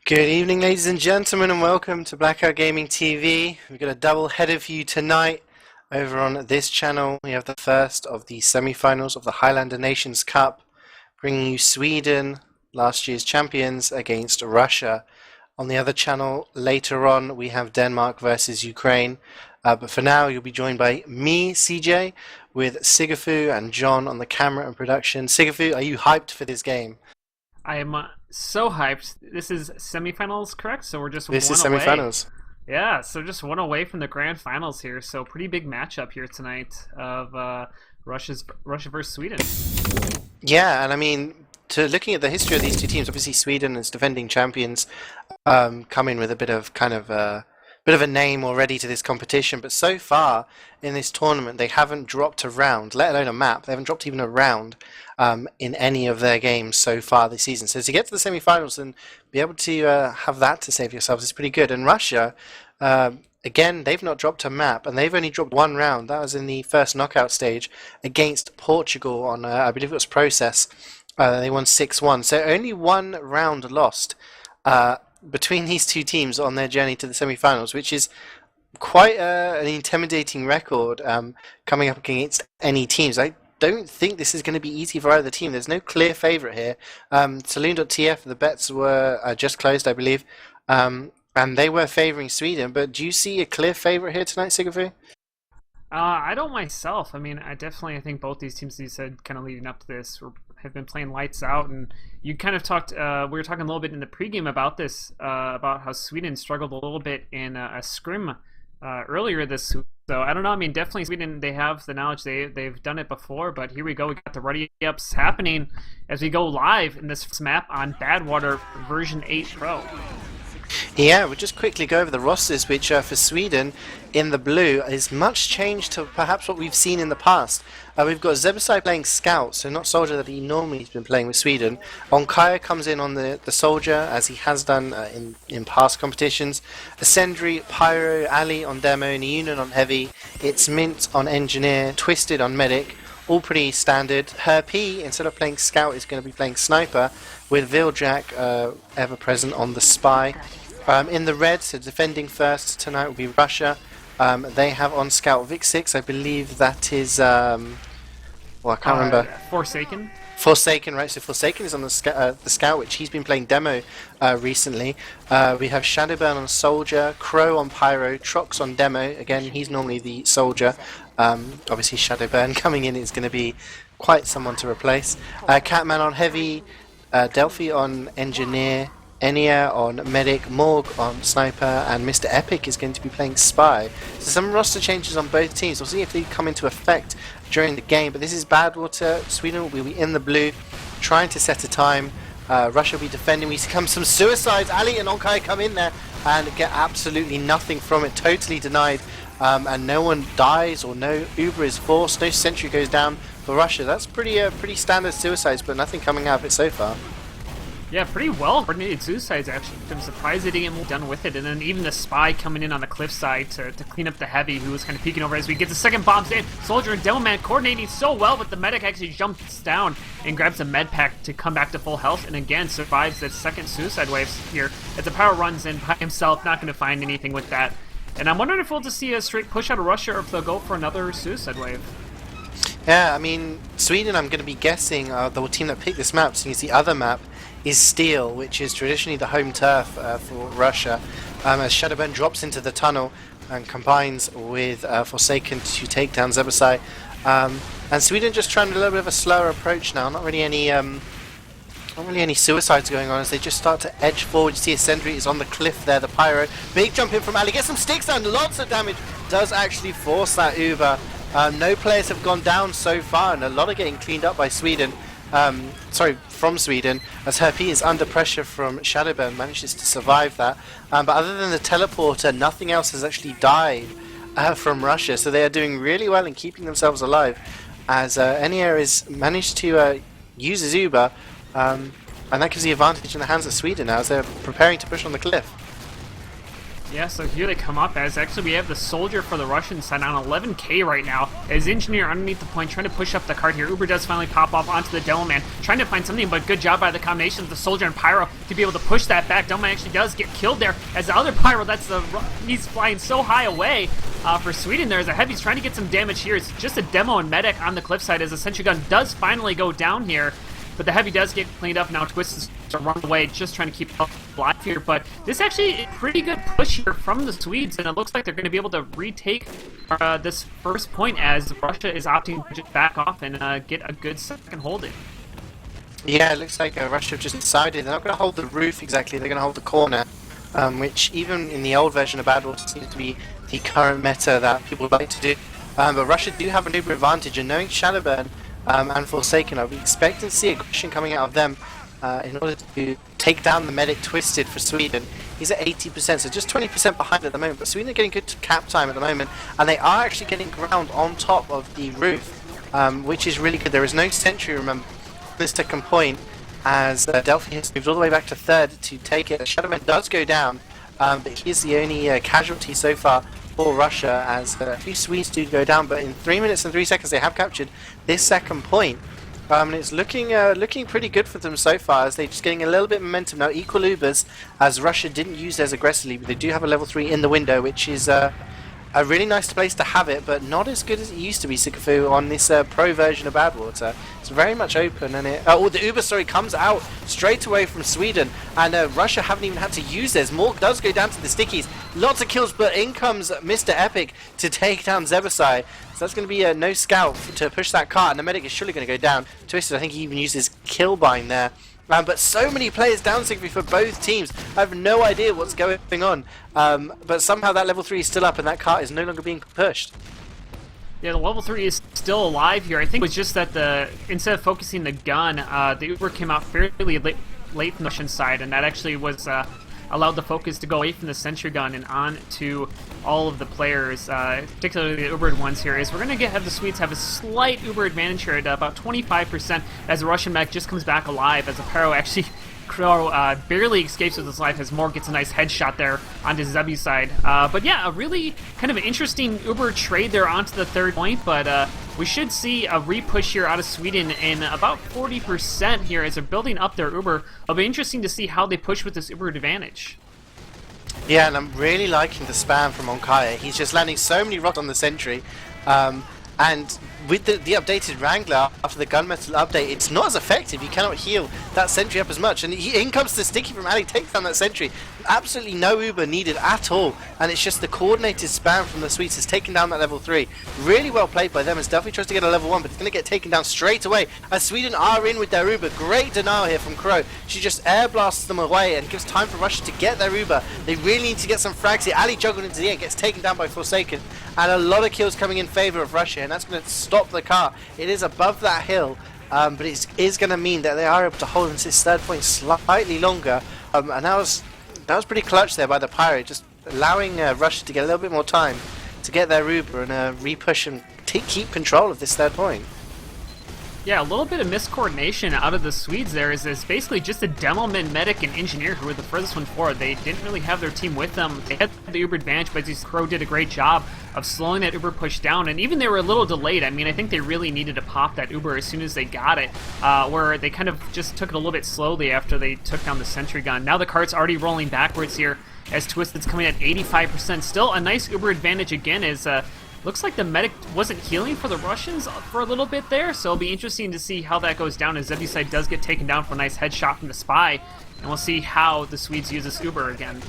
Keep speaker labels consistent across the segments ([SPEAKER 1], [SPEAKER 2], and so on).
[SPEAKER 1] Good evening, ladies and gentlemen, and welcome to BlackOut Gaming TV. We've got a double header for you tonight. Over on this channel, we have the first of the semi-finals of the Highlander Nations Cup, bringing you Sweden, last year's champions, against Russia. On the other channel, later on, we have Denmark versus Ukraine. But for now, you'll be joined by me, CeeJaey, with Sigafoo and John on the camera and production. Sigafoo, are you hyped for this game?
[SPEAKER 2] I am so hyped. This is semifinals, correct? So we're just
[SPEAKER 1] This is
[SPEAKER 2] one away.
[SPEAKER 1] semifinals.
[SPEAKER 2] Yeah, so just one away from the grand finals here. So pretty big matchup here tonight of Russia versus Sweden.
[SPEAKER 1] Yeah, and I mean, looking at the history of these two teams, obviously Sweden as defending champions come in with a bit of a name already to this competition, but so far in this tournament they haven't dropped a round, let alone a map. They haven't dropped even a round in any of their games so far this season. So to get to the semi-finals and be able to have that to save yourselves is pretty good. And Russia, again, they've not dropped a map, and they've only dropped one round. That was in the first knockout stage against Portugal on, I believe it was Process. They won 6-1, so only one round lost between these two teams on their journey to the semi-finals, which is quite an intimidating record coming up against any teams. I don't think this is going to be easy for either team. There's no clear favourite here. Saloon.tf, the bets were just closed, I believe, and they were favouring Sweden. But do you see a clear favourite here tonight, Sigafoo?
[SPEAKER 2] I don't myself. I mean, I think both these teams, as you said, kind of leading up to this, have been playing lights out. And you kind of talked, we were talking a little bit in the pregame about this, about how Sweden struggled a little bit in a scrim earlier this week. So I don't know. I mean, definitely Sweden, they have the knowledge. They've done it before. But here we go. We got the ready ups happening as we go live in this map on Badwater version 8 Pro.
[SPEAKER 1] Yeah, we'll just quickly go over the rosters, which for Sweden in the blue is much changed to perhaps what we've seen in the past. We've got Zebasai playing Scout, so not Soldier that he normally has been playing with Sweden. Onkaya comes in on the Soldier, as he has done in past competitions. Ascendry, Pyro, Ali on Demo, nijoonen on Heavy, It's Mint on Engineer, Twisted on Medic, all pretty standard. Her P, instead of playing Scout, is going to be playing Sniper, with Viljack ever present on the Spy. In the red, so defending first tonight will be Russia. They have on Scout Vic 6, I believe that is, well, I can't remember.
[SPEAKER 2] Forsaken?
[SPEAKER 1] Forsaken, right, so Forsaken is on the Scout, which he's been playing Demo recently. We have Shadowburn on Soldier, Crow on Pyro, Trox on Demo, again, he's normally the Soldier. Obviously Shadowburn coming in is going to be quite someone to replace. Catman on Heavy, Delphi on Engineer, Enya on Medic, Morg on Sniper, and Mr. Epic is going to be playing Spy. So some roster changes on both teams. We'll see if they come into effect during the game, but this is Badwater. Sweden will be in the blue, trying to set a time. Russia will be defending. We see some suicides. Ali and Onkai come in there and get absolutely nothing from it, totally denied. And no one dies or no Uber is forced, no sentry goes down for Russia. That's pretty standard suicides, but nothing coming out of it so far.
[SPEAKER 2] Yeah, pretty well coordinated suicides, actually. I'm surprised they didn't get more done with it. And then even the Spy coming in on the cliffside to clean up the Heavy, who was kind of peeking over as we get the second bombs in. Soldier and Demoman coordinating so well, but the Medic actually jumps down and grabs a med pack to come back to full health, and again survives the second suicide wave here as the power runs in by himself, not going to find anything with that. And I'm wondering if we'll just see a straight push out of Russia, or if they'll go for another suicide wave.
[SPEAKER 1] Yeah, I mean, Sweden, I'm going to be guessing, the team that picked this map, since the other map is Steel, which is traditionally the home turf for Russia, as Shadowburn drops into the tunnel and combines with Forsaken to take down Zebasai. And Sweden just trying a little bit of a slower approach now, not really any suicides going on as they just start to edge forward. You see Ascendry is on the cliff there, the Pyro. Big jump in from Ali, gets some sticks down, lots of damage, does actually force that Uber. No players have gone down so far, and a lot are getting cleaned up by Sweden. From Sweden, as Herpy is under pressure from Shadowburn, manages to survive that. But other than the teleporter, nothing else has actually died from Russia, so they are doing really well in keeping themselves alive, as Enya is managed to use his Uber, and that gives the advantage in the hands of Sweden now, as they're preparing to push on the cliff.
[SPEAKER 2] Yeah, so here they come up as actually we have the soldier for the Russian side on 11k right now. As engineer underneath the point trying to push up the cart here. Uber does finally pop off onto the Demo Man, trying to find something, but good job by the combination of the soldier and Pyro to be able to push that back. Demo Man actually does get killed there as the other Pyro, he's flying so high away for Sweden there as a Heavy's trying to get some damage here. It's just a Demo and Medic on the cliffside as the sentry gun does finally go down here. But the Heavy does get cleaned up now. Twist is to run away, just trying to keep up alive here. But this actually is a pretty good push here from the Swedes, and it looks like they're going to be able to retake this first point as Russia is opting to just back off and get a good second hold in.
[SPEAKER 1] Yeah, it looks like Russia have just decided they're not going to hold the roof exactly, they're going to hold the corner, which even in the old version of Bad War seems to be the current meta that people like to do. But Russia do have an Uber advantage, and knowing Shadowburn and Forsaken, I'll be expecting to see aggression coming out of them in order to take down the Medic Twisted for Sweden. He's at 80%, so just 20% behind at the moment, but Sweden are getting good cap time at the moment, and they are actually getting ground on top of the roof, which is really good. There is no sentry, remember, this second point, as Delphi has moved all the way back to third to take it. Shadowman does go down, but he's the only casualty so far for Russia, as a few Swedes do go down, but in 3 minutes and 3 seconds they have captured this second point. And it's looking pretty good for them so far, as they're just getting a little bit of momentum now. Equal Ubers, as Russia didn't use theirs aggressively, but they do have a level 3 in the window, which is a really nice place to have it, but not as good as it used to be, Sigafoo, on this pro version of Badwater. It's very much open, and the Uber, sorry, comes out straight away from Sweden, and Russia haven't even had to use theirs. Morg does go down to the stickies, lots of kills, but in comes Mr. Epic to take down Zebasai. So that's going to be no scout to push that cart, and the Medic is surely going to go down. Twisted, I think he even uses Killbind there. But so many players down Sigafoo for both teams. I have no idea what's going on. But somehow that level 3 is still up and that cart is no longer being pushed.
[SPEAKER 2] Yeah, the level 3 is still alive here. I think it was just that instead of focusing the gun, the Uber came out fairly late from the Russian side, and that actually was allowed the focus to go away from the sentry gun and on to all of the players, particularly the Ubered ones here. Is we're going to have the Swedes have a slight Uber advantage here at about 25% as the Russian mech just comes back alive, as the Pyro actually barely escapes with his life as Morg gets a nice headshot there onto Zebi's side. But yeah, a really kind of interesting Uber trade there onto the third point, but we should see a repush here out of Sweden in about 40% here as they're building up their Uber. It'll be interesting to see how they push with this Uber advantage.
[SPEAKER 1] Yeah, and I'm really liking the spam from Onkaya. He's just landing so many rockets on the sentry. And with the updated Wrangler, after the gunmetal update, it's not as effective. You cannot heal that sentry up as much. And in comes the sticky from Ali, takes down that sentry. Absolutely no Uber needed at all. And it's just the coordinated spam from the Swedes has taken down that level 3. Really well played by them, as Delphi tries to get a level 1, but it's going to get taken down straight away. As Sweden are in with their Uber. Great denial here from Crow. She just air blasts them away and gives time for Russia to get their Uber. They really need to get some frags here. Ali juggled into the air, gets taken down by Forsaken. And a lot of kills coming in favour of Russia, and that's going to stop the car. It is above that hill, but it is going to mean that they are able to hold into this third point slightly longer. And that was pretty clutch there by the Pirate, just allowing Russia to get a little bit more time to get their Uber and repush and keep control of this third point.
[SPEAKER 2] Yeah, a little bit of miscoordination out of the Swedes there is basically just a Demoman, Medic, and Engineer who were the furthest one forward. They didn't really have their team with them. They had the Uber advantage, but Crow did a great job of slowing that Uber push down, and even they were a little delayed. I mean, I think they really needed to pop that Uber as soon as they got it, where they kind of just took it a little bit slowly after they took down the sentry gun. Now the cart's already rolling backwards here as Twisted's coming at 85%. Still a nice Uber advantage again as looks like the Medic wasn't healing for the Russians for a little bit there, so it'll be interesting to see how that goes down as Zebusai does get taken down for a nice headshot from the Spy, and we'll see how the Swedes use this Uber again.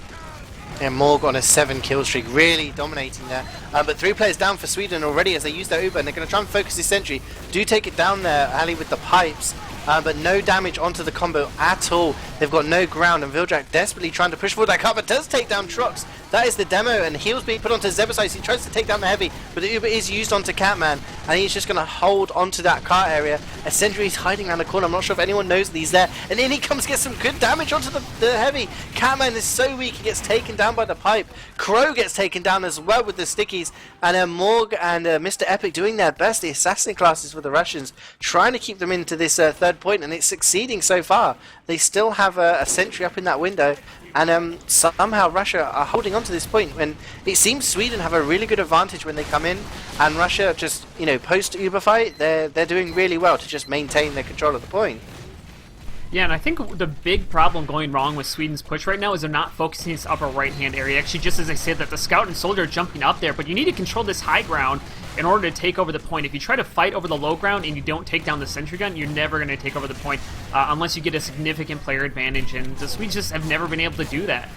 [SPEAKER 1] And Morg on a 7 kill streak, really dominating there. But 3 players down for Sweden already as they use their Uber, and they're going to try and focus this sentry. Do take it down there, Ali, with the pipes. But no damage onto the combo at all. They've got no ground, and Viljak desperately trying to push forward that car, but does take down Trox. That is the demo, and heals being put onto Zebasai. He tries to take down the heavy, but the Uber is used onto Catman, and he's just going to hold onto that car area. A sentry is hiding around the corner. I'm not sure if anyone knows that he's there. And in he comes, gets some good damage onto the heavy. Catman is so weak, he gets taken down by the pipe. Crow gets taken down as well with the stickies, and Morg and Mr. Epic doing their best. The assassin classes for the Russians, trying to keep them into this third third point, and it's succeeding so far. They still have a sentry up in that window, and somehow Russia are holding on to this point when it seems Sweden have a really good advantage when they come in, and Russia just, post Uber fight, they're doing really well to just maintain their control of the point.
[SPEAKER 2] Yeah, and I think the big problem going wrong with Sweden's push right now is they're not focusing this upper right-hand area. Actually, just as I said, that the scout and soldier are jumping up there, but you need to control this high ground in order to take over the point. If you try to fight over the low ground and you don't take down the sentry gun, you're never going to take over the point unless you get a significant player advantage, and the Swedes just have never been able to do that.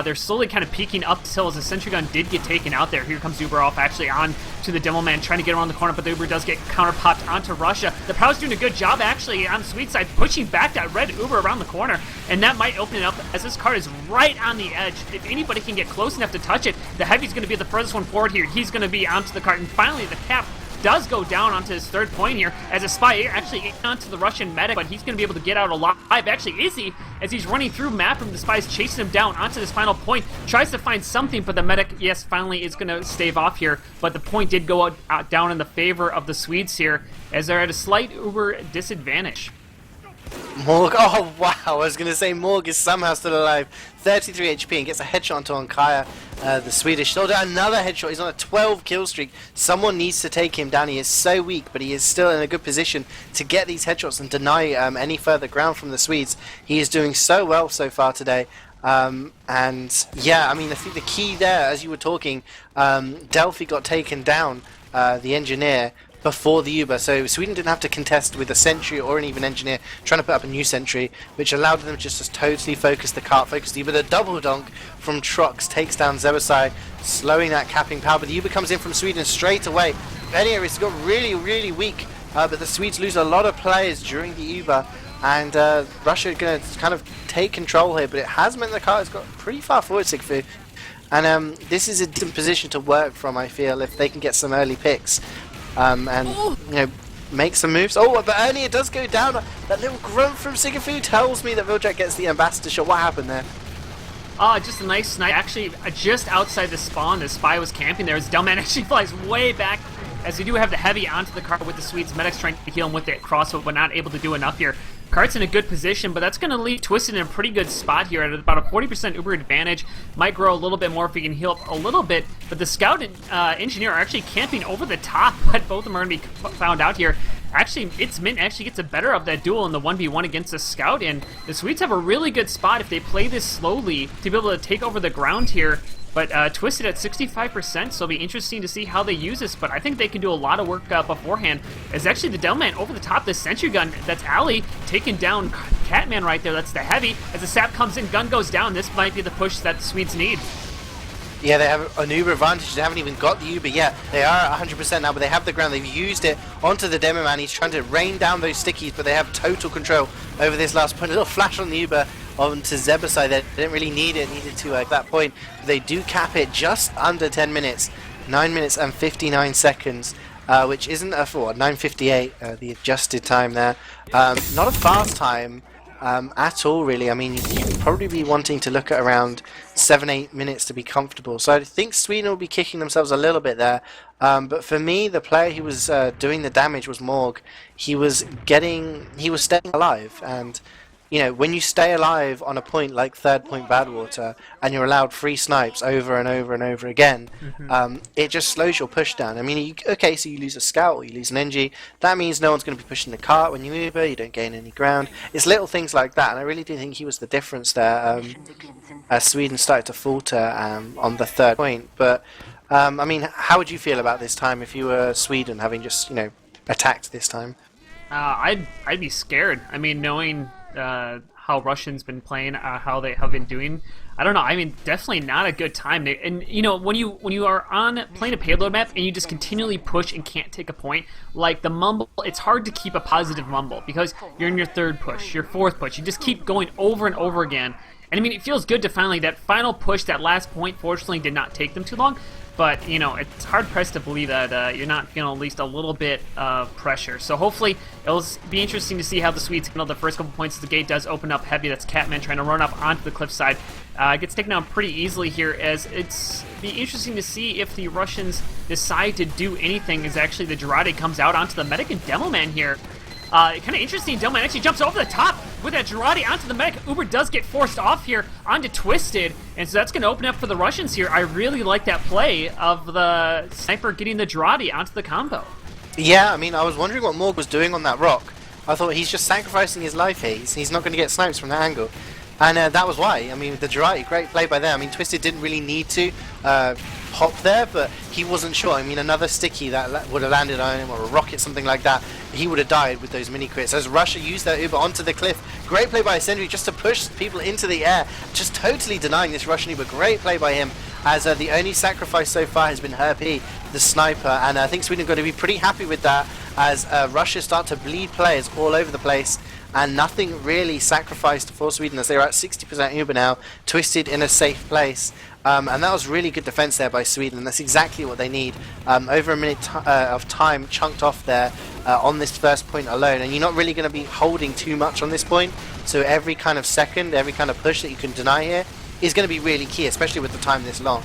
[SPEAKER 2] They're slowly kind of peeking up till as the sentry gun did get taken out there. Here comes Uber actually on to the Demo Man, trying to get around the corner, but the Uber does get counter-popped onto Russia. The Prow's doing a good job actually on the Swede side, pushing back that red Uber around the corner, and that might open it up as this card is right on the edge. If anybody can get close enough to touch it, the Heavy's going to be the furthest one forward here. He's going to be onto the cart, and finally the Cap does go down onto his third point here as a spy actually onto the Russian medic, but he's going to be able to get out alive. Actually, is he? As he's running through map room, the spy's chasing him down onto this final point, tries to find something, but the medic, yes, finally is going to stave off here, but the point did go out down in the favor of the Swedes here as they're at a slight Uber disadvantage.
[SPEAKER 1] Morg, oh wow, I was going to say Morg is somehow still alive. 33 HP and gets a headshot onto Onkaya, the Swedish soldier. Another headshot, he's on a 12 kill streak. Someone needs to take him down. He is so weak, but he is still in a good position to get these headshots and deny any further ground from the Swedes. He is doing so well so far today. And yeah, I mean, I think the key there, as you were talking, Delphi got taken down, the engineer, before the Uber, so Sweden didn't have to contest with a sentry or an even engineer trying to put up a new sentry, which allowed them just to totally focus the cart, focus the Uber. The double donk from Trox takes down Zebasai, slowing that capping power, but the Uber comes in from Sweden straight away. Earlier it's got really weak, but the Swedes lose a lot of players during the Uber, and Russia are going to kind of take control here, but it has meant the cart has got pretty far forward, Sigafoo. And this is a decent position to work from, I feel, if they can get some early picks. And make some moves. Oh, but earlier it does go down. That little grunt from Sigafoo tells me that Viljack gets the ambassador shot. What happened there?
[SPEAKER 2] Just a nice snipe. Actually, just outside the spawn, the spy was camping there. As Delman actually flies way back, as we do have the Heavy onto the cart with the Swedes. Medics trying to heal him with the crossbow, but not able to do enough here. Cart's in a good position, but that's going to leave Twisted in a pretty good spot here at about a 40% Uber advantage. Might grow a little bit more if we can heal up a little bit, but the Scout and Engineer are actually camping over the top, but both of them are going to be found out here. Actually, it's Mint actually gets the better of that duel in the 1v1 against the Scout, and the Swedes have a really good spot if they play this slowly to be able to take over the ground here. But Twisted at 65%, so it'll be interesting to see how they use this, but I think they can do a lot of work beforehand. As actually the Delman over the top, the sentry gun, that's Ali, taking down Catman right there, that's the Heavy. As the sap comes in, gun goes down, this might be the push that the Swedes need.
[SPEAKER 1] Yeah, they have an Uber advantage. They haven't even got the Uber yet. They are 100% now, but they have the ground. They've used it onto the Demo Man. He's trying to rain down those stickies, but they have total control over this last point. A little flash on the Uber onto Zebasai. They didn't really need it, needed to at that point. They do cap it just under 10 minutes. 9 minutes and 59 seconds, which isn't a 9:58, the adjusted time there. Not a fast time at all, really. I mean, you'd probably be wanting to look at around 7-8 minutes to be comfortable. So I think Sweden will be kicking themselves a little bit there. But for me, the player who was doing the damage was Morg. He was staying alive, and when you stay alive on a point like third point Badwater and you're allowed free snipes over and over and over again, it just slows your push down. I mean, okay, so you lose a scout or you lose an NG, that means no one's going to be pushing the cart when you Uber, you don't gain any ground. It's little things like that, and I really do think he was the difference there as Sweden started to falter on the third point. But, I mean, how would you feel about this time if you were Sweden having just, attacked this time?
[SPEAKER 2] I'd be scared. I mean, knowing how Russians been playing, how they have been doing. I don't know. I mean, definitely not a good time. And when you are playing a payload map and you just continually push and can't take a point, like the mumble, it's hard to keep a positive mumble because you're in your third push, your fourth push. You just keep going over and over again. And I mean, it feels good to finally that final push, that last point. Fortunately, did not take them too long. But, it's hard-pressed to believe that you're not feeling at least a little bit of pressure. So hopefully it'll be interesting to see how the Swedes handle the first couple points as the gate does open up heavy. That's Catman trying to run up onto the cliffside. Gets taken down pretty easily here, as it's be interesting to see if the Russians decide to do anything, as actually the Girardi comes out onto the medic and Demo Man here. Kind of interesting, Delman actually jumps over the top with that Girardi onto the medic. Uber does get forced off here onto Twisted, and so that's going to open up for the Russians here. I really like that play of the sniper getting the Girardi onto the combo.
[SPEAKER 1] Yeah, I mean, I was wondering what Morg was doing on that rock. I thought he's just sacrificing his life here. He's not going to get snipes from that angle. And that was why. I mean, the Girardi, great play by them. I mean, Twisted didn't really need to hop there, but he wasn't sure. I mean, another sticky that would have landed on him, or a rocket, something like that, he would have died with those mini crits. As Russia used their Uber onto the cliff, great play by Sentry just to push people into the air, just totally denying this Russian Uber. Great play by him, as the only sacrifice so far has been Herpy, the sniper, and I think Sweden are going to be pretty happy with that, as Russia start to bleed players all over the place. And nothing really sacrificed for Sweden, as they're at 60% Uber now, Twisted in a safe place. And that was really good defense there by Sweden. That's exactly what they need. Over a minute of time chunked off there on this first point alone. And you're not really going to be holding too much on this point. So every kind of second, every kind of push that you can deny here is going to be really key, especially with the time this long.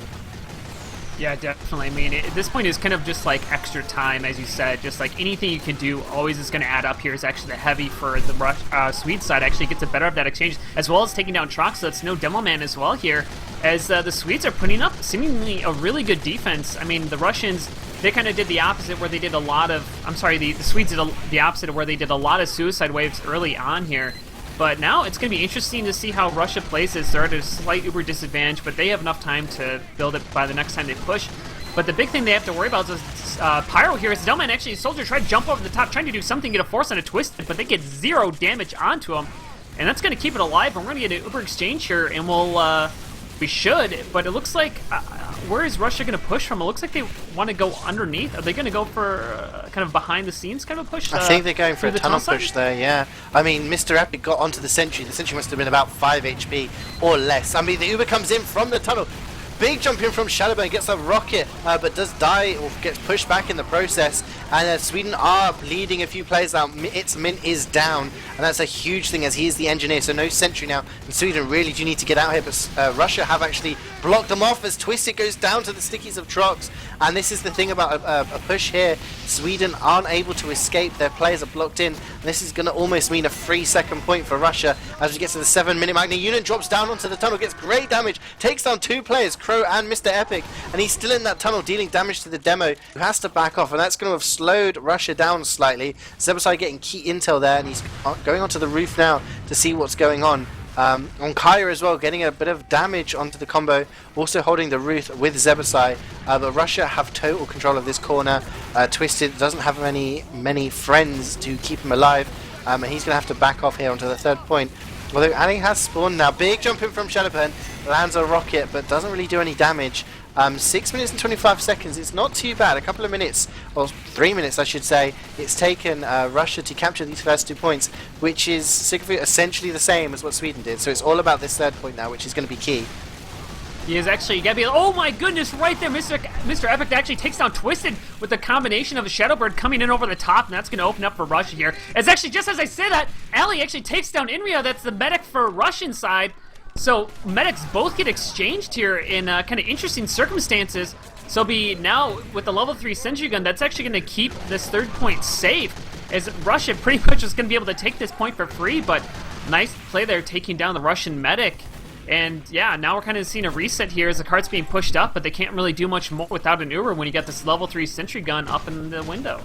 [SPEAKER 2] Yeah, definitely. I mean, at this point is kind of just like extra time, as you said. Just like anything you can do always is going to add up here. Is actually the heavy for the Swede side actually gets the better of that exchange, as well as taking down Trox, so it's no demo man as well here, as the Swedes are putting up seemingly a really good defense. I mean, the Russians, they kind of did the opposite, where they did a lot of, the Swedes did the opposite of where they did a lot of suicide waves early on here. But now it's going to be interesting to see how Russia plays this. They're at a slight Uber disadvantage, but they have enough time to build it by the next time they push. But the big thing they have to worry about is Pyro here. As Delman actually, Soldier tried to jump over the top, trying to do something, get a force on a Twisted, but they get 0 damage onto him. And that's going to keep it alive. And we're going to get an Uber exchange here, and we should, but it looks like, where is Russia going to push from? It looks like they want to go underneath. Are they going to go for kind of behind the scenes kind of push?
[SPEAKER 1] I think they're going for a tunnel push there, yeah. I mean, Mr. Epic got onto the Sentry. The Sentry must have been about 5 HP or less. I mean, the Uber comes in from the tunnel. Big jump in from Shadowburn, gets a rocket, but does die or gets pushed back in the process. And Sweden are bleeding a few players out. Its Mint is down, and that's a huge thing, as he is the engineer, so no Sentry now. And Sweden really do need to get out here, but Russia have actually blocked them off as Twisted goes down to the stickies of Trox. And this is the thing about a push here. Sweden aren't able to escape. Their players are blocked in. And this is going to almost mean a 3-second point for Russia as we get to the 7-minute mark. nijoonen drops down onto the tunnel, gets great damage, takes down 2 players, Crow and Mr. Epic, and he's still in that tunnel dealing damage to the demo, who has to back off, and that's going to have slowed Russia down slightly. Zebasai getting key intel there, and he's going onto the roof now to see what's going on. On Kaya as well, getting a bit of damage onto the combo, also holding the roof with Zebasai, but Russia have total control of this corner. Twisted doesn't have many friends to keep him alive, and he's going to have to back off here onto the 3rd point. Although Annie has spawned now. Big jump in from Shadowburn, lands a rocket, but doesn't really do any damage. 6 minutes and 25 seconds, it's not too bad. A couple of minutes, or 3 minutes I should say, it's taken Russia to capture these first 2 points, which is Sigafoo essentially the same as what Sweden did. So it's all about this 3rd point now, which is going to be key.
[SPEAKER 2] He is actually, you gotta be, oh my goodness, right there, Mr. Epic actually takes down Twisted with the combination of a Shadowbird coming in over the top, and that's gonna open up for Russia here. It's actually, just as I say that, Ali actually takes down Inria, that's the medic for Russian side. So medics both get exchanged here in kind of interesting circumstances. So now with the level 3 sentry gun, that's actually going to keep this 3rd point safe, as Russia pretty much is going to be able to take this point for free. But nice play there, taking down the Russian medic. And yeah, now we're kind of seeing a reset here as the cart's being pushed up, but they can't really do much more without an Uber when you got this level 3 sentry gun up in the window.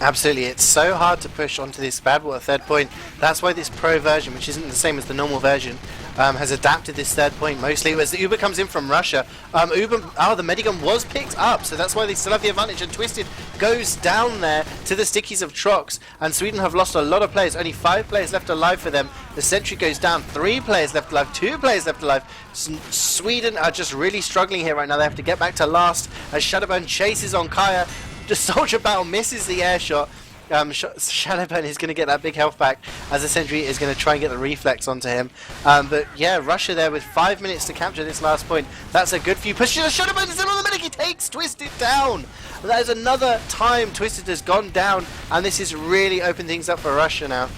[SPEAKER 1] Absolutely, it's so hard to push onto this bad water 3rd point. That's why this pro version, which isn't the same as the normal version, has adapted this 3rd point mostly. As the Uber comes in from Russia, the Medigun was picked up, so that's why they still have the advantage. And Twisted goes down there to the stickies of Trox, and Sweden have lost a lot of players. Only 5 players left alive for them. The Sentry goes down, 3 players left alive, 2 players left alive. Sweden are just really struggling here right now. They have to get back to last as Shadowburn chases on Kaya. The Soldier Battle misses the air shot. Shadowburn is going to get that big health back as the Sentry is going to try and get the reflex onto him. But yeah, Russia there with 5 minutes to capture this last point. That's a good few pushes. Shadowburn is in on the medic. He takes Twisted down. That is another time Twisted has gone down, and this has really opened things up for Russia now.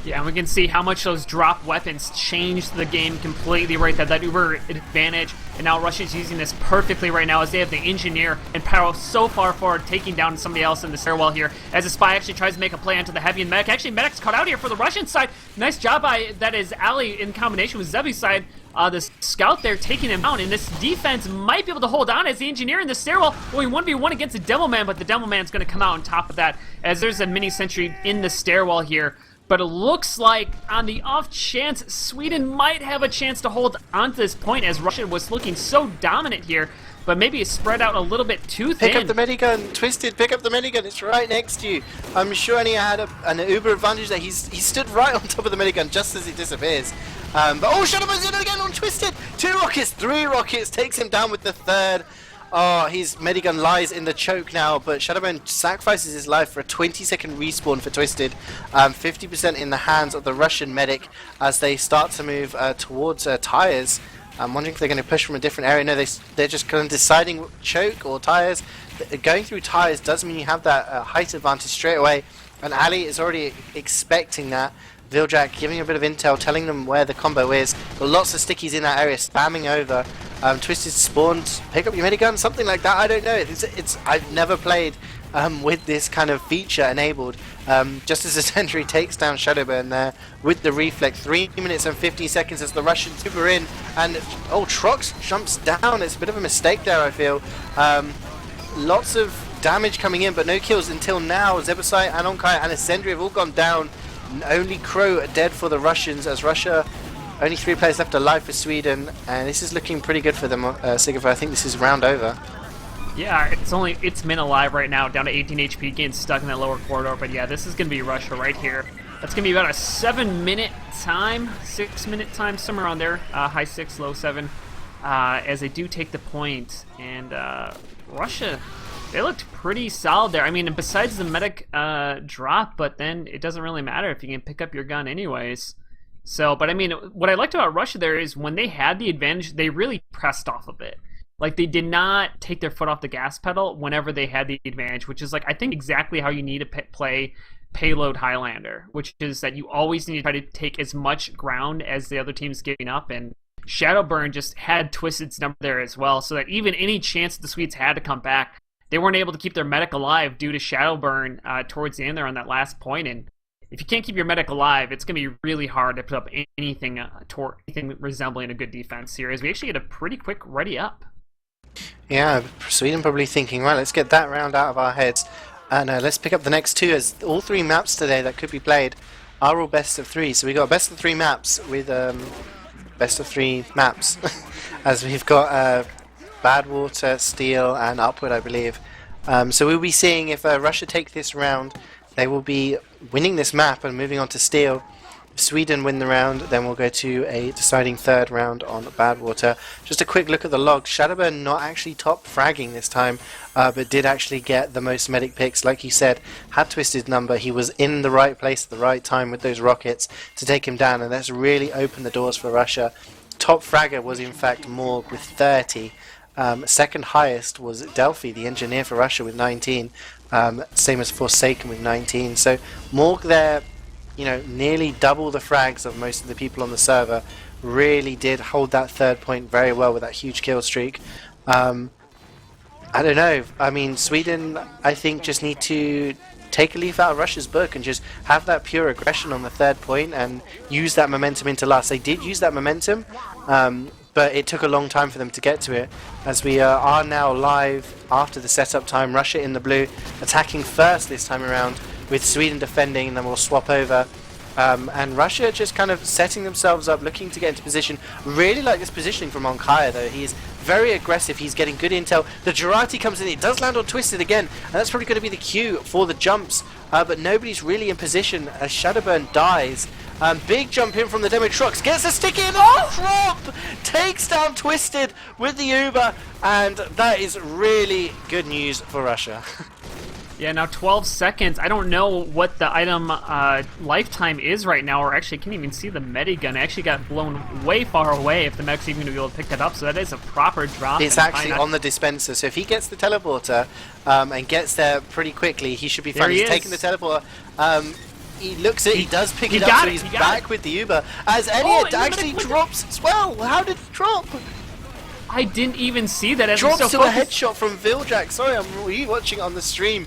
[SPEAKER 2] Yeah, and we can see how much those drop weapons changed the game completely right there. That Uber advantage, and now Russia's using this perfectly right now as they have the Engineer and Pyro so far forward, taking down somebody else in the stairwell here, as the Spy actually tries to make a play onto the Heavy and Medic. Actually, Medic's caught out here for the Russian side. Nice job by, that is Ali in combination with Zebu's side. The Scout there taking him down, and this defense might be able to hold on as the Engineer in the stairwell going 1v1 against the Devilman, but the Devilman's going to come out on top of that as there's a mini sentry in the stairwell here. But it looks like, on the off chance, Sweden might have a chance to hold on to this point, as Russia was looking so dominant here, but maybe it's spread out a little bit too thin.
[SPEAKER 1] Pick up the minigun, Twisted, pick up the minigun, it's right next to you. I'm sure Annie had an Uber advantage there. He stood right on top of the minigun just as it disappears. But oh, Shadowburn's in again on Twisted! 2 rockets, 3 rockets, takes him down with the 3rd. Oh, his Medigun lies in the choke now, but Shadowburn sacrifices his life for a 20-second respawn for Twisted. 50% in the hands of the Russian medic as they start to move towards Tires. I'm wondering if they're going to push from a different area. No, they're just kind of deciding choke or Tires. Going through Tires does mean you have that height advantage straight away, and Ali is already expecting that. Viljak giving a bit of intel, telling them where the combo is. But lots of stickies in that area, spamming over. Twisted spawned, pick up your minigun, something like that. I don't know. I've never played with this kind of feature enabled. Just as the sentry takes down Shadowburn there with the reflect. 3 minutes and 50 seconds as the Russians super in, and oh, Trox jumps down. It's a bit of a mistake there, I feel. Lots of damage coming in, but no kills until now. Zebasai, Anonkai, and Ascendry have all gone down. Only Crow dead for the Russians, as Russia, only 3 players left alive for Sweden, and this is looking pretty good for them, Sigafoo. I think this is round over.
[SPEAKER 2] Yeah, it's Min alive right now, down to 18 HP, getting stuck in that lower corridor, but yeah, this is going to be Russia right here. That's going to be about a 7-minute time, 6-minute time, somewhere around there, high 6, low 7, as they do take the point, and Russia, they looked pretty solid there. I mean, besides the medic drop, but then it doesn't really matter if you can pick up your gun anyways. So, but I mean, what I liked about Russia there is when they had the advantage, they really pressed off of it. Like, they did not take their foot off the gas pedal whenever they had the advantage, which is, like, I think exactly how you need to play payload Highlander, which is that you always need to try to take as much ground as the other team's giving up, and Shadowburn just had Twisted's number there as well, so that even any chance the Swedes had to come back, they weren't able to keep their medic alive due to Shadowburn towards the end there on that last point. And if you can't keep your medic alive, it's going to be really hard to put up anything resembling a good defense here, as we actually get a pretty quick ready up.
[SPEAKER 1] Yeah, Sweden probably thinking, right, let's get that round out of our heads, and let's pick up the next 2, as all 3 maps today that could be played are all best of 3. So we got best of 3 maps with best of 3 maps, as we've got Badwater, Steel, and Upward, I believe. So we'll be seeing if Russia take this round, they will be winning this map and moving on to Steel. If Sweden win the round, then we'll go to a deciding 3rd round on Badwater. Just a quick look at the logs. Shadowburn not actually top fragging this time, but did actually get the most medic picks. Like you said, had Twisted's number. He was in the right place at the right time with those rockets to take him down, and that's really opened the doors for Russia. Top fragger was in fact Morg with 30. Second highest was Delphi, the engineer for Russia, with 19. Same as Forsaken with 19. So Morg there, you know, nearly double the frags of most of the people on the server. Really did hold that 3rd point very well with that huge kill streak. I don't know. I mean, Sweden, I think, just need to take a leaf out of Russia's book and just have that pure aggression on the 3rd point and use that momentum into last. They did use that momentum, but it took a long time for them to get to it, as we are now live after the setup time. Russia in the blue, attacking first this time around, with Sweden defending, and then we'll swap over. And Russia just kind of setting themselves up, looking to get into position. Really like this positioning from Onkaya, though. He is very aggressive, he's getting good intel. The Jurati comes in, it does land on Twisted again, and that's probably going to be the cue for the jumps. But nobody's really in position as Shadowburn dies. Big jump in from the Demo Trucks, gets a stick in, oh, drop! Takes down Twisted with the Uber, and that is really good news for Russia.
[SPEAKER 2] Yeah, now 12 seconds. I don't know what the item lifetime is right now, or actually I can't even see the medigun. It actually got blown way far away if the medic's even going to be able to pick that up, so that is a proper drop.
[SPEAKER 1] It's actually on the dispenser, so if he gets the teleporter and gets there pretty quickly, he should be fine. He's taking the teleporter. he looks at it, he does pick it up,
[SPEAKER 2] got
[SPEAKER 1] so
[SPEAKER 2] it,
[SPEAKER 1] he's
[SPEAKER 2] he got
[SPEAKER 1] back
[SPEAKER 2] it.
[SPEAKER 1] with the Uber. As Elliot actually
[SPEAKER 2] what the-
[SPEAKER 1] drops as well. How did it drop?
[SPEAKER 2] I didn't even see that. As
[SPEAKER 1] Drops
[SPEAKER 2] so
[SPEAKER 1] to a
[SPEAKER 2] focused.
[SPEAKER 1] headshot from Viljak. Sorry, I'm re-watching on the stream.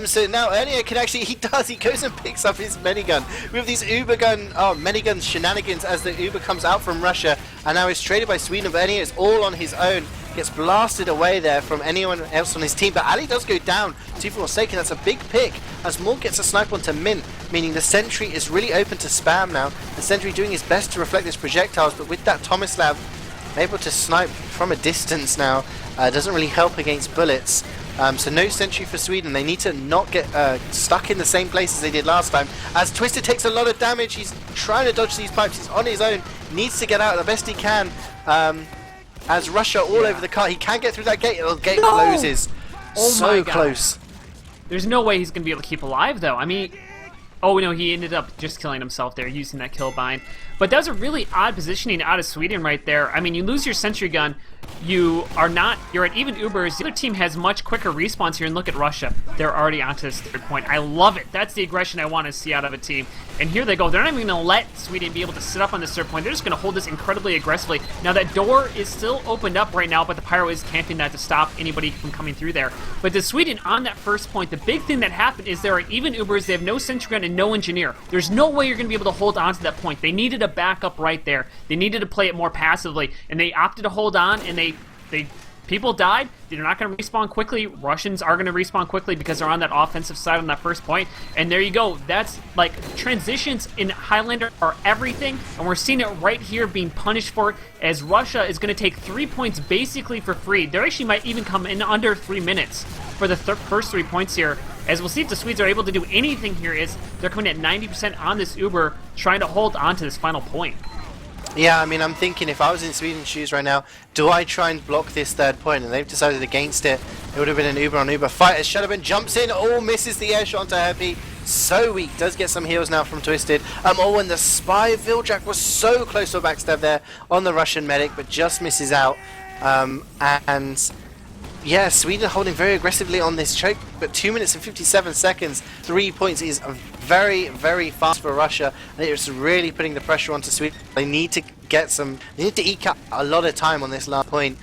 [SPEAKER 1] So now Elliot can actually, he goes and picks up his minigun with these Uber gun, minigun shenanigans as the Uber comes out from Russia, and now is traded by Sweden. But Elliot is all on his own. Gets blasted away there from anyone else on his team, but Ali does go down. 2 for Forsaken, that's a big pick as Morg gets a snipe onto Mint, meaning the sentry is really open to spam now. The sentry doing his best to reflect his projectiles, but with that Tomislav able to snipe from a distance now, doesn't really help against bullets. So no sentry for Sweden. They need to not get stuck in the same place as they did last time. As Twisted takes a lot of damage, he's trying to dodge these pipes. He's on his own, needs to get out the best he can. As Russia all over the car, he can get through that gate. The gate closes.
[SPEAKER 2] Oh
[SPEAKER 1] So
[SPEAKER 2] my God.
[SPEAKER 1] close.
[SPEAKER 2] There's no way he's going to be able to keep alive, though. I mean, oh no, he ended up just killing himself there using that kill bind. But that was a really odd positioning out of Sweden right there. I mean, you lose your sentry gun, you're at even Ubers. The other team has much quicker respawns here, and look at Russia. They're already onto this third point. I love it. That's the aggression I want to see out of a team. And here they go. They're not even going to let Sweden be able to sit up on this third point. They're just going to hold this incredibly aggressively. Now that door is still opened up right now, but the Pyro is camping that to stop anybody from coming through there. But to Sweden on that first point, the big thing that happened is there are even Ubers. They have no sentry gun and no engineer. There's no way you're going to be able to hold on to that point. They needed a backup right there. They needed to play it more passively, and they opted to hold on, and people died. They're not going to respawn quickly. Russians are going to respawn quickly because they're on that offensive side on that first point. And there you go. That's like transitions in Highlander are everything, and we're seeing it right here being punished for it as Russia is going to take 3 points basically for free. They actually might even come in under 3 minutes for the first 3 points here. As we'll see if the Swedes are able to do anything here, is they're coming at 90% on this Uber, trying to hold on to this final point.
[SPEAKER 1] Yeah, I mean, I'm thinking if I was in Sweden's shoes right now, do I try and block this third point? And they've decided against it. It would have been an Uber on Uber fight as Shadowburn jumps in, misses the air shot onto Herpy. So weak, does get some heals now from Twisted. And the spy Viljak was so close to a backstab there on the Russian medic, but just misses out. And yeah, Sweden holding very aggressively on this choke, but 2 minutes and 57 seconds, 3 points is very, very fast for Russia, and it's really putting the pressure onto Sweden. They need to eke up a lot of time on this last point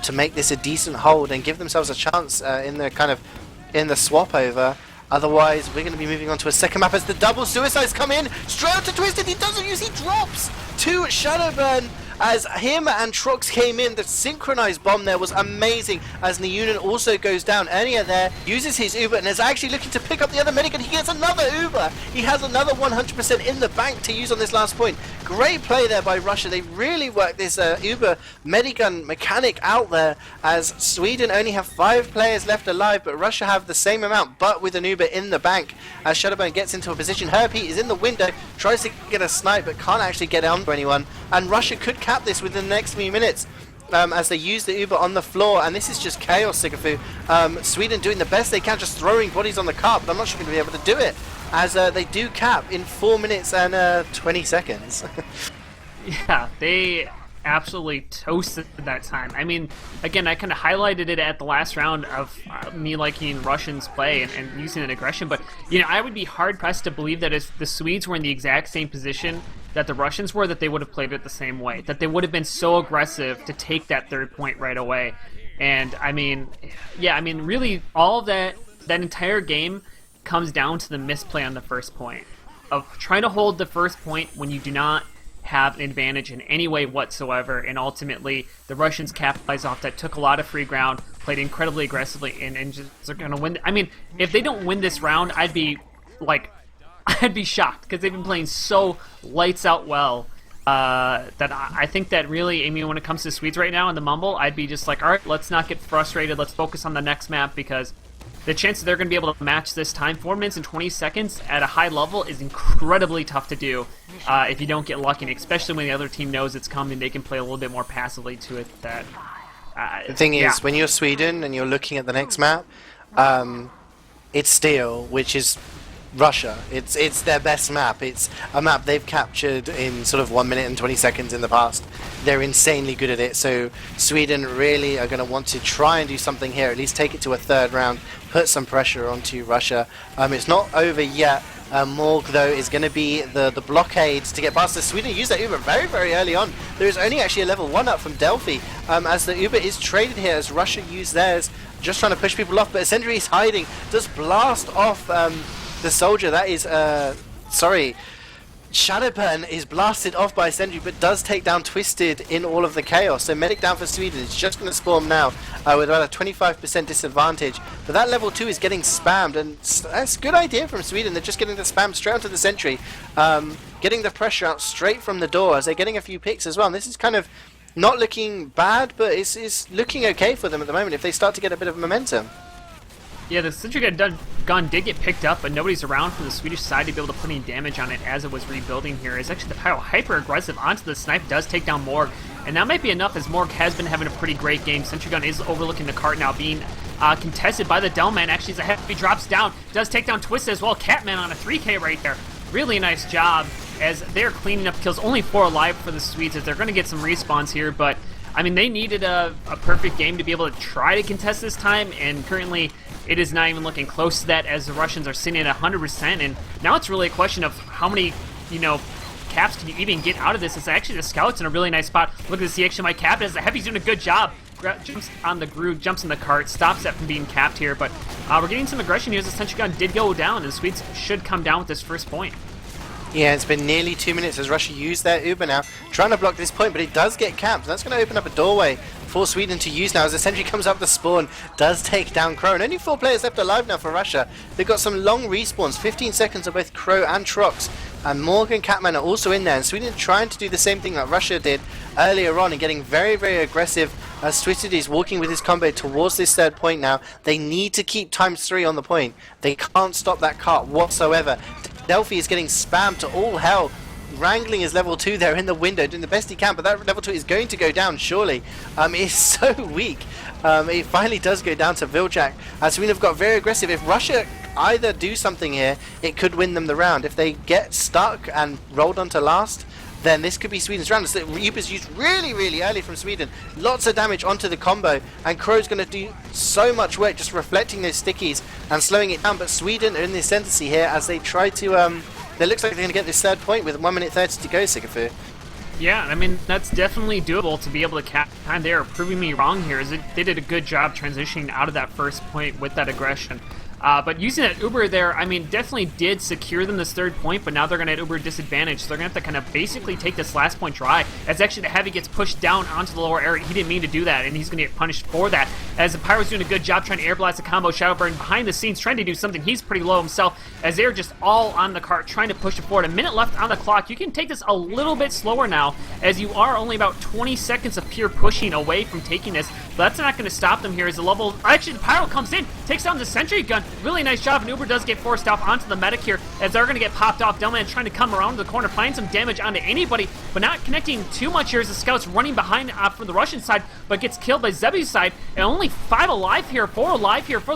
[SPEAKER 1] to make this a decent hold and give themselves a chance in the swap over. Otherwise, we're going to be moving on to a second map as the double suicides come in. Straight out to Twisted, he doesn't use, he drops to Shadowburn. As him and Trox came in, the synchronized bomb there was amazing. As nijoonen also goes down, Ernia there uses his Uber and is actually looking to pick up the other medic, and he gets another Uber. He has another 100% in the bank to use on this last point. Great play there by Russia. They really worked this Uber medigun mechanic out there, as Sweden only have 5 players left alive, but Russia have the same amount, but with an Uber in the bank. As Shadowburn gets into a position, Herpy is in the window, tries to get a snipe, but can't actually get onto anyone, and Russia could cap this within the next few minutes as they use the Uber on the floor, and this is just chaos, Sigafoo. Sweden doing the best they can, just throwing bodies on the car, but I'm not sure going to be able to do it, as they do cap in 4 minutes and 20 seconds.
[SPEAKER 2] Yeah, they absolutely toasted that time. I mean, again, I kind of highlighted it at the last round of me liking Russians play and using an aggression, but you know, I would be hard-pressed to believe that if the Swedes were in the exact same position that the Russians were, that they would have played it the same way, that they would have been so aggressive to take that third point right away. And I mean, yeah, I mean, really, all of that entire game comes down to the misplay on the first point, of trying to hold the first point when you do not have an advantage in any way whatsoever, and ultimately the Russians capitalized off that, took a lot of free ground, played incredibly aggressively, and just are going to win. I mean, if they don't win this round, I'd be shocked, because they've been playing so lights out well that I think that really, I mean, when it comes to Swedes right now in the Mumble, I'd be just like, all right, let's not get frustrated, let's focus on the next map, because the chance that they're going to be able to match this time, 4 minutes and 20 seconds at a high level, is incredibly tough to do if you don't get lucky, and especially when the other team knows it's coming, they can play a little bit more passively to it. The
[SPEAKER 1] thing is, when you're Sweden and you're looking at the next map, it's Steel, which is Russia. It's their best map. It's a map they've captured in sort of 1 minute and 20 seconds in the past. They're insanely good at it, so Sweden really are going to want to try and do something here, at least take it to a third round, put some pressure onto Russia. It's not over yet, Morg, though, is going to be the blockade to get past the Sweden. Use that Uber very, very early on. There is only actually a level 1 up from Delphi, as the Uber is traded here as Russia use theirs, just trying to push people off. But Sentry is hiding, does blast off the soldier. That is, Shadowburn is blasted off by Sentry, but does take down Twisted in all of the chaos. So medic down for Sweden. It's just going to spawn now with about a 25% disadvantage. But that level 2 is getting spammed, and that's a good idea from Sweden. They're just getting the spam straight onto the Sentry, getting the pressure out straight from the door as they're getting a few picks as well. And this is kind of not looking bad, but it's looking okay for them at the moment if they start to get a bit of momentum.
[SPEAKER 2] Yeah, the Sentry gun did get picked up, but nobody's around from the Swedish side to be able to put any damage on it as it was rebuilding here. It's actually the Pyro hyper-aggressive onto the snipe, does take down Morg, and that might be enough as Morg has been having a pretty great game. Sentry gun is overlooking the cart now, being contested by the Delman. Actually, as a heavy drops down, does take down Twisted as well. Catman on a 3K right there. Really nice job as they're cleaning up kills. Only 4 alive for the Swedes as they're going to get some respawns here, but I mean, they needed a perfect game to be able to try to contest this time, and currently it is not even looking close to that as the Russians are sitting at 100%, and now it's really a question of how many, caps can you even get out of this. It's actually the Scouts in a really nice spot. Look at the CX my cap as the Heavy's doing a good job. Jumps on the groove, jumps in the cart, stops that from being capped here, but we're getting some aggression here as the Sentry gun did go down, and the Swedes should come down with this first point.
[SPEAKER 1] Yeah, it's been nearly 2 minutes as Russia use their Uber now, trying to block this point, but it does get capped. That's going to open up a doorway for Sweden to use now as the Sentry comes up the spawn, does take down Crow, and only 4 players left alive now for Russia. They've got some long respawns, 15 seconds of both Crow and Trox, and Morg and Catman are also in there, and Sweden trying to do the same thing that Russia did earlier on and getting very, very aggressive as Twisted is walking with his combo towards this third point now. They need to keep ×3 on the point. They can't stop that cart whatsoever. Delphi is getting spammed to all hell. Wrangling his level 2 there in the window, doing the best he can, but that level 2 is going to go down, surely. It's so weak. It finally does go down to Viljak. Sweden have got very aggressive. If Russia either do something here, it could win them the round. If they get stuck and rolled onto last, then this could be Sweden's round. So Uber's used really, really early from Sweden. Lots of damage onto the combo, and Crow's going to do so much work just reflecting those stickies and slowing it down. But Sweden are in the ascendancy here as they try to... it looks like they're going to get this third point with 1 minute 30 to go, Sigafoo.
[SPEAKER 2] Yeah, I mean, that's definitely doable to be able to cap time. They are proving me wrong here. They did a good job transitioning out of that first point with that aggression. But using that Uber there, I mean, definitely did secure them this third point, but now they're going to have Uber disadvantage, so they're going to have to kind of basically take this last point dry, as actually the Heavy gets pushed down onto the lower area. He didn't mean to do that, and he's going to get punished for that, as the Pyro's doing a good job trying to air blast the combo. Shadowburn behind the scenes trying to do something. He's pretty low himself, as they're just all on the cart trying to push it forward. A minute left on the clock. You can take this a little bit slower now, as you are only about 20 seconds of pure pushing away from taking this, but that's not going to stop them here as the level... Actually, the Pyro comes in, takes down the Sentry gun. Really nice job, and Uber does get forced off onto the medic here, as they're going to get popped off. Delman trying to come around the corner, find some damage onto anybody, but not connecting too much here as the Scouts running behind from the Russian side, but gets killed by Zebu's side, and only 4 alive here for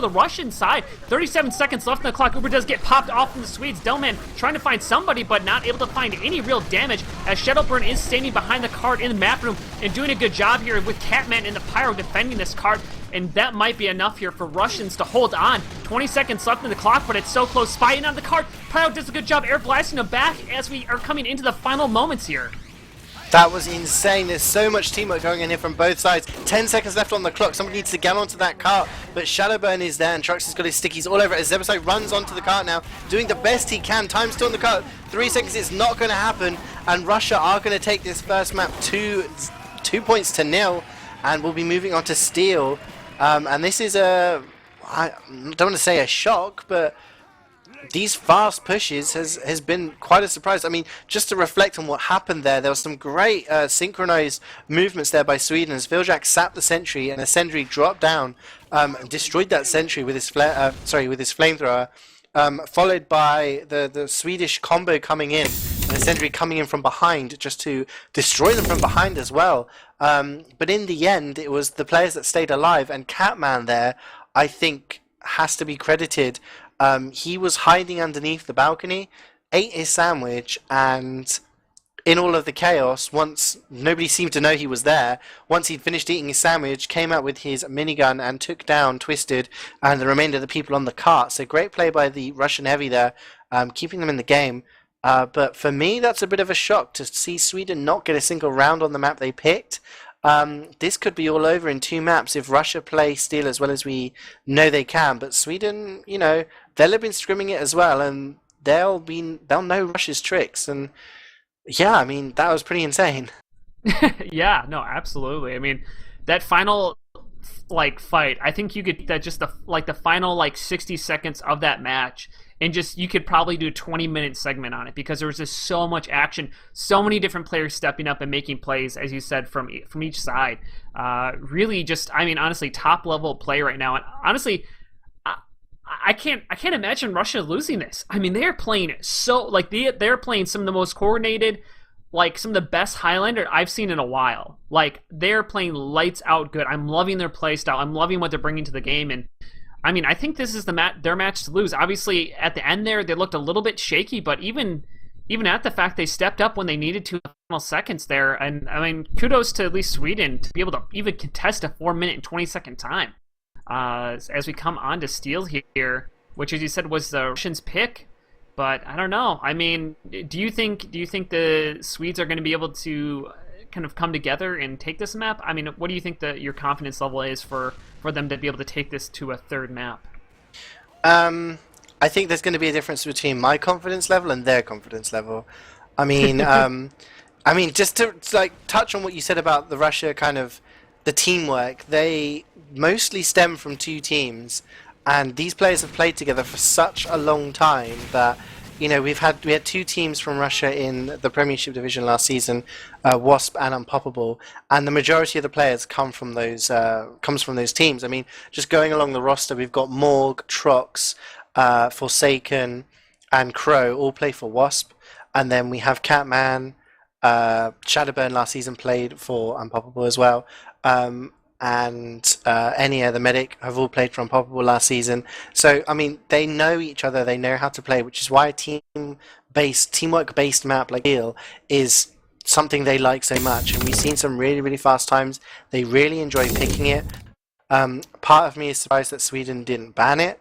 [SPEAKER 2] the Russian side. 37 seconds left on the clock. Uber does get popped off from the Swedes. Delman trying to find somebody, but not able to find any real damage, as Shadowburn is standing behind the cart in the map room and doing a good job here with Catman and the Pyro defending this cart. And that might be enough here for Russians to hold on. 20 seconds left in the clock, but it's so close. Spying on the cart. Pyro does a good job air blasting them back as we are coming into the final moments here.
[SPEAKER 1] That was insane. There's so much teamwork going in here from both sides. 10 seconds left on the clock. Somebody needs to get onto that cart, but Shadowburn is there, and Trux has got his stickies all over it as Zebasai runs onto the cart now, doing the best he can. Time still on the cart. 3 seconds is not going to happen, and Russia are going to take this first map 2 points to 0, and we'll be moving on to Steel. And this is I don't want to say a shock, but these fast pushes has been quite a surprise. I mean, just to reflect on what happened there was some great synchronized movements there by Sweden as Viljak sapped the sentry, and a sentry dropped down, and destroyed that sentry with his flamethrower, followed by the Swedish combo coming in, and a sentry coming in from behind just to destroy them from behind as well. But in the end, it was the players that stayed alive, and Catman there, I think, has to be credited. He was hiding underneath the balcony, ate his sandwich, and in all of the chaos, once nobody seemed to know he was there, once he'd finished eating his sandwich, came out with his minigun and took down Twisted and the remainder of the people on the cart. So great play by the Russian heavy there, keeping them in the game. But for me, that's a bit of a shock to see Sweden not get a single round on the map they picked. This could be all over in 2 maps if Russia play Steel as well as we know they can. But Sweden, they'll have been scrimming it as well, and they'll know Russia's tricks. And yeah, I mean, that was pretty insane.
[SPEAKER 2] Yeah, no, absolutely. I mean, that final fight, I think you could that just the final 60 seconds of that match, and just you could probably do a 20-minute segment on it because there was just so much action, so many different players stepping up and making plays, as you said, from each side. Really, just I mean, honestly, top level play right now, and honestly. I can't imagine Russia losing this. I mean, they're playing so they're playing some of the most coordinated, some of the best Highlander I've seen in a while. They're playing lights out good. I'm loving their play style. I'm loving what they're bringing to the game, and I mean, I think this is their match to lose. Obviously, at the end there, they looked a little bit shaky, but even at the fact they stepped up when they needed to in the final seconds there, and I mean, kudos to at least Sweden to be able to even contest a 4-minute and 20-second time. As we come on to Steel here, which, as you said, was the Russians' pick, but I don't know. I mean, do you think the Swedes are going to be able to kind of come together and take this map? I mean, what do you think your confidence level is for them to be able to take this to a third map?
[SPEAKER 1] I think there's going to be a difference between my confidence level and their confidence level. I mean, just to touch on what you said about the Russia kind of the teamwork, they mostly stem from 2 teams, and these players have played together for such a long time that we had 2 teams from Russia in the Premiership division last season, Wasp and Unpoppable, and the majority of the players comes from those teams. I mean, just going along the roster, we've got Morg, Trox, Forsaken, and Crow all play for Wasp, and then we have Catman. Shadowburn last season played for Unpoppable as well. And Enya, the medic, have all played for Unpoppable last season. So, I mean, they know each other, they know how to play, which is why a teamwork-based map like Steel is something they like so much. And we've seen some really, really fast times. They really enjoy picking it. Part of me is surprised that Sweden didn't ban it,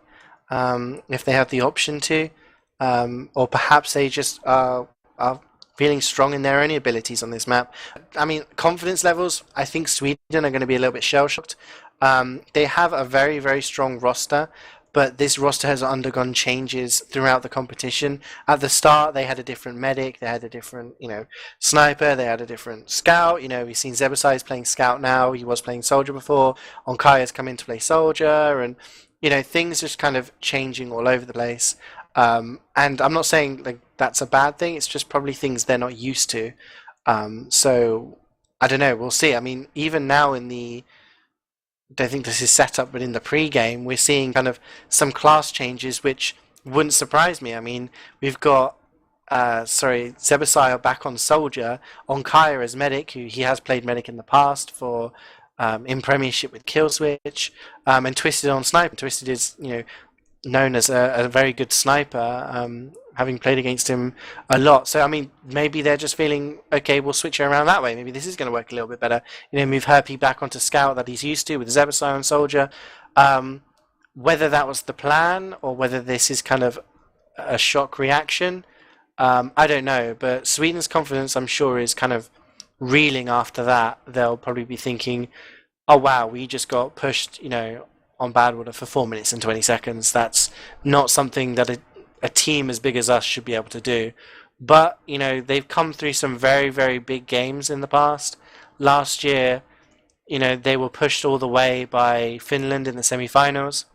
[SPEAKER 1] if they had the option to. Or perhaps they just are feeling strong in their own abilities on this map. I mean, confidence levels, I think Sweden are going to be a little bit shell-shocked. They have a very, very strong roster, but this roster has undergone changes throughout the competition. At the start, they had a different medic, they had a different, sniper, they had a different scout. We've seen Zebasai playing scout now, he was playing soldier before. Onkaya's come in to play soldier, and, things just kind of changing all over the place. And I'm not saying that's a bad thing, it's just probably things they're not used to. So I don't know, we'll see. I mean, even now I don't think this is set up, but in the pre-game we're seeing kind of some class changes which wouldn't surprise me. I mean, we've got Zebasai back on soldier, Onkaya as medic, who he has played medic in the past for in Premiership with Killswitch, and Twisted on sniper. Twisted is known as a very good sniper, having played against him a lot. So, I mean, maybe they're just feeling, okay, we'll switch it around that way. Maybe this is going to work a little bit better. Move Herpy back onto Scout that he's used to with Zebasai on Soldier. Whether that was the plan or whether this is kind of a shock reaction, I don't know. But Sweden's confidence, I'm sure, is kind of reeling after that. They'll probably be thinking, oh, wow, we just got pushed, on Badwater for 4 minutes and 20 seconds. That's not something that a team as big as us should be able to do. But, they've come through some very, very big games in the past. Last year, they were pushed all the way by Finland in the semi-finals.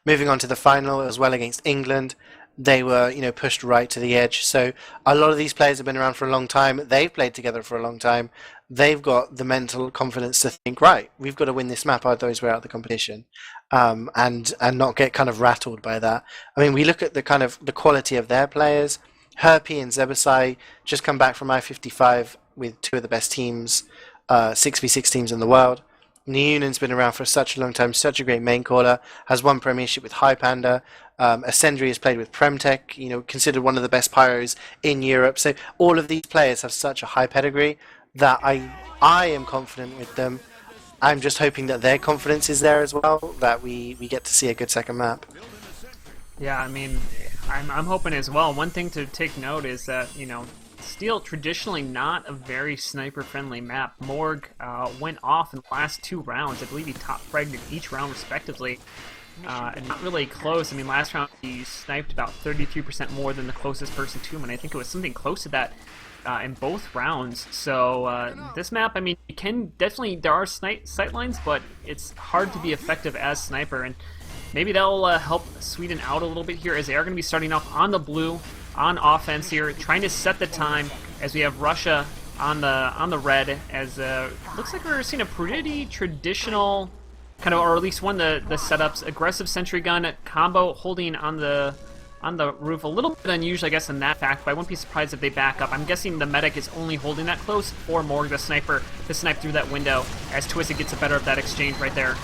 [SPEAKER 1] Moving on to the final as well against England, they were, pushed right to the edge. So a lot of these players have been around for a long time. They've played together for a long time. They've got the mental confidence to think, right, we've got to win this map, otherwise we're out of the competition, and not get kind of rattled by that. I mean, we look at the quality of their players. Herpy and Zebasai just come back from I-55 with 2 of the best teams, 6v6 teams in the world. Nijoonen's been around for such a long time, such a great main caller, has won Premiership with Highlander. Ascendry has played with Premtech, considered one of the best pyros in Europe. So all of these players have such a high pedigree that I am confident with them. I'm just hoping that their confidence is there as well, that we get to see a good second map.
[SPEAKER 2] Yeah, I mean, I'm hoping as well. One thing to take note is that, Steel, traditionally not a very sniper-friendly map. Morg went off in the last 2 rounds. I believe he top-fragged in each round respectively. And not really close. I mean, last round he sniped about 33% more than the closest person to him, and I think it was something close to that in both rounds. So this map, I mean, you can definitely, there are sight lines, but it's hard to be effective as sniper, and maybe that'll help Sweden out a little bit here, as they are going to be starting off on the blue, on offense here, trying to set the time, as we have Russia on the red, as looks like we're seeing a pretty traditional kind of, or at least one of the setups, aggressive sentry gun combo holding on the roof. A little bit unusual, I guess, in that fact, but I wouldn't be surprised if they back up. I'm guessing the medic is only holding that close for Morg, the sniper, to snipe through that window, as Twisted gets the better of that exchange right there.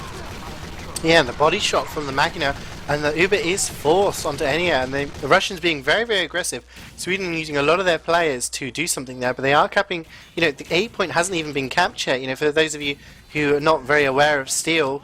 [SPEAKER 1] Yeah, and the body shot from the Magna, and the Uber is forced onto Enya, and the Russians being very, very aggressive. Sweden using a lot of their players to do something there, but they are capping, the A point hasn't even been capped yet. For those of you who are not very aware of Steel,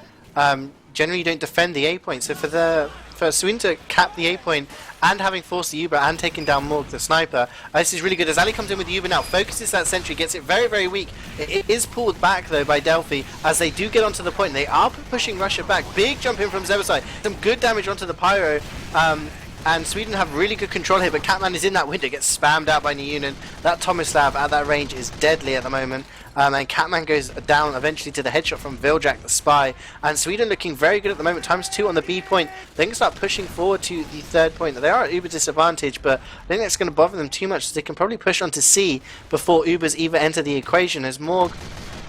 [SPEAKER 1] generally you don't defend the A point, so for Sweden to cap the A point, and having forced the Uber and taking down Morg, the sniper, this is really good. As Ali comes in with the Uber now, focuses that sentry, gets it very, very weak. It is pulled back, though, by Delphi, as they do get onto the point. They are pushing Russia back. Big jump in from Zebasai. Some good damage onto the Pyro. And Sweden have really good control here, but Catman is in that window, gets spammed out by Nijoonen. That Tomislav at that range is deadly at the moment. And Catman goes down eventually to the headshot from Viljak, the spy. And Sweden looking very good at the moment, ×2 on the B point. They can start pushing forward to the 3rd point. They are at Uber disadvantage, but I think that's going to bother them too much, so they can probably push on to C before Ubers even enter the equation, as Morg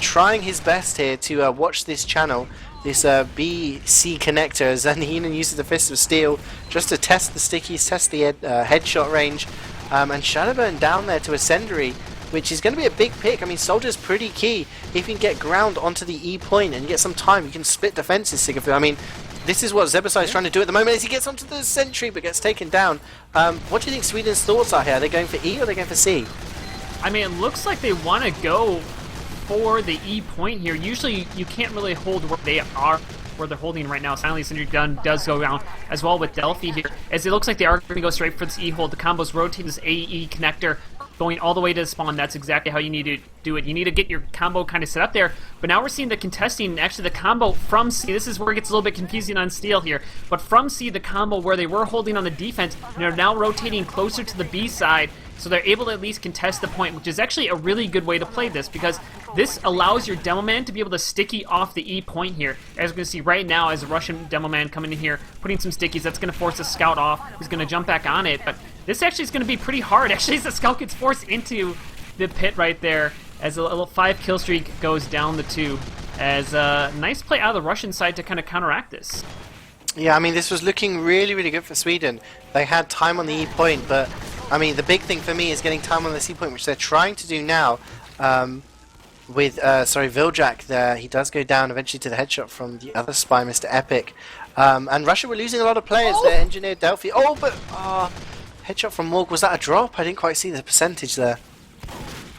[SPEAKER 1] trying his best here to watch this channel, this B-C connector, as Nijoonen uses the Fist of Steel just to test the stickies, test the headshot range, and Shadowburn down there to Ascendary, which is going to be a big pick. I mean, Soldier's pretty key. If you can get ground onto the E point and get some time, you can split defenses, Sigafoo. I mean, this is what Zebasai is trying to do at the moment as he gets onto the sentry but gets taken down. What do you think Sweden's thoughts are here? Are they going for E or are they going for C?
[SPEAKER 2] I mean, it looks like they want to go for the E point here. Usually you can't really hold where they are, where they're holding right now. Silently, Sentry Gun does go down as well with Delphi here, as it looks like they are going to go straight for this E hold. The combos rotate this AE connector going all the way to the spawn. That's exactly how you need to do it. You need to get your combo kind of set up there, but now we're seeing the contesting, actually the combo from C. This is where it gets a little bit confusing on Steel here, but from C, the combo where they were holding on the defense, and they're now rotating closer to the B side, so they're able to at least contest the point, which is actually a really good way to play this, because this allows your demo man to be able to sticky off the E point here. As we can see right now, as a Russian demo man coming in here, putting some stickies, that's going to force a scout off, who's going to jump back on it, but this actually is going to be pretty hard. Actually, as the scout gets forced into the pit right there, as a little 5 kill streak goes down the tube, as a nice play out of the Russian side to kind of counteract this.
[SPEAKER 1] Yeah, I mean, this was looking really, really good for Sweden. They had time on the E point, but I mean, the big thing for me is getting time on the C point, which they're trying to do now. With Viljak there, he does go down eventually to the headshot from the other spy, Mr. Epic. And Russia were losing a lot of players. Their engineer Delphi. Oh, but headshot from Morg. Was that a drop? I didn't quite see the percentage there.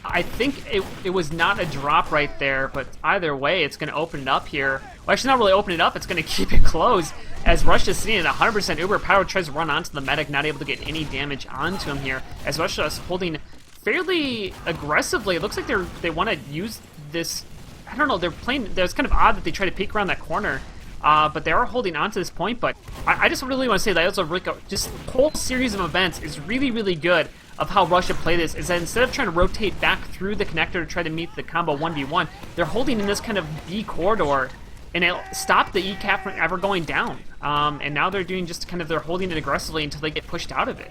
[SPEAKER 2] I think it was not a drop right there, but either way, it's going to open it up here. Well, actually, not really open it up. It's going to keep it closed, as Russia's sitting at 100% Uber power, tries to run onto the medic, not able to get any damage onto him here, as Russia's holding fairly aggressively. It looks like they want to use this. I don't know. They're playing. It's kind of odd that they try to peek around that corner, but they are holding on to this point. But I just really want to say that also just the whole series of events is really, really good of how Russia play this. Is that instead of trying to rotate back through the connector to try to meet the combo 1v1, they're holding in this kind of B corridor, and it stopped the E cap from ever going down. And now they're doing just kind of, they're holding it aggressively until they get pushed out of it.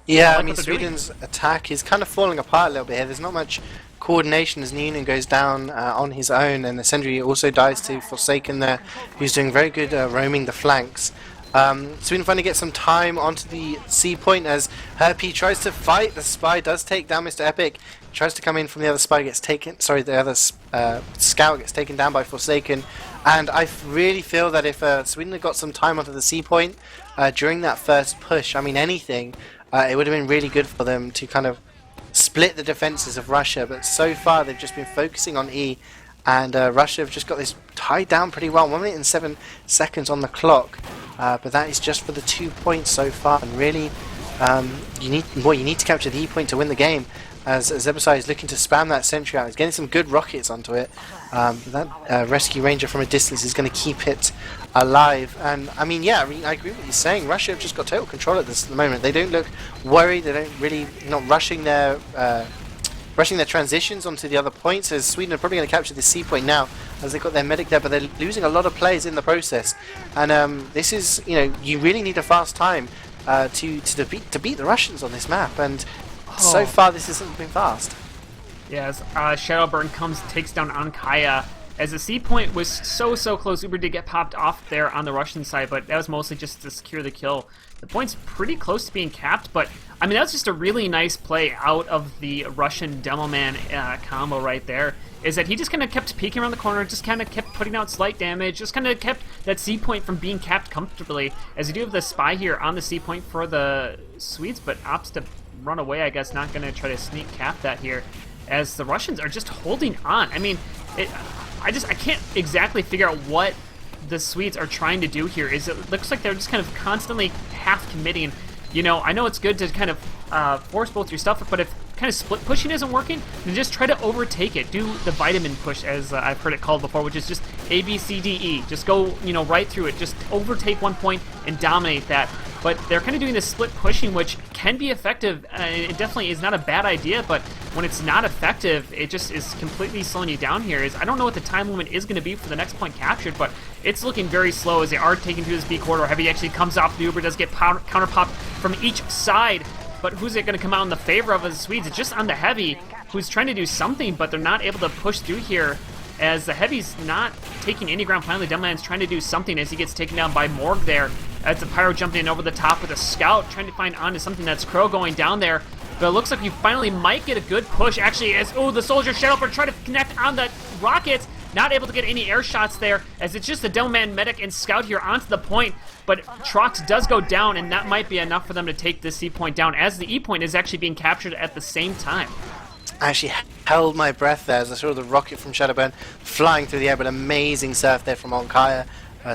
[SPEAKER 1] Yeah, I mean, Sweden's attack is kind of falling apart a little bit here. There's not much coordination as Nijoonen goes down on his own, and the Sentry also dies to Forsaken there, who's doing very good roaming the flanks. Sweden finally gets some time onto the C point as Herpy tries to fight. The spy does take down Mr. Epic. tries to come in from the other spy, gets taken. Sorry, the other scout gets taken down by Forsaken. And I really feel that if Sweden had got some time onto the C point during that first push, I mean anything, it would have been really good for them to kind of split the defenses of Russia. But so far they've just been focusing on E, and Russia have just got this tied down pretty well. 1 minute and 7 seconds on the clock, but that is just for the 2 points so far. And really, you need to capture the E point to win the game. As Zebasai is looking to spam that sentry out, he's getting some good rockets onto it. That rescue ranger from a distance is going to keep it alive. And I mean, yeah, I agree with what you're saying. Russia have just got total control at the moment. They don't look worried. They don't really not rushing their transitions onto the other points. As Sweden are probably going to capture the C point now, as they've got their medic there, but they're losing a lot of players in the process. And this is, you really need a fast time to beat the Russians on this map. And so far, this hasn't been fast.
[SPEAKER 2] Yeah, as Shadowburn takes down Ankaya. As the C point was so close, Uber did get popped off there on the Russian side, but that was mostly just to secure the kill. The point's pretty close to being capped, but I mean, that was just a really nice play out of the Russian Demoman combo right there. Is that he just kind of kept peeking around the corner, just kind of kept putting out slight damage, just kind of kept that C point from being capped comfortably. As you do have the spy here on the C point for the Swedes, but opts to run away, I guess, not going to try to sneak cap that here, as the Russians are just holding on. I mean, I can't exactly figure out what the Swedes are trying to do here. It looks like they're just kind of constantly half committing. I know it's good to kind of force both your stuff, but if kind of split pushing isn't working, then just try to overtake it. Do the vitamin push, as I've heard it called before, which is just A, B, C, D, E. Just go, right through it. Just overtake 1 point and dominate that. But they're kind of doing this split pushing, which can be effective. It definitely is not a bad idea, but when it's not effective, it just is completely slowing you down here. I don't know what the time limit is going to be for the next point captured, but it's looking very slow as they are taking through this B corridor. Heavy actually comes off. The Uber does get counter popped from each side, but who's it going to come out in the favor of as the Swedes? It's just on the Heavy, who's trying to do something, but they're not able to push through here, as the Heavy's not taking any ground. Finally, Demoman's trying to do something as he gets taken down by Morg there. As the Pyro jumping in over the top with a Scout, trying to find onto something. That's Crow going down there. But it looks like we finally might get a good push, actually, as, the Soldier Shadowbird trying to connect on the rockets. Not able to get any air shots there, as it's just the Demoman, Medic, and Scout here onto the point. But Trox does go down, and that might be enough for them to take this C point down, as the E point is actually being captured at the same time.
[SPEAKER 1] I actually held my breath there as I saw the rocket from Shadowburn flying through the air, but amazing surf there from Onkaya,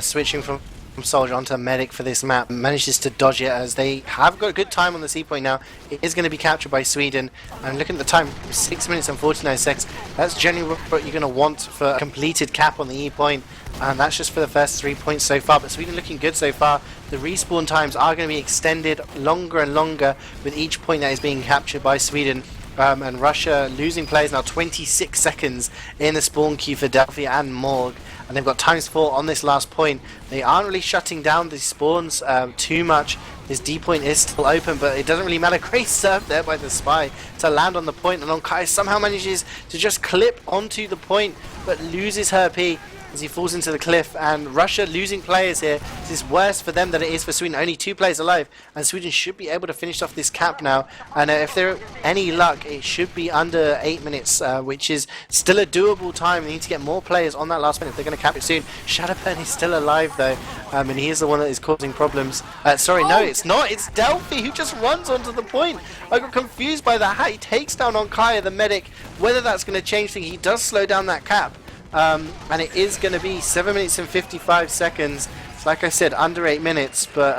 [SPEAKER 1] switching from Soldier onto Medic for this map. Manages to dodge it, as they have got a good time on the C point now. It is going to be captured by Sweden, and looking at the time, 6 minutes and 49 seconds. That's generally what you're going to want for a completed cap on the E point, and that's just for the first 3 points so far. But Sweden looking good so far. The respawn times are going to be extended longer and longer with each point that is being captured by Sweden. And Russia losing players now 26 seconds in the spawn queue for Delphi and Morg, and they've got ×4 on this last point. They aren't really shutting down these spawns too much. This D point is still open, but it doesn't really matter. Great serve there by the Spy to land on the point, and Onkai somehow manages to just clip onto the point, but loses her P as he falls into the cliff. And Russia losing players here. This is worse for them than it is for Sweden. Only 2 players alive, and Sweden should be able to finish off this cap now. And if they're any luck, it should be under 8 minutes, which is still a doable time. They need to get more players on that last minute if they're going to cap it soon. Shadowburn is still alive though, and he is the one that is causing problems. Sorry, no, it's not. It's Delphi who just runs onto the point. I got confused by that. He takes down Onkaya, the medic. Whether that's going to change things, he does slow down that cap. And it is going to be 7 minutes and 55 seconds. It's like I said, under 8 minutes. But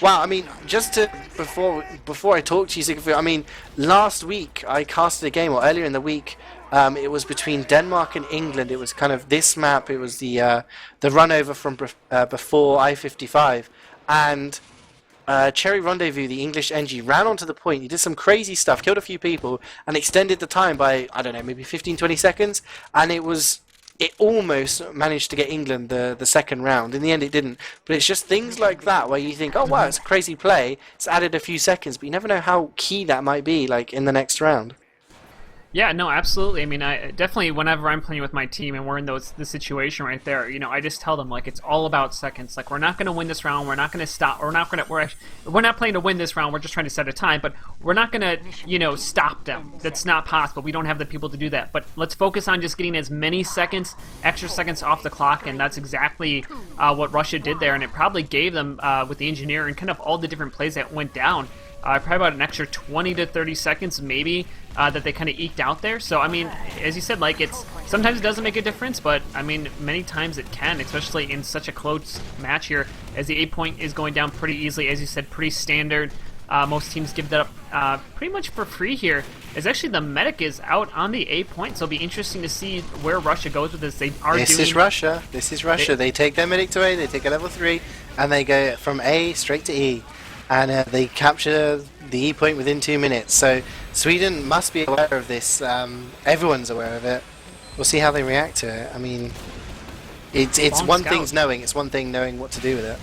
[SPEAKER 1] wow, I mean, just to before I talk to you, Sigafoo, I mean, last week I casted a game, or earlier in the week, it was between Denmark and England. It was kind of this map. It was the run over from before I-55, and Cherry Rendezvous, the English NG, ran onto the point. He did some crazy stuff, killed a few people, and extended the time by, I don't know, maybe 15-20 seconds. And it almost managed to get England the second round. In the end, it didn't. But it's just things like that where you think, oh wow, it's a crazy play. It's added a few seconds, but you never know how key that might be, like in the next round.
[SPEAKER 2] Yeah, no, absolutely. I mean, I definitely whenever I'm playing with my team and we're in the situation right there, I just tell them like it's all about seconds. Like we're not going to win this round. We're not going to stop. We're not playing to win this round. We're just trying to set a time. But we're not going to stop them. That's not possible. We don't have the people to do that. But let's focus on just getting as many seconds, extra seconds off the clock, and that's exactly what Russia did there. And it probably gave them with the engineer and kind of all the different plays that went down. Probably about an extra 20 to 30 seconds maybe that they kind of eked out there. So I mean, as you said, like sometimes it doesn't make a difference, but I mean many times it can, especially in such a close match here, as the 8-point is going down pretty easily. As you said, pretty standard. Most teams give that up pretty much for free here. As actually the medic is out on the 8-point, so it'll be interesting to see where Russia goes with this.
[SPEAKER 1] This is Russia. They take their medic to A, they take a level 3, and they go from A straight to E. And they capture the E point within 2 minutes. So Sweden must be aware of this. Everyone's aware of it. We'll see how they react to it. I mean, it's one thing knowing. It's one thing knowing what to do with it.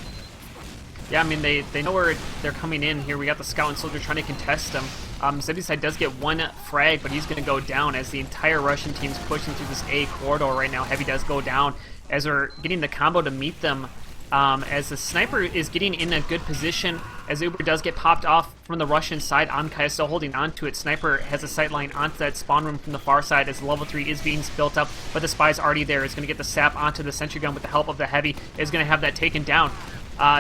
[SPEAKER 2] Yeah, I mean they know where they're coming in here. We got the scout and soldier trying to contest them. CeeJaey does get one frag, but he's going to go down as the entire Russian team's pushing through this A corridor right now. Heavy does go down as we're getting the combo to meet them. As the sniper is getting in a good position, as Uber does get popped off from the Russian side, Ankaya still holding on to it. Sniper has a sight line onto that spawn room from the far side as level 3 is being built up, but the spy's already there. Is going to get the sap onto the sentry gun with the help of the heavy, is going to have that taken down.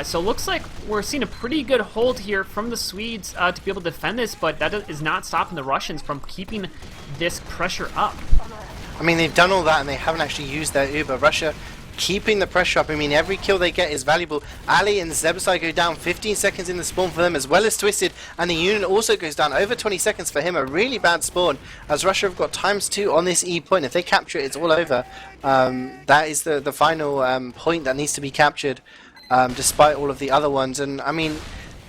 [SPEAKER 2] So it looks like we're seeing a pretty good hold here from the Swedes to be able to defend this, but that is not stopping the Russians from keeping this pressure up.
[SPEAKER 1] I mean, they've done all that and they haven't actually used their Uber. Russia keeping the pressure up. I mean, every kill they get is valuable. Ali and Zebasai go down 15 seconds in the spawn for them, as well as Twisted, and the unit also goes down over 20 seconds for him. A really bad spawn, as Russia have got ×2 on this E point. If they capture it, it's all over. That is the final point that needs to be captured, despite all of the other ones. And I mean,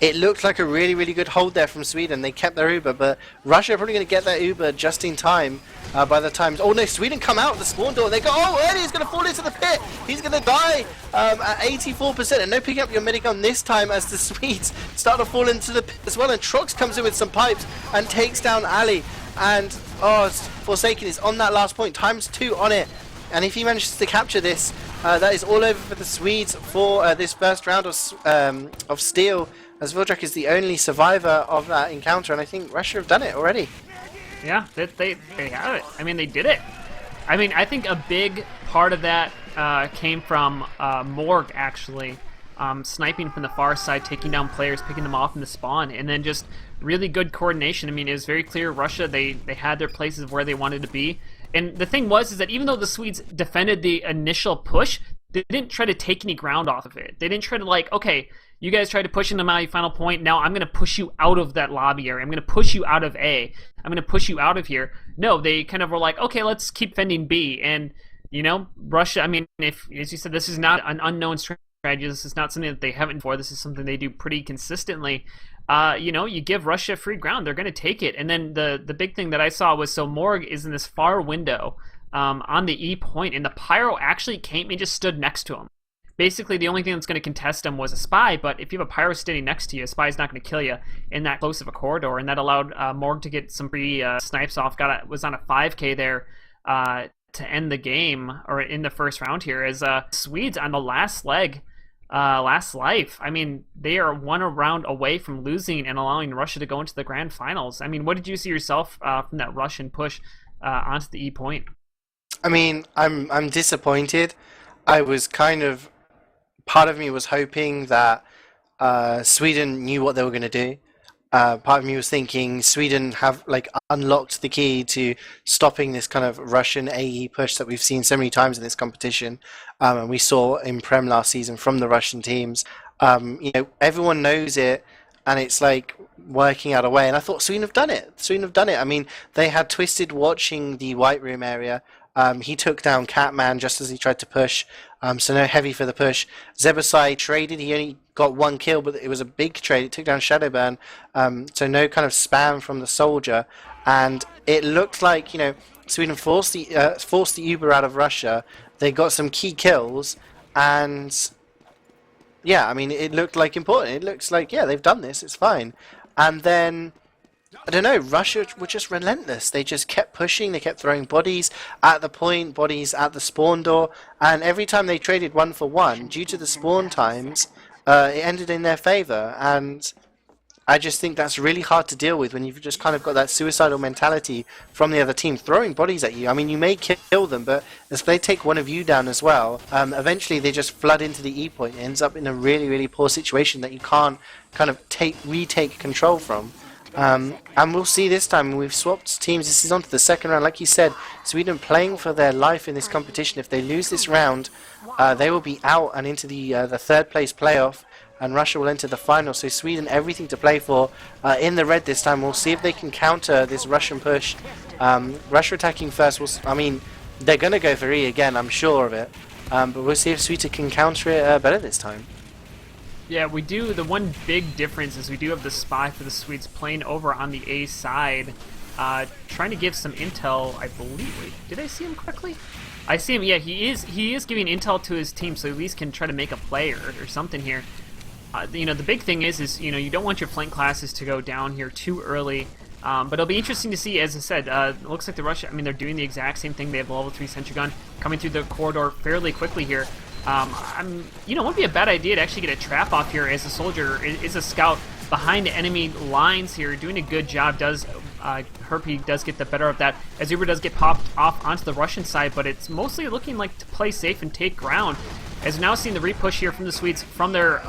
[SPEAKER 1] it looked like a really, really good hold there from Sweden. They kept their Uber, but Russia are probably going to get their Uber just in time by the time... Oh no, Sweden come out the spawn door. They go, oh, Eddie's going to fall into the pit. He's going to die at 84%. And no picking up your minigun this time as the Swedes start to fall into the pit as well. And Trox comes in with some pipes and takes down Ali. And, oh, Forsaken is on that last point. ×2 on it. And if he manages to capture this, that is all over for the Swedes for this first round of Steel, as Vildrak is the only survivor of that encounter, and I think Russia have done it already.
[SPEAKER 2] Yeah, they have it. I mean, they did it. I mean, I think a big part of that came from Morg, actually, sniping from the far side, taking down players, picking them off in the spawn, and then just really good coordination. I mean, it was very clear Russia, they had their places where they wanted to be. And the thing is that even though the Swedes defended the initial push, they didn't try to take any ground off of it. They didn't try to like, okay, you guys tried to push into my final point, now I'm going to push you out of that lobby area. I'm going to push you out of A. I'm going to push you out of here. No, they kind of were like, okay, let's keep fending B. And, Russia, I mean, if, as you said, this is not an unknown strategy. This is not something that they haven't before. This is something they do pretty consistently. You give Russia free ground, they're going to take it. And then the big thing that I saw was, so Morg is in this far window on the E point, and the Pyro actually came and just stood next to him. Basically, the only thing that's going to contest him was a spy, but if you have a Pyro standing next to you, a spy is not going to kill you in that close of a corridor, and that allowed Morg to get some free snipes off. Was on a 5K there to end the game, or in the first round here, as Swedes on the last leg, last life. I mean, they are one round away from losing and allowing Russia to go into the grand finals. I mean, what did you see yourself from that Russian push onto the E point?
[SPEAKER 1] I mean, I'm disappointed. I was kind of... Part of me was hoping that Sweden knew what they were going to do. Part of me was thinking Sweden have unlocked the key to stopping this kind of Russian AE push that we've seen so many times in this competition, and we saw in Prem last season from the Russian teams. Everyone knows it, and it's like working out a way. And I thought Sweden have done it. I mean, they had Twisted watching the White Room area. He took down Catman just as he tried to push, so no heavy for the push. Zebasai traded, he only got 1 kill, but it was a big trade. It took down Shadowburn, so no kind of spam from the soldier. And it looked like, Sweden forced the Uber out of Russia. They got some key kills, and yeah, I mean, it looked like important. It looks like, yeah, they've done this, it's fine. And then I don't know, Russia were just relentless. They just kept pushing, they kept throwing bodies at the point, bodies at the spawn door, and every time they traded 1-for-1, due to the spawn times, it ended in their favour, and I just think that's really hard to deal with when you've just kind of got that suicidal mentality from the other team throwing bodies at you. I mean, you may kill them, but if they take one of you down as well, eventually they just flood into the E point. It ends up in a really, really poor situation that you can't kind of retake control from. And we'll see this time. We've swapped teams. This is on to the second round. Like you said, Sweden playing for their life in this competition. If they lose this round, they will be out and into the third place playoff, and Russia will enter the final. So Sweden, everything to play for in the red this time. We'll see if they can counter this Russian push. Russia attacking first. I mean, they're going to go for E again, I'm sure of it. But we'll see if Sweden can counter it better this time.
[SPEAKER 2] Yeah, we do. The one big difference is we do have the spy for the Swedes playing over on the A side, trying to give some intel, I believe. Wait, did I see him correctly? I see him. Yeah, he is giving intel to his team, so at least can try to make a play or something here. You know, the big thing is you don't want your flank classes to go down here too early. But it'll be interesting to see, as I said, it looks like the Russia, I mean, they're doing the exact same thing. They have a level 3 sentry gun coming through the corridor fairly quickly here. You know, it would be a bad idea to actually get a trap off here as a soldier is a scout behind enemy lines here, doing a good job. Herpy does get the better of that as Uber does get popped off onto the Russian side, but it's mostly looking like to play safe and take ground. As we're now seeing the repush here from the Swedes from their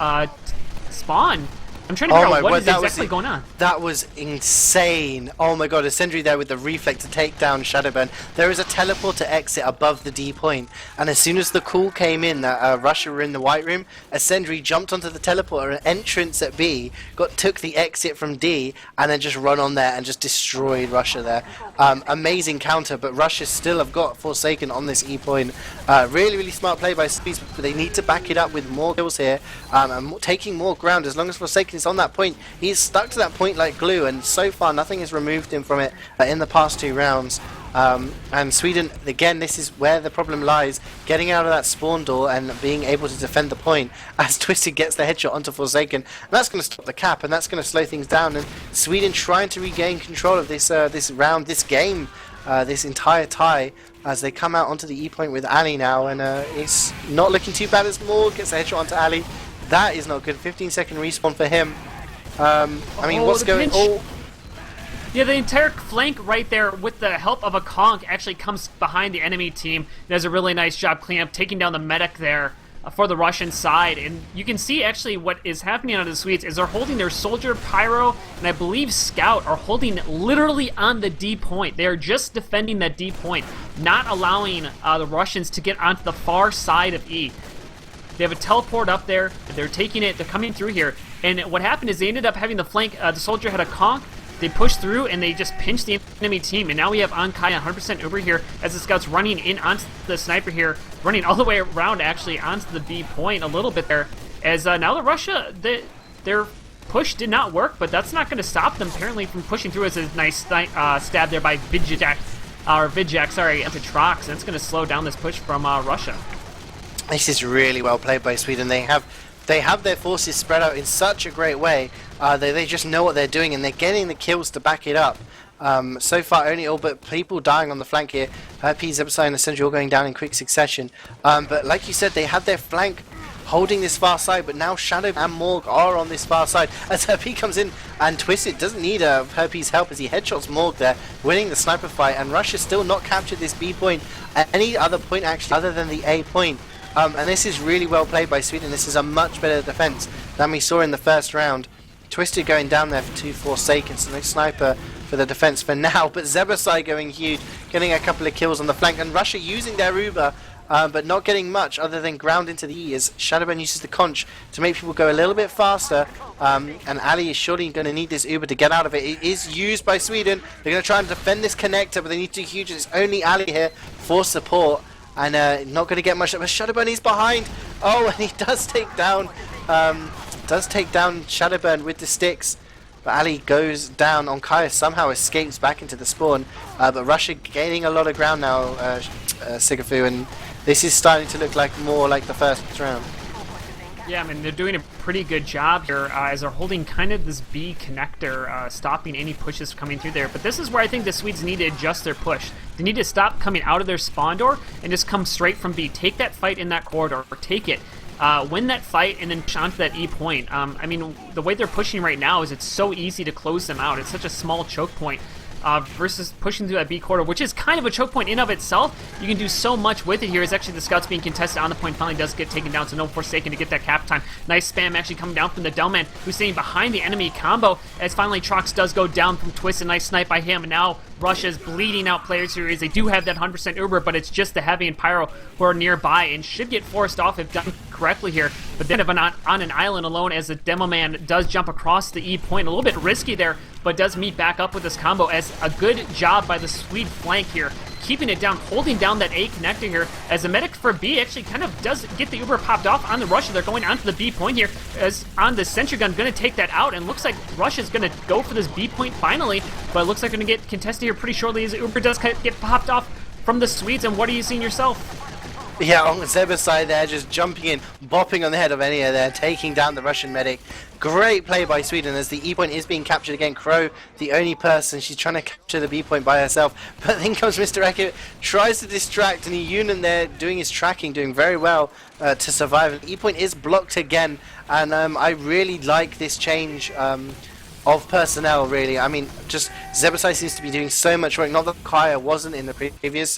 [SPEAKER 2] spawn. I'm trying to figure out what is exactly going on.
[SPEAKER 1] That was insane. Oh my god, a sentry there with the reflex to take down Shadowburn. There is a teleport to exit above the D point, and as soon as the call came in that Russia were in the white room, a sentry jumped onto the teleporter, entrance at B, took the exit from D, and then just run on there and just destroyed Russia there. Amazing counter, but Russia still have got Forsaken on this E point. Really, really smart play by Speeds, but they need to back it up with more kills here, and taking more ground. As long as Forsaken is on that point, he's stuck to that point like glue, and so far nothing has removed him from it in the past 2 rounds. And Sweden, again, this is where the problem lies, getting out of that spawn door and being able to defend the point as Twisted gets the headshot onto Forsaken. And that's going to stop the cap, and that's going to slow things down, and Sweden trying to regain control of this this round, this game, this entire tie, as they come out onto the E point with Ali now, and it's not looking too bad as Morg gets a headshot onto Ali. That is not good. 15-second respawn for him. I mean, what's going on?
[SPEAKER 2] Yeah, the entire flank right there with the help of a conch actually comes behind the enemy team. Does a really nice job cleaning up, taking down the medic there for the Russian side. And you can see actually what is happening on the Swedes is they're holding their soldier, pyro, and I believe scout are holding literally on the D point. They are just defending that D point, not allowing the Russians to get onto the far side of E. They have a teleport up there. They're taking it. They're coming through here. And what happened is they ended up having the flank. The soldier had a conch. They pushed through and they just pinched the enemy team. And now we have Ankai 100% Uber here as the scouts running in onto the sniper here, running all the way around actually onto the B point a little bit there. As now the Russia, their push did not work, but that's not going to stop them apparently from pushing through. As a nice stab there by Vidjak, into Trox. And it's going to slow down this push from Russia.
[SPEAKER 1] This is really well played by Sweden. They have their forces spread out in such a great way. They just know what they're doing, and they're getting the kills to back it up. So far, only all but people dying on the flank here. Herpes, Zebasai, and Essential all going down in quick succession. But like you said, they had their flank holding this far side, but now Shadow and Morg are on this far side. As Herpes comes in, and Twisted doesn't need Herpes' help as he headshots Morg there, winning the sniper fight, and Russia still not captured this B point at any other point actually other than the A point. And this is really well played by Sweden. This is a much better defense than we saw in the first round. Twisted going down there for 2 Forsaken, so no sniper for the defense for now, but Zebasai going huge, getting a couple of kills on the flank, and Russia using their Uber, but not getting much other than ground into the E as Shadowburn uses the conch to make people go a little bit faster, and Ali is surely going to need this Uber to get out of it. It is used by Sweden. They're going to try and defend this connector, but they need to do huge, and it's only Ali here for support. And not going to get much. But Shadowburn is behind. Oh, and he does take down Shadowburn with the sticks. But Ali goes down. Onkaya somehow escapes back into the spawn. But Russia gaining a lot of ground now, Sigafoo, and this is starting to look like more like the first round.
[SPEAKER 2] Yeah, I mean, they're doing a pretty good job here as they're holding kind of this B connector, stopping any pushes coming through there. But this is where I think the Swedes need to adjust their push. They need to stop coming out of their spawn door and just come straight from B. Take that fight in that corridor, or take it. Win that fight and then push onto that E point. I mean, the way they're pushing right now is it's so easy to close them out. It's such a small choke point. Versus pushing through that B corridor, which is kind of a choke point in of itself. You can do so much with it here. As actually the scouts being contested on the point finally does get taken down, so no Forsaken to get that cap time. Nice spam actually coming down from the Delman, who's sitting behind the enemy combo, as finally Trox does go down from Twist. A nice snipe by him, and now Russia's bleeding out player series. They do have that 100% Uber, but it's just the Heavy and Pyro who are nearby and should get forced off if done correctly here. But then on an island alone, as the Demo Man does jump across the E point. A little bit risky there, but does meet back up with this combo, as a good job by the Swede flank here, keeping it down, holding down that A connector here, as the medic for B actually kind of does get the Uber popped off on the Russia. They're going onto the B point here, as on the sentry gun, going to take that out, and looks like Russia's going to go for this B point finally, but it looks like going to get contested here pretty shortly, as the Uber does get popped off from the Swedes. And what are you seeing yourself?
[SPEAKER 1] Yeah, on Zeba's side there, just jumping in, bopping on the head of Enya there, taking down the Russian medic. Great play by Sweden as the E point is being captured again. Crow, the only person, she's trying to capture the B point by herself. But then comes Mr. Eckert, tries to distract, and nijoonen there doing his tracking, doing very well to survive. E point is blocked again, and I really like this change of personnel, really. I mean, just Zebasai seems to be doing so much work. Not that Kaya wasn't in the previous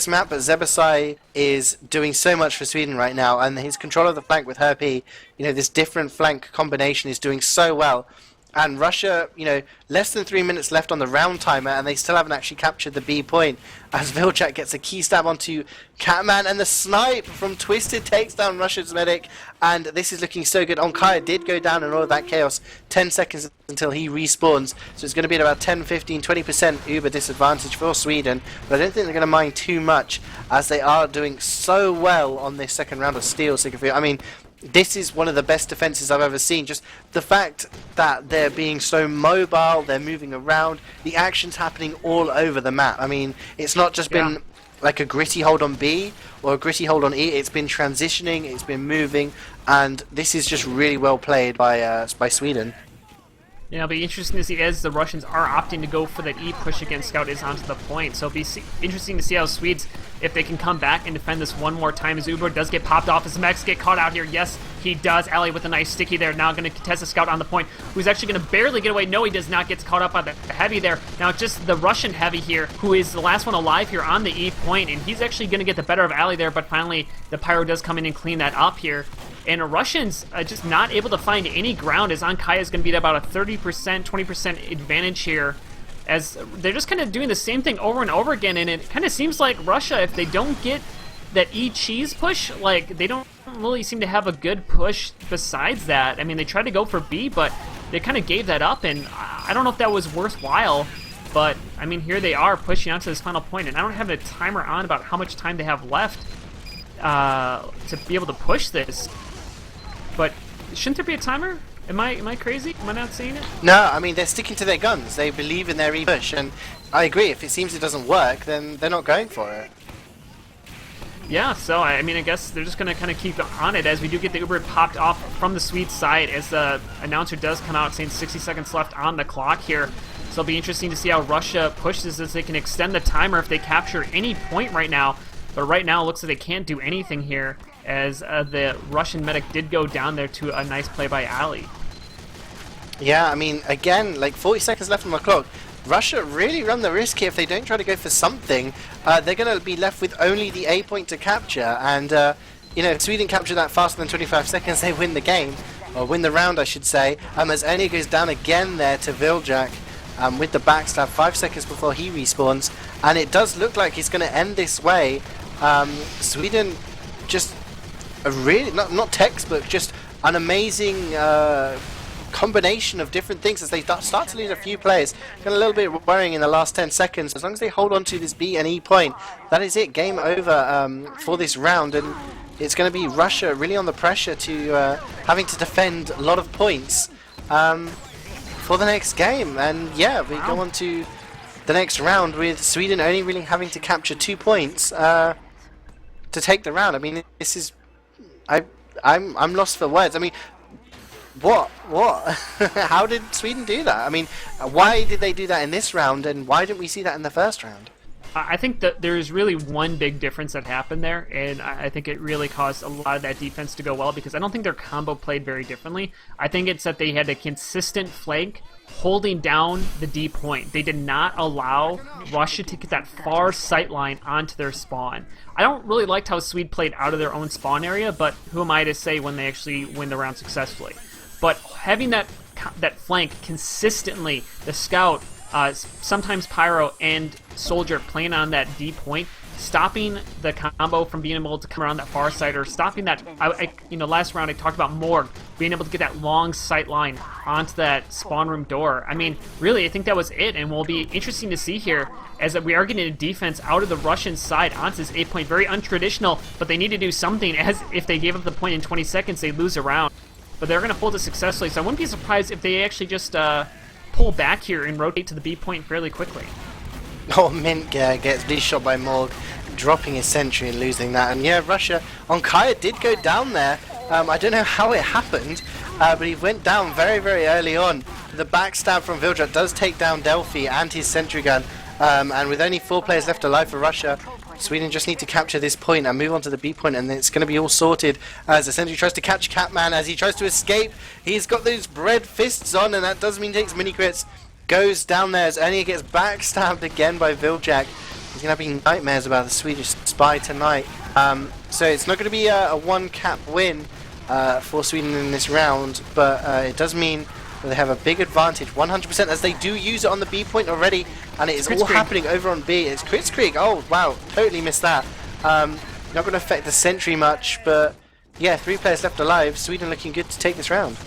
[SPEAKER 1] map, but Zebasai is doing so much for Sweden right now, and his control of the flank with Herpy, you know, this different flank combination is doing so well. And Russia, you know, less than 3 minutes left on the round timer, and they still haven't actually captured the B point, as Viljak gets a key stab onto Catman, and the snipe from Twisted takes down Russia's medic, and this is looking so good. Onkaya did go down in all of that chaos, 10 seconds until he respawns, so it's going to be at about 10, 15, 20% Uber disadvantage for Sweden, but I don't think they're going to mind too much, as they are doing so well on this second round of Steel, Sigafoo. I mean, this is one of the best defenses I've ever seen. Just the fact that they're being so mobile, they're moving around, the action's happening all over the map. I mean, it's not just been like a gritty hold on B or a gritty hold on E, it's been transitioning, it's been moving, and this is just really well played by Sweden.
[SPEAKER 2] Yeah, it'll be interesting to see as the Russians are opting to go for that E push against Scout is onto the point. So it'll be interesting to see how Swedes, if they can come back and defend this one more time, as Uber does get popped off. As Max get caught out here. Yes, he does. Ali with a nice sticky there. Now going to contest the Scout on the point, who's actually going to barely get away. No, he does not. Gets caught up by the Heavy there. Now it's just the Russian Heavy here, who is the last one alive here on the E point, and he's actually going to get the better of Ali there, but finally the Pyro does come in and clean that up here. And the Russians just not able to find any ground, as Ankaya is going to be at about a 30%, 20% advantage here, as they're just kind of doing the same thing over and over again. And it kind of seems like Russia, if they don't get that E cheese push, like they don't really seem to have a good push besides that. I mean, they tried to go for B, but they kind of gave that up, and I don't know if that was worthwhile. But I mean, here they are pushing on to this final point, and I don't have a timer on about how much time they have left to be able to push this. But shouldn't there be a timer? Am I crazy? Am I not seeing it?
[SPEAKER 1] No, I mean, they're sticking to their guns. They believe in their E-push, and I agree. If it seems it doesn't work, then they're not going for it.
[SPEAKER 2] Yeah, so I mean, I guess they're just going to kind of keep on it, as we do get the Uber popped off from the Swede side, as the announcer does come out saying 60 seconds left on the clock here. So it'll be interesting to see how Russia pushes, as they can extend the timer if they capture any point right now. But right now it looks like they can't do anything here, as the Russian medic did go down there to a nice play by Ali.
[SPEAKER 1] Yeah, I mean, again, like 40 seconds left on the clock. Russia really run the risk here. If they don't try to go for something, they're going to be left with only the A point to capture. And, you know, if Sweden capture that faster than 25 seconds, they win the game. Or win the round, I should say. As Enya goes down again there to Viljak with the backstab 5 seconds before he respawns. And it does look like he's going to end this way. Sweden just a really, not textbook, just an amazing combination of different things as they start to lose a few players. Got a little bit worrying in the last 10 seconds. As long as they hold on to this B and E point, that is it. Game over for this round, and it's going to be Russia really on the pressure to having to defend a lot of points for the next game. And yeah, we go on to the next round with Sweden only really having to capture 2 points to take the round. I mean, this is... I'm lost for words. I mean, what? How did Sweden do that? I mean, why did they do that in this round, and why didn't we see that in the first round?
[SPEAKER 2] I think that there's really one big difference that happened there, and I think it really caused a lot of that defense to go well, because I don't think their combo played very differently. I think it's that they had a consistent flank holding down the D point. They did not allow Russia to get that far sight line onto their spawn. I don't really like how Swede played out of their own spawn area, but who am I to say when they actually win the round successfully? But having that flank consistently, the scout, sometimes Pyro and Soldier playing on that D point, stopping the combo from being able to come around that far side, or stopping that. Last round I talked about Morg being able to get that long sight line onto that spawn room door. I mean, really, I think that was it, and will be interesting to see here as we are getting a defense out of the Russian side onto this 8 point. Very untraditional, but they need to do something, as if they gave up the point in 20 seconds, they lose a round. But they're going to hold it successfully, so I wouldn't be surprised if they actually just pull back here and rotate to the B point fairly quickly.
[SPEAKER 1] Oh, Mint gets D-shot by Morg, dropping his sentry and losing that. And yeah, Russia on Kaya did go down there. I don't know how it happened, but he went down very, very early on. The backstab from Vildrak does take down Delphi and his sentry gun. And with only 4 players left alive for Russia, Sweden just need to capture this point and move on to the B point, and then it's going to be all sorted as the sentry tries to catch Catman as he tries to escape. He's got those bread fists on, and that does mean he takes mini crits. Goes down there as Ernie gets backstabbed again by Vildrak. He's going to have nightmares about the Swedish spy tonight. So it's not going to be a one-cap win for Sweden in this round, but it does mean that they have a big advantage, 100%, as they do use it on the B point already, and it is all happening over on B. It's Kritzkrieg. Oh, wow, totally missed that. Not going to affect the sentry much, but yeah, 3 players left alive. Sweden looking good to take this round.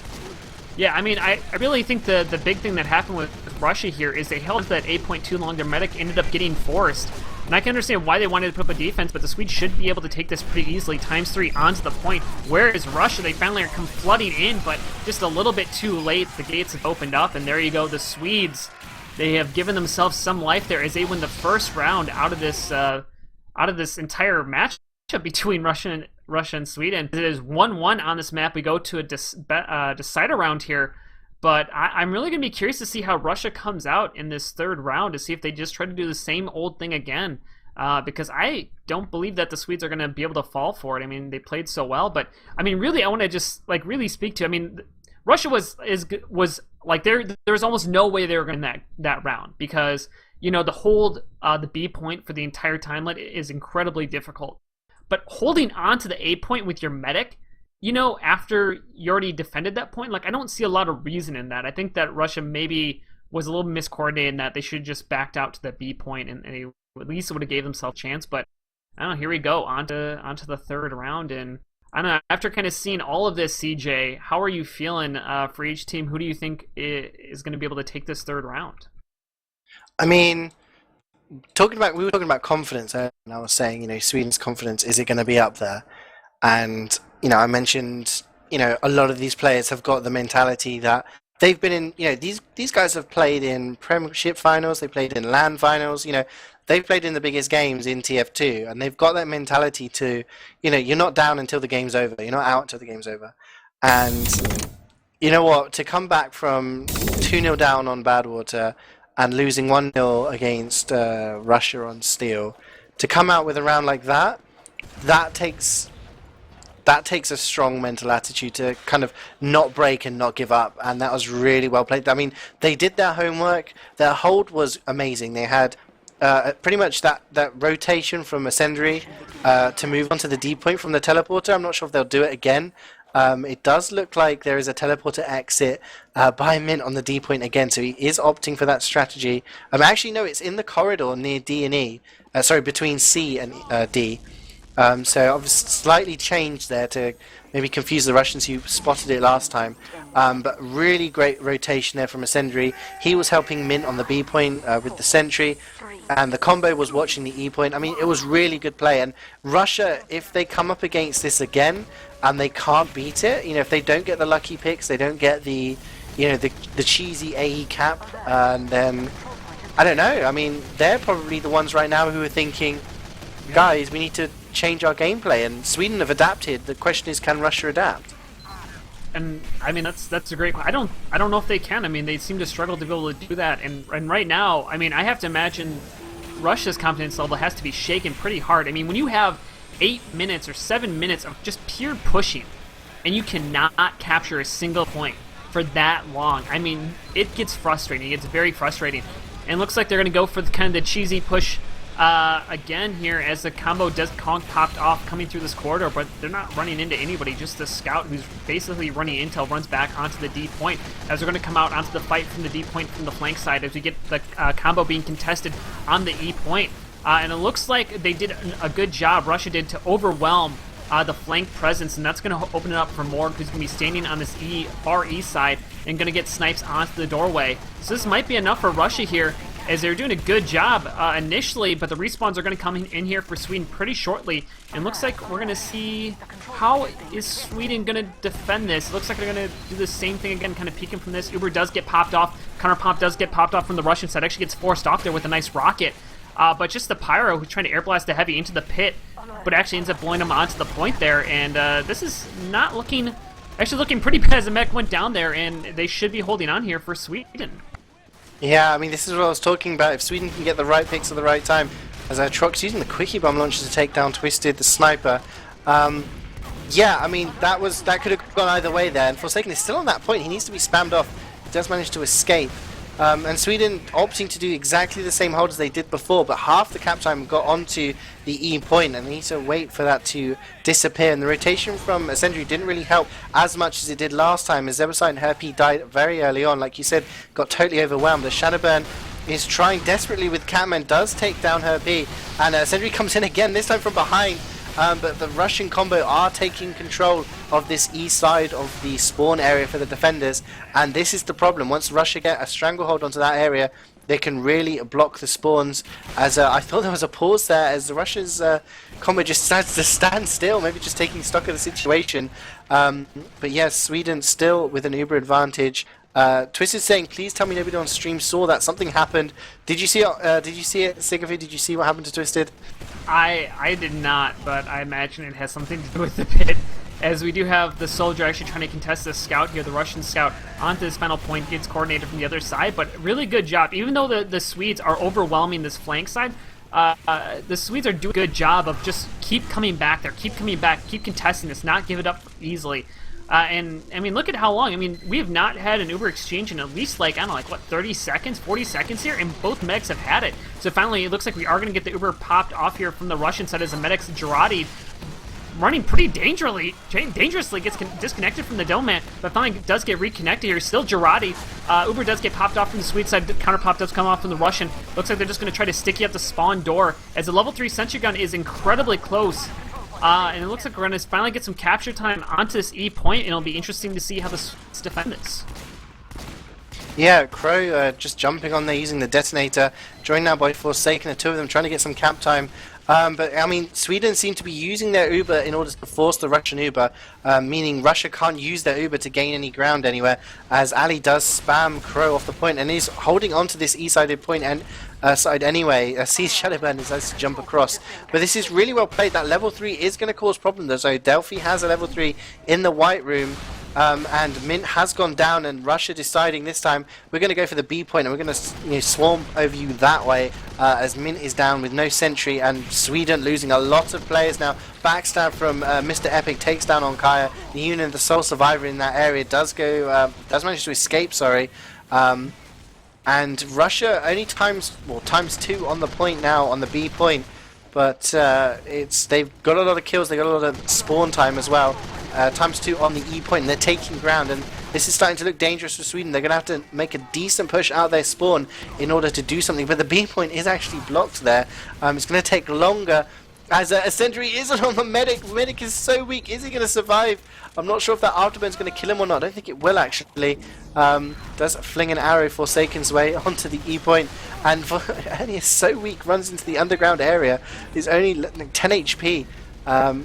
[SPEAKER 2] Yeah, I mean, I really think the big thing that happened with Russia here is they held that 8 point too long. Their medic ended up getting forced. And I can understand why they wanted to put up a defense, but the Swedes should be able to take this pretty easily, ×3 onto the point. Whereas Russia, they finally come flooding in, but just a little bit too late. The gates have opened up, and there you go. The Swedes, they have given themselves some life there as they win the first round out of this entire matchup between Russia and Sweden. It is 1-1 on this map. We go to a decider round here. But I'm really going to be curious to see how Russia comes out in this third round, to see if they just try to do the same old thing again. Because I don't believe that the Swedes are going to be able to fall for it. I mean, they played so well. But, I mean, really, I want to just, really speak to, I mean, Russia was there's almost no way they were going to win that round. Because, to hold the B point for the entire timeline is incredibly difficult. But holding on to the A point with your medic, after you already defended that point, I don't see a lot of reason in that. I think that Russia maybe was a little miscoordinated in that they should have just backed out to the B point, and they at least would have gave themselves a chance. But I don't know, here we go, onto the third round. And I don't know, after kind of seeing all of this, CeeJaey, how are you feeling for each team? Who do you think is going to be able to take this third round?
[SPEAKER 1] I mean, we were talking about confidence, and I was saying, Sweden's confidence, is it going to be up there? And I mentioned, a lot of these players have got the mentality that they've been in, these guys have played in Premiership finals, they played in LAN finals, they've played in the biggest games in TF2, and they've got that mentality to, you're not down until the game's over, you're not out until the game's over. And you know what, to come back from 2-0 down on Badwater and losing 1-0 against Russia on Steel, to come out with a round like that, that takes a strong mental attitude to kind of not break and not give up, and that was really well played. I mean, they did their homework. Their hold was amazing. They had pretty much that rotation from Ascendary to move on to the D point from the teleporter. I'm not sure if they'll do it again. It does look like there is a teleporter exit by Mint on the D point again, so he is opting for that strategy. Actually, no, it's in the corridor near D and E. Between C and D. So I've slightly changed there to maybe confuse the Russians who spotted it last time. But really great rotation there from Ascendary. He was helping Mint on the B point with the sentry, and the combo was watching the E point. I mean, it was really good play. And Russia, if they come up against this again and they can't beat it, if they don't get the lucky picks, they don't get the cheesy AE cap, and then I don't know. I mean, they're probably the ones right now who are thinking, guys, we need to change our gameplay. And Sweden have adapted. The question is, can Russia adapt?
[SPEAKER 2] And I mean that's a great. I don't know if they can. I mean, they seem to struggle to be able to do that. And right now, I mean, I have to imagine Russia's confidence level has to be shaken pretty hard. I mean, when you have 8 minutes or 7 minutes of just pure pushing, and you cannot capture a single point for that long, I mean, it gets frustrating. It gets very frustrating. And it looks like they're going to go for kind of the cheesy push again here as the combo does popped off coming through this corridor, but they're not running into anybody. Just the scout who's basically running intel runs back onto the D point as they're going to come out onto the fight from the D point from the flank side as we get the combo being contested on the E point. And it looks like they did a good job, Russia did, to overwhelm the flank presence, and that's going to open it up for Morg, who's going to be standing on this far east side and going to get snipes onto the doorway. So this might be enough for Russia here, as they're doing a good job initially, but the respawns are going to come in here for Sweden pretty shortly. And looks like we're going to see how is Sweden going to defend this. It looks like they're going to do the same thing again, kind of peeking from this. Uber does get popped off. Counter pop does get popped off from the Russian side. Actually gets forced off there with a nice rocket. But just the Pyro who's trying to air blast the Heavy into the pit, but actually ends up blowing him onto the point there. And this is not looking, actually looking pretty bad as the mech went down there, and they should be holding on here for Sweden.
[SPEAKER 1] Yeah, I mean, this is what I was talking about. If Sweden can get the right picks at the right time, as Trox using the quickie bomb launcher to take down Twisted, the sniper. Yeah, I mean, that could have gone either way there. And Forsaken is still on that point. He needs to be spammed off. He does manage to escape. And Sweden opting to do exactly the same hold as they did before, but half the cap time got onto the E point, and they need to wait for that to disappear. And the rotation from Ascendry didn't really help as much as it did last time, as Zebasite and Herpy died very early on. Like you said, got totally overwhelmed. The Shadowburn is trying desperately with Catman, does take down Herpy, and Ascendry comes in again, this time from behind. But the Russian combo are taking control of this east side of the spawn area for the defenders, and this is the problem. Once Russia get a stranglehold onto that area, they can really block the spawns. As I thought there was a pause there, as the Russia's combo just decides to stand still, maybe just taking stock of the situation. But yes, Sweden still with an Uber advantage. Twist is saying, please tell me nobody on stream saw that. Something happened. Did you see it? Did you see it, Sigafoo? Did you see what happened to Twisted?
[SPEAKER 2] I did not, but I imagine it has something to do with the pit, as we do have the soldier actually trying to contest this scout here, the Russian scout, onto this final point, gets coordinated from the other side, but really good job. Even though the Swedes are overwhelming this flank side, the Swedes are doing a good job of just keep coming back there, keep coming back, keep contesting this, not give it up easily. And, I mean, look at how long. I mean, we have not had an Uber exchange in at least, like, I don't know, like, what, 30 seconds, 40 seconds here? And both medics have had it. So finally, it looks like we are going to get the Uber popped off here from the Russian side as the medics, Girardi, running pretty dangerously gets disconnected from the Doman, but finally does get reconnected here. Still Girardi. Uber does get popped off from the Swede side. Counter pop does come off from the Russian. Looks like they're just going to try to sticky up the spawn door, as the level 3 sentry gun is incredibly close. And it looks like we're going to finally get some capture time onto this E point, and it'll be interesting to see how the Swedes defend this.
[SPEAKER 1] Yeah, Crow just jumping on there using the detonator, joined now by Forsaken, the two of them trying to get some cap time. But, I mean, Sweden seem to be using their Uber in order to force the Russian Uber, meaning Russia can't use their Uber to gain any ground anywhere, as Ali does spam Crow off the point, and he's holding on to this E-sided point and side anyway. Sees Shadowburn decides to jump across. But this is really well played. That level 3 is going to cause problems, though. So Delphi has a level 3 in the White Room. And Mint has gone down, and Russia deciding this time we're going to go for the B point, and we're going to swarm over you that way, as Mint is down with no sentry, and Sweden losing a lot of players now. Backstab from Mr. Epic takes down on Kaya. The Union, the sole survivor in that area, does manage to escape. Sorry. And Russia only times 2 on the point now on the B point. But they've got a lot of kills, they've got a lot of spawn time as well. Times 2 on the E point, and they're taking ground, and this is starting to look dangerous for Sweden. They're going to have to make a decent push out their spawn in order to do something, but the B point is actually blocked there. It's going to take longer, as a sentry isn't on the medic. The medic is so weak. Is he going to survive? I'm not sure if that afterburn's going to kill him or not. I don't think it will, actually. Does fling an arrow Forsaken's way onto the E point, and Ernie is so weak, runs into the underground area. He's only 10 HP.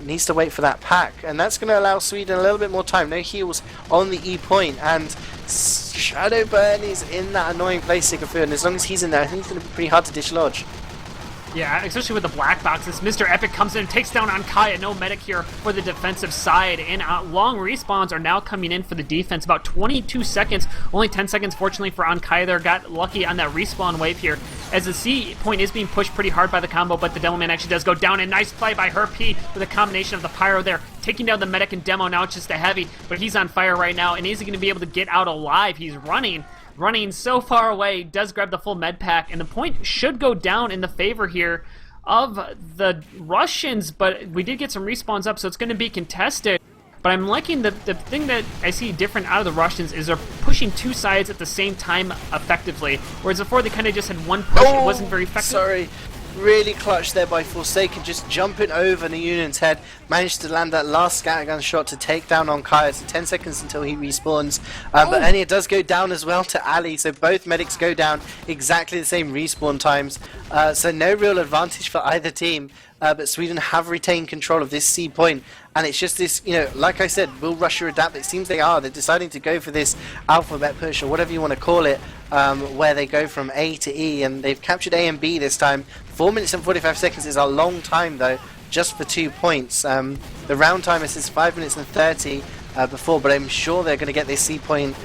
[SPEAKER 1] Needs to wait for that pack, and that's going to allow Sweden a little bit more time. No heals on the E point, and Shadowburn is in that annoying place, Sigafoo, and as long as he's in there, I think it's going to be pretty hard to dislodge.
[SPEAKER 2] Yeah, especially with the black boxes. Mr. Epic comes in and takes down Ankaya. No medic here for the defensive side. And long respawns are now coming in for the defense. About 22 seconds. Only 10 seconds, fortunately, for Ankaya there. Got lucky on that respawn wave here. As the C point is being pushed pretty hard by the combo, but the Demoman actually does go down. And nice play by Herp with a combination of the Pyro there. Taking down the medic and Demo. Now it's just a heavy, but he's on fire right now. And is he going to be able to get out alive? He's running so far away, does grab the full med pack, and the point should go down in the favor here of the Russians, but we did get some respawns up, so it's going to be contested. But I'm liking the thing that I see different out of the Russians is they're pushing two sides at the same time effectively, whereas before they kind of just had one push. It wasn't very effective.
[SPEAKER 1] Sorry. Really clutch there by Forsaken, just jumping over nijoonen's head. Managed to land that last scattergun shot to take down Ankaya. So 10 seconds until he respawns. But Enya does go down as well to Ali. So both medics go down exactly the same respawn times. So no real advantage for either team. But Sweden have retained control of this C point. And it's just this, you know, like I said, will Russia adapt? It seems they are. They're deciding to go for this alphabet push, or whatever you want to call it, where they go from A to E. And they've captured A and B this time. 4 minutes and 45 seconds is a long time, though, just for 2 points. The round timer says 5 minutes and 30 before, but I'm sure they're going to get this C point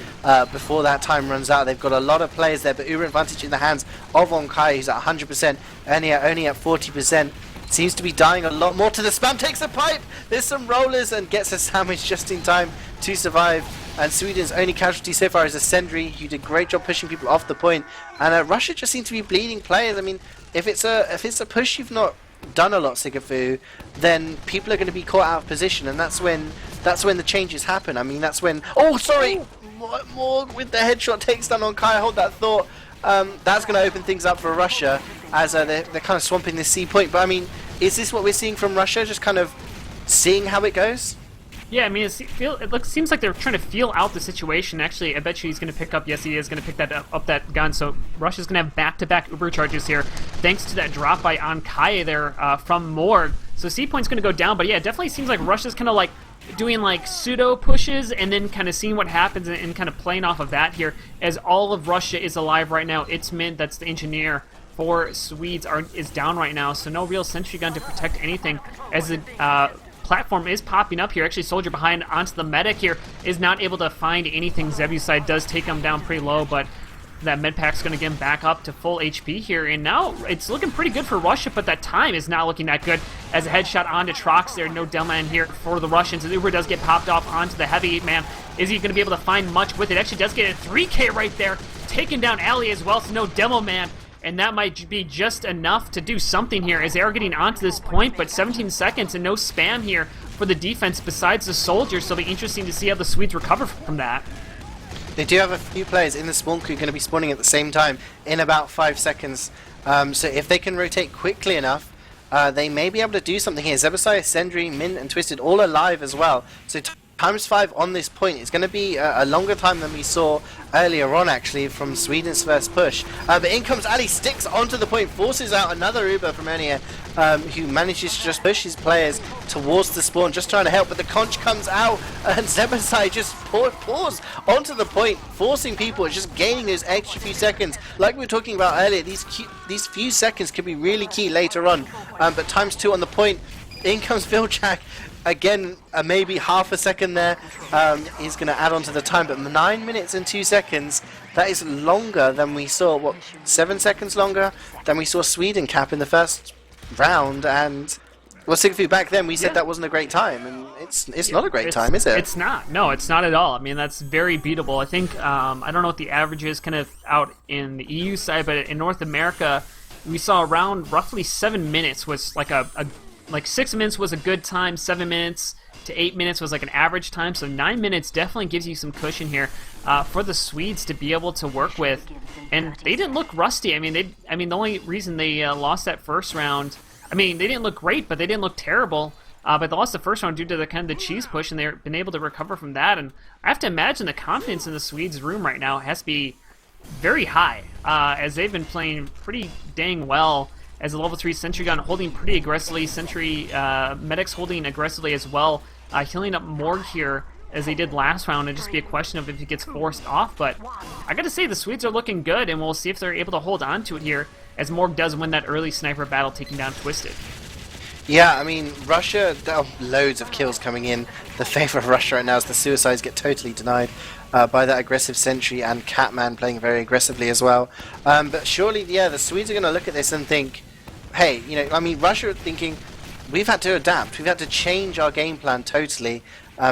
[SPEAKER 1] before that time runs out. They've got a lot of players there, but Uber advantage in the hands of Ankaya, who's at 100%, only at 40%. Seems to be dying a lot more to the spam. Takes a pipe. There's some rollers and gets a sandwich just in time to survive. And Sweden's only casualty so far is a Sendry, who did a great job pushing people off the point. And Russia just seems to be bleeding players. I mean, if it's a push you've not done a lot, Sigafoo, then people are going to be caught out of position, and that's when the changes happen. I mean, that's when. Oh, sorry. More with the headshot takes down Ankaya. Hold that thought. That's going to open things up for Russia as they're kind of swamping this C point. But I mean, is this what we're seeing from Russia? Just kind of seeing how it goes?
[SPEAKER 2] Yeah, I mean, it seems like they're trying to feel out the situation. Actually, I bet you he's going to pick up. Yes, he is going to pick that up that gun. So Russia's going to have back-to-back Uber charges here, thanks to that drop by Ankaya there from Morg. So C point's going to go down. But yeah, it definitely seems like Russia's kind of like doing like pseudo pushes and then kind of seeing what happens and kind of playing off of that here. As all of Russia is alive right now, it's Mint, that's the engineer for Swedes, is down right now. So no real sentry gun to protect anything as the platform is popping up here. Actually, Soldier behind onto the medic here is not able to find anything. Zebuside does take him down pretty low, but that med pack's going to get him back up to full HP here. And now it's looking pretty good for Russia, but that time is not looking that good. As a headshot onto Trox there, no Delman here for the Russians. As Uber does get popped off onto the heavy man. Is he going to be able to find much with it? Actually does get a 3K right there, taking down Ali as well, so no Demo Man. And that might be just enough to do something here as they are getting onto this point, but 17 seconds and no spam here for the defense besides the Soldiers, so it'll be interesting to see how the Swedes recover from that.
[SPEAKER 1] They do have a few players in the spawn queue going to be spawning at the same time in about 5 seconds. So if they can rotate quickly enough, they may be able to do something here. Zebasai, Sendry, Mint, and Twisted all alive as well. So times 5 on this point. It's going to be a longer time than we saw earlier on, actually, from Sweden's first push. But in comes Ali, sticks onto the point, forces out another Uber from Enya, who manages to just push his players towards the spawn, just trying to help. But the conch comes out, and Zebasai just pours onto the point, forcing people, just gaining those extra few seconds. Like we were talking about earlier, these few seconds could be really key later on. But times 2 on the point. In comes Vilchak. Again, maybe half a second there. He's going to add on to the time, but 9 minutes and 2 seconds, that is longer than we saw, what, 7 seconds longer than we saw Sweden cap in the first round. And, well, Sigafoo, back then we said that wasn't a great time, and it's not a great time, is it?
[SPEAKER 2] It's not. No, it's not at all. I mean, that's very beatable. I think, I don't know what the average is kind of out in the EU side, but in North America, we saw around roughly 7 minutes was like like 6 minutes was a good time, 7 minutes to 8 minutes was like an average time, so 9 minutes definitely gives you some cushion here for the Swedes to be able to work with. And they didn't look rusty. I mean, the only reason they lost that first round, I mean, they didn't look great, but they didn't look terrible. But they lost the first round due to the kind of the cheese push, and they've been able to recover from that. And I have to imagine the confidence in the Swedes' room right now has to be very high, as they've been playing pretty dang well. As a level 3 Sentry Gun holding pretty aggressively, Sentry Medics holding aggressively as well, healing up Morg here as they did last round. It'd just be a question of if he gets forced off, but I gotta say the Swedes are looking good, and we'll see if they're able to hold on to it here as Morg does win that early sniper battle, taking down Twisted.
[SPEAKER 1] Yeah, I mean, Russia, there are loads of kills coming in. The favour of Russia right now is the suicides get totally denied by that aggressive sentry, and Catman playing very aggressively as well. But surely, yeah, the Swedes are going to look at this and think, hey, you know, I mean, Russia are thinking, we've had to adapt, we've had to change our game plan totally,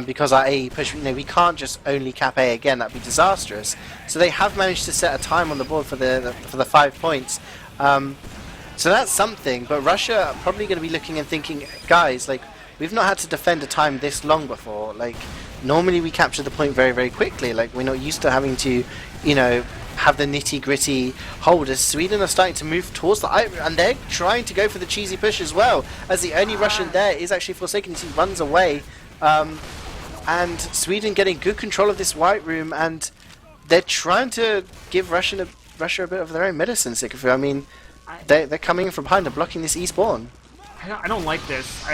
[SPEAKER 1] because our AE push, you know, we can't just only cap A again, that'd be disastrous. So they have managed to set a time on the board for the 5 points. So that's something, but Russia are probably going to be looking and thinking, guys, like, we've not had to defend a time this long before. Like, normally we capture the point very, very quickly. Like, we're not used to having to, you know, have the nitty-gritty hold. As Sweden are starting to move towards the and they're trying to go for the cheesy push as well, as the only Russian there is actually Forsaken. He runs away, and Sweden getting good control of this white room, and they're trying to give Russia a bit of their own medicine, Sigafoo. I mean, they're coming in from behind and blocking this E-spawn.
[SPEAKER 2] I don't like this.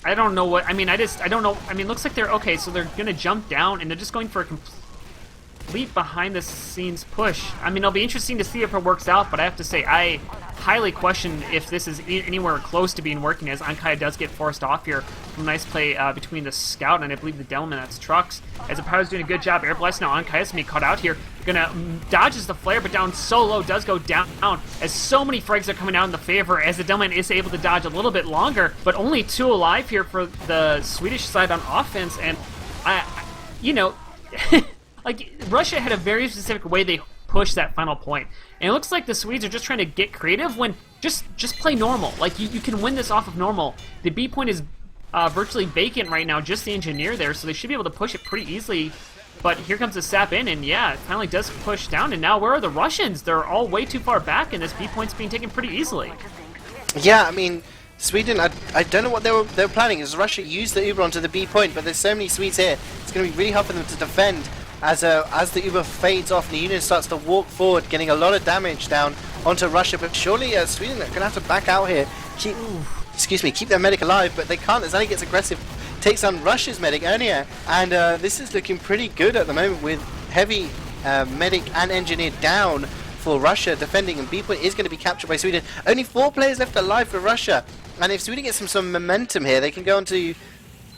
[SPEAKER 2] I don't know what... I mean, I don't know... I mean, looks like they're... Okay, so they're going to jump down, and they're just going for a complete behind-the-scenes push. I mean, it'll be interesting to see if it works out, but I have to say, I highly question if this is anywhere close to being working, as Ankaya does get forced off here from a nice play between the Scout and I believe the Delman, that's Trucks. As Empire's doing a good job, Air Blast now, Ankaya's going to be caught out here. Gonna dodges the flare, but down so low, does go down, as so many frags are coming out in the favor, as the Delman is able to dodge a little bit longer, but only 2 alive here for the Swedish side on offense, and you know, like, Russia had a very specific way they pushed that final point, and it looks like the Swedes are just trying to get creative when just play normal. Like, you can win this off of normal. The B point is virtually vacant right now, just the engineer there, so they should be able to push it pretty easily. But here comes the sap in, and yeah, it finally does push down, and now where are the Russians? They're all way too far back, and this B point's being taken pretty easily.
[SPEAKER 1] Yeah, I mean, Sweden, I don't know what they were planning. As Russia used the Uber onto the B point, but there's so many Swedes here, it's going to be really hard for them to defend. As the Uber fades off, nijoonen starts to walk forward, getting a lot of damage down onto Russia, but surely Sweden are going to have to back out here. Keep their medic alive, but they can't as Ali gets aggressive, takes on Russia's medic earlier, and this is looking pretty good at the moment with heavy medic and engineer down for Russia defending, and B point is going to be captured by Sweden. Only 4 players left alive for Russia, and if Sweden gets some momentum here, they can go on to,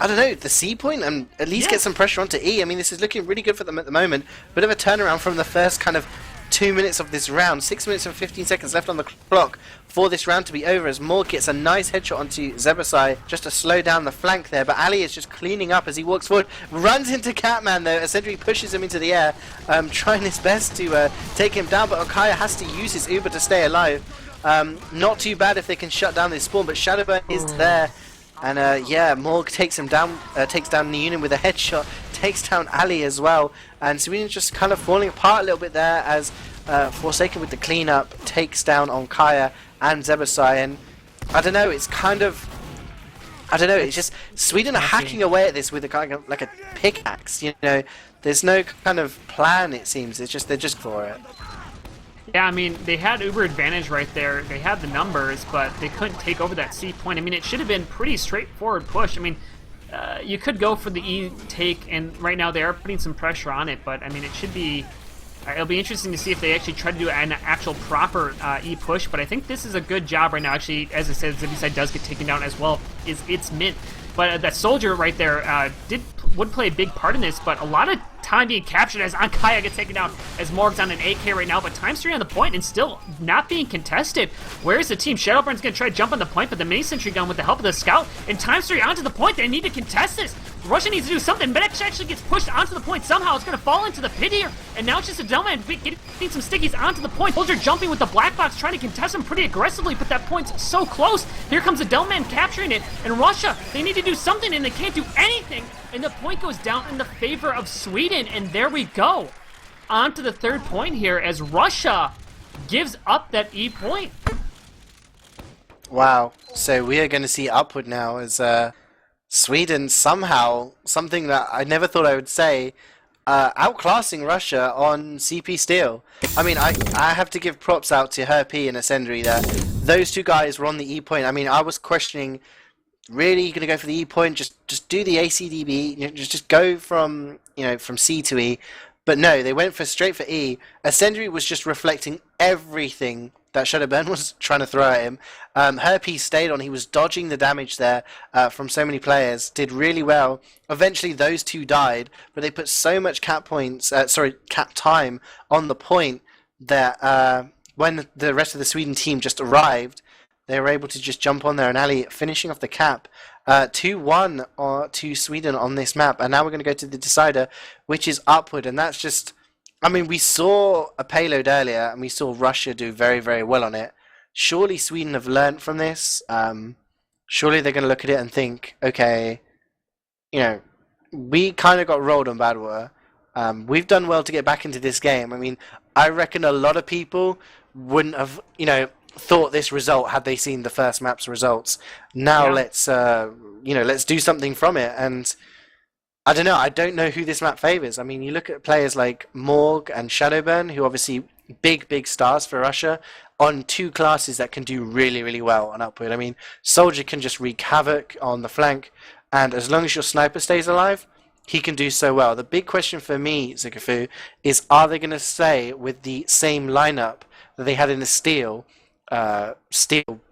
[SPEAKER 1] I don't know, the C point and at least get some pressure onto E. I mean, this is looking really good for them at the moment. Bit of a turnaround from the first kind of 2 minutes of this round. 6 minutes and 15 seconds left on the clock for this round to be over, as Morg gets a nice headshot onto Zebasai just to slow down the flank there, but Ali is just cleaning up as he walks forward, runs into Catman though, as Sentry pushes him into the air, trying his best to take him down, but Ankaya has to use his Uber to stay alive. Not too bad if they can shut down this spawn, but Shadowburn is there, and yeah, Morg takes him down, takes down nijoonen with a headshot, takes down Ali as well, and Sweden's just kind of falling apart a little bit there as Forsaken with the cleanup takes down Ankaya and Zebasai, and I don't know, it's kind of, I don't know, it's just Sweden are hacking away at this with a kind of like a pickaxe, you know. There's no kind of plan, it seems. It's just they're just for it.
[SPEAKER 2] Yeah, I mean, they had Uber advantage right there. They had the numbers, but they couldn't take over that C point. I mean, it should have been pretty straightforward push. I mean, you could go for the E take, and right now they are putting some pressure on it, but I mean, it should be... It'll be interesting to see if they actually try to do an actual proper E push, but I think this is a good job right now. Actually, as I said, Zebasai does get taken down as well. It's mint. But that soldier right there would play a big part in this, but a lot of time being captured as Ankaya gets taken down, as Morg's on an AK right now, but times 3 on the point and still not being contested. Where's the team? Shadowburn's going to try to jump on the point, but the mini sentry gun with the help of the Scout, and times 3 onto the point, they need to contest this. Russia needs to do something. Medic actually gets pushed onto the point somehow. It's going to fall into the pit here, and now it's just a Delman getting some stickies onto the point. Soldier jumping with the black box, trying to contest him pretty aggressively, but that point's so close. Here comes the Delman capturing it, and Russia, they need to do something, and they can't do anything, and the point goes down in the favor of Sweden, and there we go. On to the 3rd point here, as Russia gives up that E point.
[SPEAKER 1] Wow, so we are going to see upward now as Sweden somehow, something that I never thought I would say, outclassing Russia on CP Steel. I mean, I have to give props out to Herp and Ascendary there. Those 2 guys were on the E point. I mean, I was questioning, really, you're going to go for the E point, just do the ACDB, you know, just go from, you know, from C to E. But no, they went straight for E. Ascendary was just reflecting everything that Shadowburn was trying to throw at him. Herpes stayed on. He was dodging the damage there from so many players. Did really well. Eventually, those two died, but they put so much cap time on the point that when the rest of the Sweden team just arrived, they were able to just jump on there and alley, finishing off the cap. 2-1 to Sweden on this map, and now we're going to go to the decider, which is Upward, and that's just... I mean, we saw a payload earlier, and we saw Russia do very, very well on it. Surely Sweden have learnt from this. Surely they're going to look at it and think, okay, we kind of got rolled on Badwater. We've done well to get back into this game. I mean, I reckon a lot of people wouldn't have, thought this result had they seen the first map's results. Now let's do something from it. And I don't know. I don't know who this map favors. I mean, you look at players like Morg and Shadowburn, who obviously big stars for Russia on two classes that can do really, really well on Upward. I mean, Soldier can just wreak havoc on the flank, and as long as your sniper stays alive, he can do so well. The big question for me, Sigafoo, is are they going to stay with the same lineup that they had in the Steel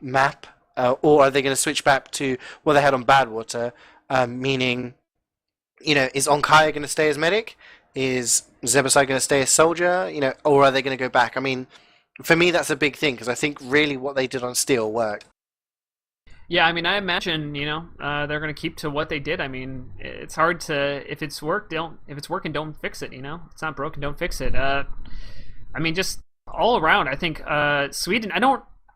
[SPEAKER 1] map, or are they going to switch back to what they had on Badwater, meaning, is Onkaya going to stay as medic? Is Zebasai going to stay as soldier? Or are they going to go back? I mean, for me, that's a big thing, because I think really what they did on Steel worked.
[SPEAKER 2] Yeah, I mean, I imagine, they're going to keep to what they did. I mean, it's hard to, if it's working, don't fix it, It's not broken, don't fix it. I mean, just all around, I think Sweden,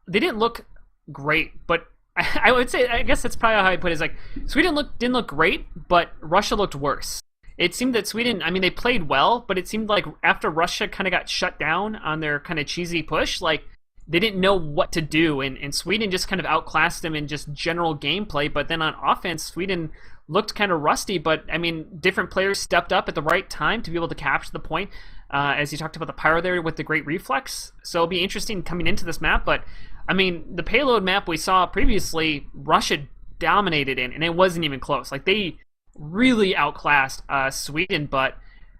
[SPEAKER 2] they didn't look great, but I would say, I guess that's probably how I put it, is like, Sweden didn't look great, but Russia looked worse. It seemed that Sweden, I mean, they played well, but it seemed like after Russia kind of got shut down on their kind of cheesy push, like, they didn't know what to do, and Sweden just kind of outclassed them in just general gameplay, but then on offense, Sweden looked kind of rusty, but, I mean, different players stepped up at the right time to be able to capture the point, as you talked about the Pyro there with the great reflex, so it'll be interesting coming into this map, but, I mean, the payload map we saw previously, Russia dominated in, and it wasn't even close. Like, they really outclassed Sweden, but,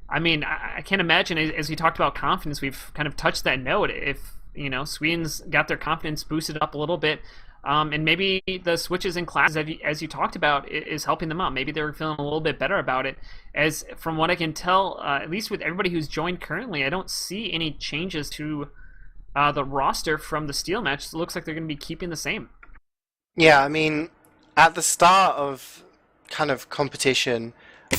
[SPEAKER 2] I mean, I can't imagine, as we talked about confidence, we've kind of touched that note, if Sweden's got their confidence boosted up a little bit, and maybe the switches in classes, as you talked about, is helping them out. Maybe they're feeling a little bit better about it. As from what I can tell, at least with everybody who's joined currently, I don't see any changes to the roster from the Steel match. So it looks like they're going to be keeping the same.
[SPEAKER 1] Yeah, I mean, at the start of kind of competition,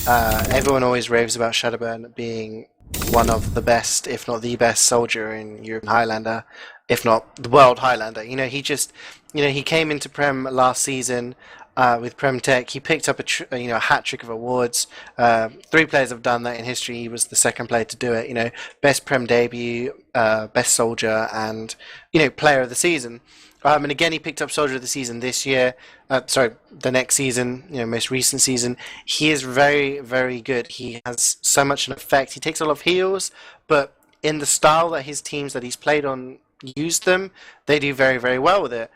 [SPEAKER 1] everyone always raves about Shadowburn being one of the best, if not the best soldier in European Highlander, if not the world Highlander. He came into Prem last season with Prem Tech. He picked up a hat trick of awards. 3 players have done that in history. He was the second player to do it. Best Prem debut, best soldier, and player of the season. And again, he picked up Soldier of the Season this year. The next season, most recent season. He is very, very good. He has so much an effect. He takes a lot of heals, but in the style that his teams that he's played on use them, they do very, very well with it.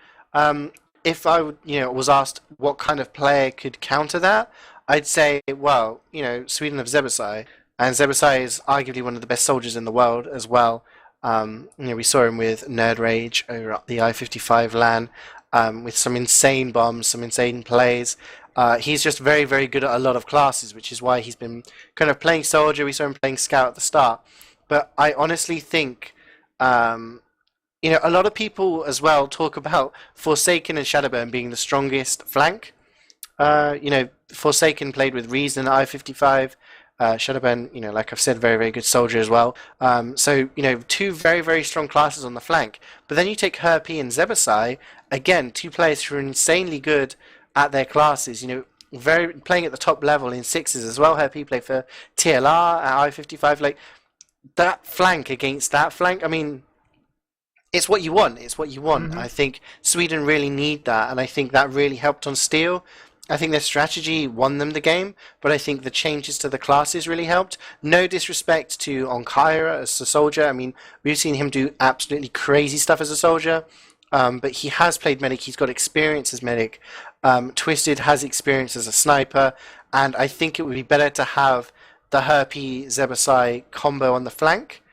[SPEAKER 1] If I was asked what kind of player could counter that, I'd say, well, Sweden have Zebasai, and Zebasai is arguably one of the best soldiers in the world as well. We saw him with Nerd Rage over at the I-55 LAN, with some insane bombs, some insane plays. He's just very, very good at a lot of classes, which is why he's been kind of playing Soldier. We saw him playing Scout at the start. But I honestly think, a lot of people as well talk about Forsaken and Shadowburn being the strongest flank. Forsaken played with Reason at I-55. Shadowburn, like I've said, very, very good soldier as well. So, 2 very, very strong classes on the flank. But then you take Herpy and Zebasai, again, 2 players who are insanely good at their classes, playing at the top level in 6s as well. Herpy played for TLR at I-55. Like, that flank against that flank, I mean, it's what you want. It's what you want. Mm-hmm. I think Sweden really need that, and I think that really helped on Steel. I think their strategy won them the game, but I think the changes to the classes really helped. No disrespect to Onkaya as a soldier. I mean, we've seen him do absolutely crazy stuff as a soldier, but he has played medic. He's got experience as medic. Twisted has experience as a sniper, and I think it would be better to have the Herpy Zebasai combo on the flank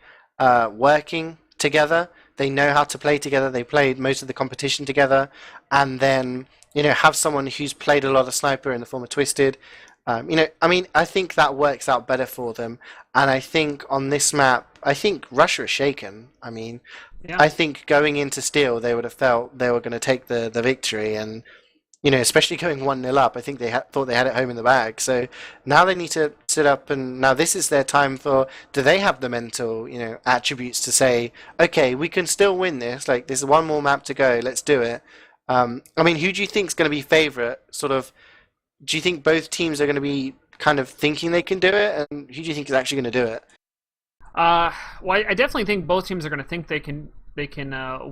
[SPEAKER 1] working together they know how to play together. They played most of the competition together, and then have someone who's played a lot of sniper in the form of Twisted. I think that works out better for them. And I think on this map, I think Russia is shaken.
[SPEAKER 2] Yeah.
[SPEAKER 1] I think going into Steel, they would have felt they were going to take the victory, and especially going 1-0 up, I think they thought they had it home in the bag. So now they need to sit up, and now this is their time for. Do they have the mental, attributes to say, okay, we can still win this? Like, there's one more map to go. Let's do it. Who do you think is going to be favourite? Sort of. Do you think both teams are going to be kind of thinking they can do it, and who do you think is actually going to do it?
[SPEAKER 2] Well, I definitely think both teams are going to think they can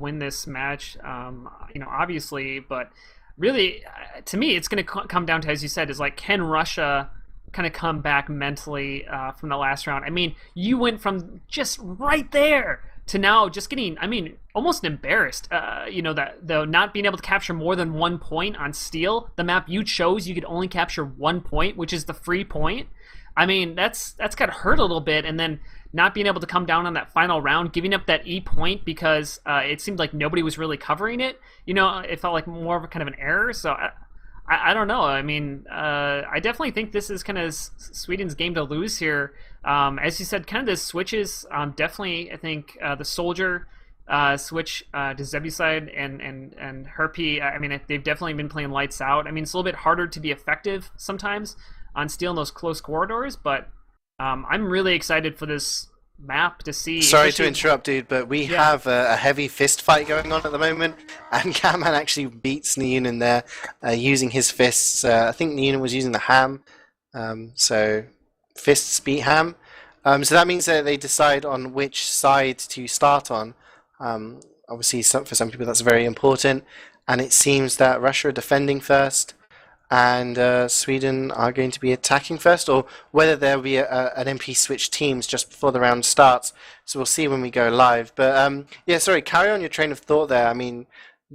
[SPEAKER 2] win this match. Obviously, but really, to me, it's going to come down to, as you said, is like, can Russia kind of come back mentally from the last round? You went from just right there to now just getting, almost embarrassed. That the not being able to capture more than 1 point on Steel, the map you chose, you could only capture 1 point, which is the free point. That's got to hurt a little bit, and then not being able to come down on that final round, giving up that E point because it seemed like nobody was really covering it. It felt like more of a kind of an error. So I don't know. I definitely think this is kind of Sweden's game to lose here. As you said, kind of the switches. Definitely, I think the Soldier switch to Zebuside and Herpy. They've definitely been playing lights out. It's a little bit harder to be effective sometimes on Steel in those close corridors, but I'm really excited for this map to see.
[SPEAKER 1] Sorry to interrupt, dude, but we have a heavy fist fight going on at the moment, and Catman actually beats nijoonen there using his fists. I think nijoonen was using the ham, so fists beat ham. So that means that they decide on which side to start on. Obviously, for some people that's very important, and it seems that Russia are defending first, and Sweden are going to be attacking first, or whether there will be an MP switch teams just before the round starts. So we'll see when we go live. But sorry, carry on your train of thought there. It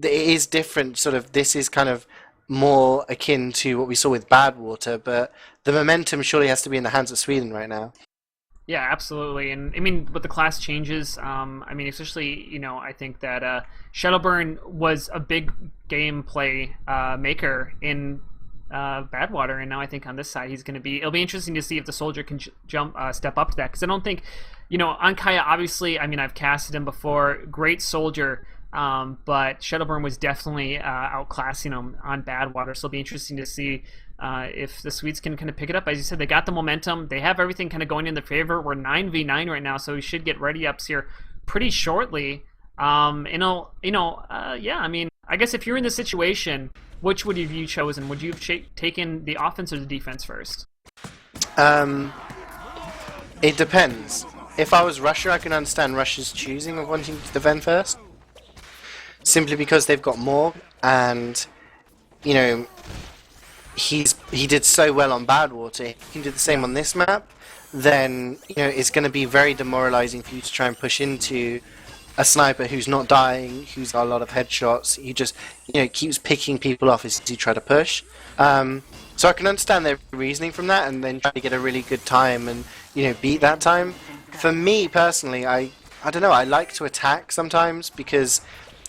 [SPEAKER 1] is different. Sort of, this is kind of more akin to what we saw with Badwater, but the momentum surely has to be in the hands of Sweden right now.
[SPEAKER 2] Yeah, absolutely. And with the class changes, especially, I think that Shadowburn was a big gameplay maker in Badwater, and now I think on this side it'll be interesting to see if the Soldier can step up to that, because I don't think, on Kaya, obviously, I've casted him before, great Soldier, but Shadowburn was definitely outclassing him on Badwater, so it'll be interesting to see if the Swedes can kind of pick it up. As you said, they got the momentum, they have everything kind of going in their favor. We're 9v9 right now, so we should get ready ups here pretty shortly. I guess if you're in this situation, which would have you chosen? Would you have taken the offense or the defense first?
[SPEAKER 1] It depends. If I was Russia, I can understand Russia's choosing of wanting to defend first, simply because they've got more, and he did so well on Badwater. If he can do the same on this map, then it's going to be very demoralizing for you to try and push into a sniper who's not dying, who's got a lot of headshots. He just keeps picking people off as you try to push. So I can understand their reasoning from that, and then try to get a really good time and beat that time. For me personally, I don't know. I like to attack sometimes because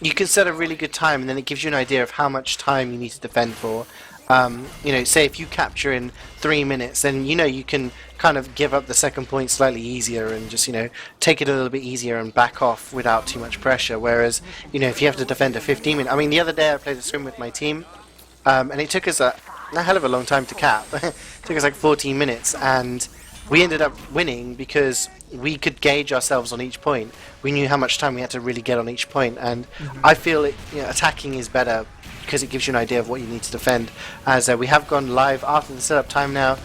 [SPEAKER 1] you can set a really good time, and then it gives you an idea of how much time you need to defend for. Say if you capture in 3 minutes, then you can kind of give up the second point slightly easier and just take it a little bit easier and back off without too much pressure. Whereas if you have to defend a 15-minute, the other day I played a swim with my team, and it took us a hell of a long time to cap. It took us like 14 minutes, and we ended up winning because we could gauge ourselves on each point. We knew how much time we had to really get on each point, and I feel attacking is better because it gives you an idea of what you need to defend. As we have gone live after the setup time now,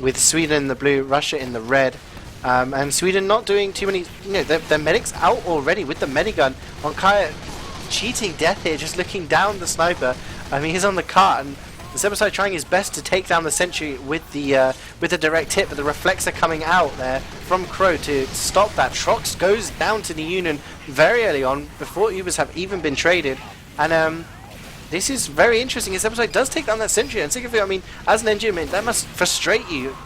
[SPEAKER 1] with Sweden in the blue, Russia in the red, and Sweden not doing too many. Their medic's out already with the medigun. On Kaya, cheating death here, just looking down the sniper. He's on the cart, and Zebuside trying his best to take down the sentry with the direct hit, but the reflexer coming out there from Crow to stop that. Trox goes down to nijoonen very early on before Ubers have even been traded, and this is very interesting. Zebuside does take down that sentry, and Sigafoo, as an engineer, that must frustrate you.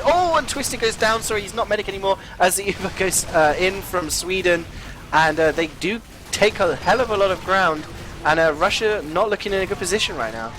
[SPEAKER 1] And Twisted goes down. Sorry, he's not medic anymore. As the Uber goes in from Sweden, and they do take a hell of a lot of ground, and Russia not looking in a good position right now.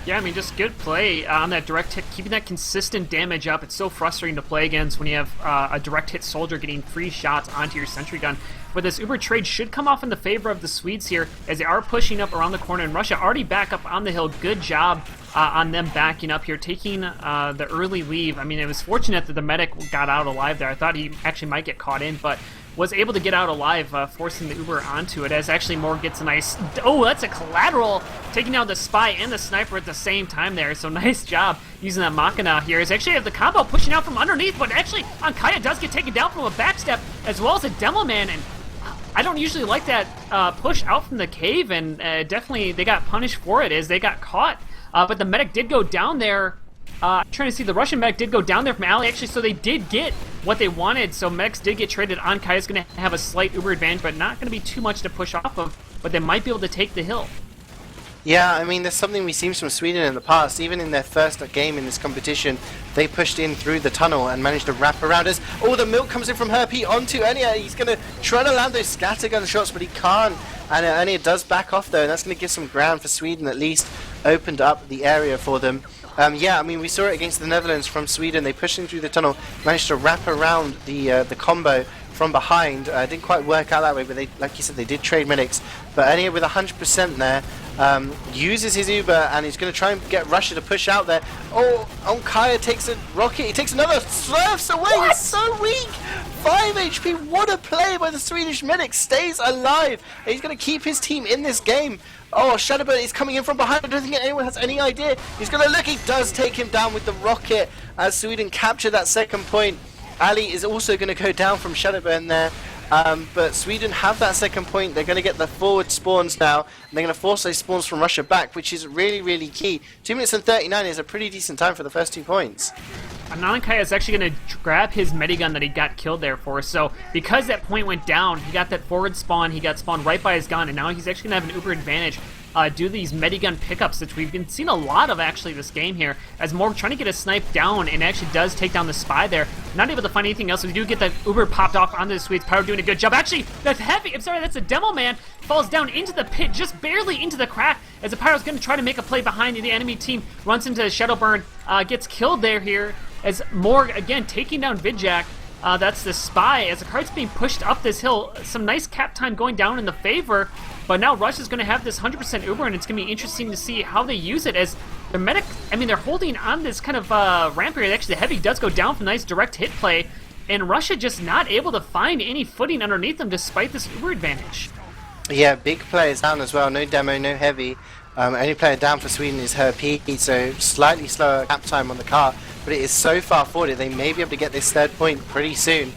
[SPEAKER 2] Yeah, I mean, just good play on that direct hit, keeping that consistent damage up. It's so frustrating to play against when you have a direct hit soldier getting 3 shots onto your sentry gun. But this Uber trade should come off in the favor of the Swedes here, as they are pushing up around the corner, and Russia already back up on the hill. Good job on them backing up here, taking the early leave. I mean, it was fortunate that the medic got out alive there. I thought he actually might get caught in, but was able to get out alive, forcing the Uber onto it, as actually Moore gets a nice... Oh, that's a collateral! Taking down the spy and the sniper at the same time there, so nice job using that Machina here. Is actually have the combo pushing out from underneath, but actually Ankaya does get taken down from a backstep, as well as a Demo Man, and I don't usually like that push out from the cave, and definitely they got punished for it as they got caught. But the medic did go down there. Trying to see, the Russian medic did go down there from alley, actually, so they did get what they wanted. So medics did get traded. Ankaya's going to have a slight Uber advantage, but not going to be too much to push off of. But they might be able to take the hill.
[SPEAKER 1] Yeah, I mean, there's something we've seen from Sweden in the past. Even in their first game in this competition, they pushed in through the tunnel and managed to wrap around us. Oh, the milk comes in from Herpy onto Enya. He's going to try to land those scattergun shots, but he can't. And Enya does back off, though, and that's going to give some ground for Sweden, at least opened up the area for them. Yeah, I mean, we saw it against the Netherlands from Sweden. They pushed in through the tunnel, managed to wrap around the combo from behind. Didn't quite work out that way, but they, like you said, they did trade medics. But Enya with 100% there, uses his Uber, and he's going to try and get Russia to push out there. Oh, Onkaya takes a rocket. He takes another, surfs away.
[SPEAKER 2] What?
[SPEAKER 1] He's so weak. 5 HP. What a play by the Swedish medic. Stays alive. And he's going to keep his team in this game. Oh, Shadowburn is coming in from behind. I don't think anyone has any idea. He's going to look. He does take him down with the rocket as Sweden capture that second point. Ali is also going to go down from Shadowburn there. But Sweden have that second point. They're going to get the forward spawns now, and they're going to force those spawns from Russia back, which is really, really key. 2 minutes and 39 is a pretty decent time for the first 2 points.
[SPEAKER 2] Anankaya is actually going to grab his medigun that he got killed there for. So because that point went down, he got that forward spawn, he got spawned right by his gun, and now he's actually going to have an Uber advantage due to these medigun pickups that we've been seeing a lot of actually this game here, as Morg trying to get a snipe down and actually does take down the spy there. Not able to find anything else. We do get that Uber popped off onto the Swedes. Pyro doing a good job. Actually, that's heavy. I'm sorry, that's a Demo Man. Falls down into the pit, just barely into the crack, as the Pyro's going to try to make a play behind the enemy team. Runs into Shadowburn, gets killed there here, as Morg, again, taking down Vidjak. That's the spy, as the card's being pushed up this hill. Some nice cap time going down in the favor, but now Russia's going to have this 100% Uber, and it's going to be interesting to see how they use it, as their medic, I mean, they're holding on this kind of ramp here. Actually, the heavy does go down from nice direct hit play, and Russia just not able to find any footing underneath them despite this Uber advantage.
[SPEAKER 1] Yeah, big players down as well. No Demo, no Heavy. Only player down for Sweden is Herpy, so slightly slower cap time on the car, but it is so far forward that they may be able to get this third point pretty soon.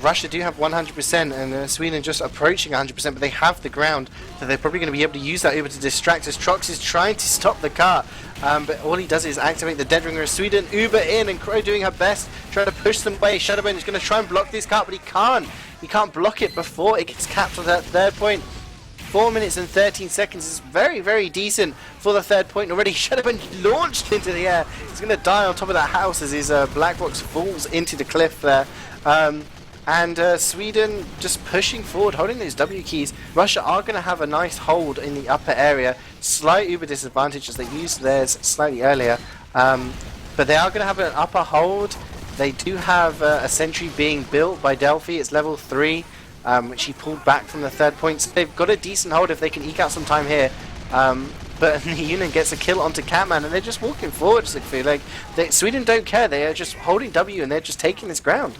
[SPEAKER 1] Russia do have 100%, and Sweden just approaching 100%, but they have the ground, so they're probably going to be able to use that Uber to distract us. Trox is trying to stop the car, but all he does is activate the Dead Ringer of Sweden. Uber in, and Crow doing her best, trying to push them away. Shadowburn is going to try and block this car, but he can't. He can't block it before it gets capped for that third point. 4 minutes and 13 seconds is very, very decent for the third point already. Shadowburn launched into the air. He's going to die on top of that house as his black box falls into the cliff there. And Sweden just pushing forward, holding those W keys. Russia are going to have a nice hold in the upper area. Slight Uber disadvantage as they used theirs slightly earlier. But they are going to have an upper hold. They do have a sentry being built by Delphi. It's level 3. Which he pulled back from the third point. So they've got a decent hold if they can eke out some time here. But nijoonen gets a kill onto Catman, and they're just walking forward. Like Sweden don't care. They are just holding W, and they're just taking this ground.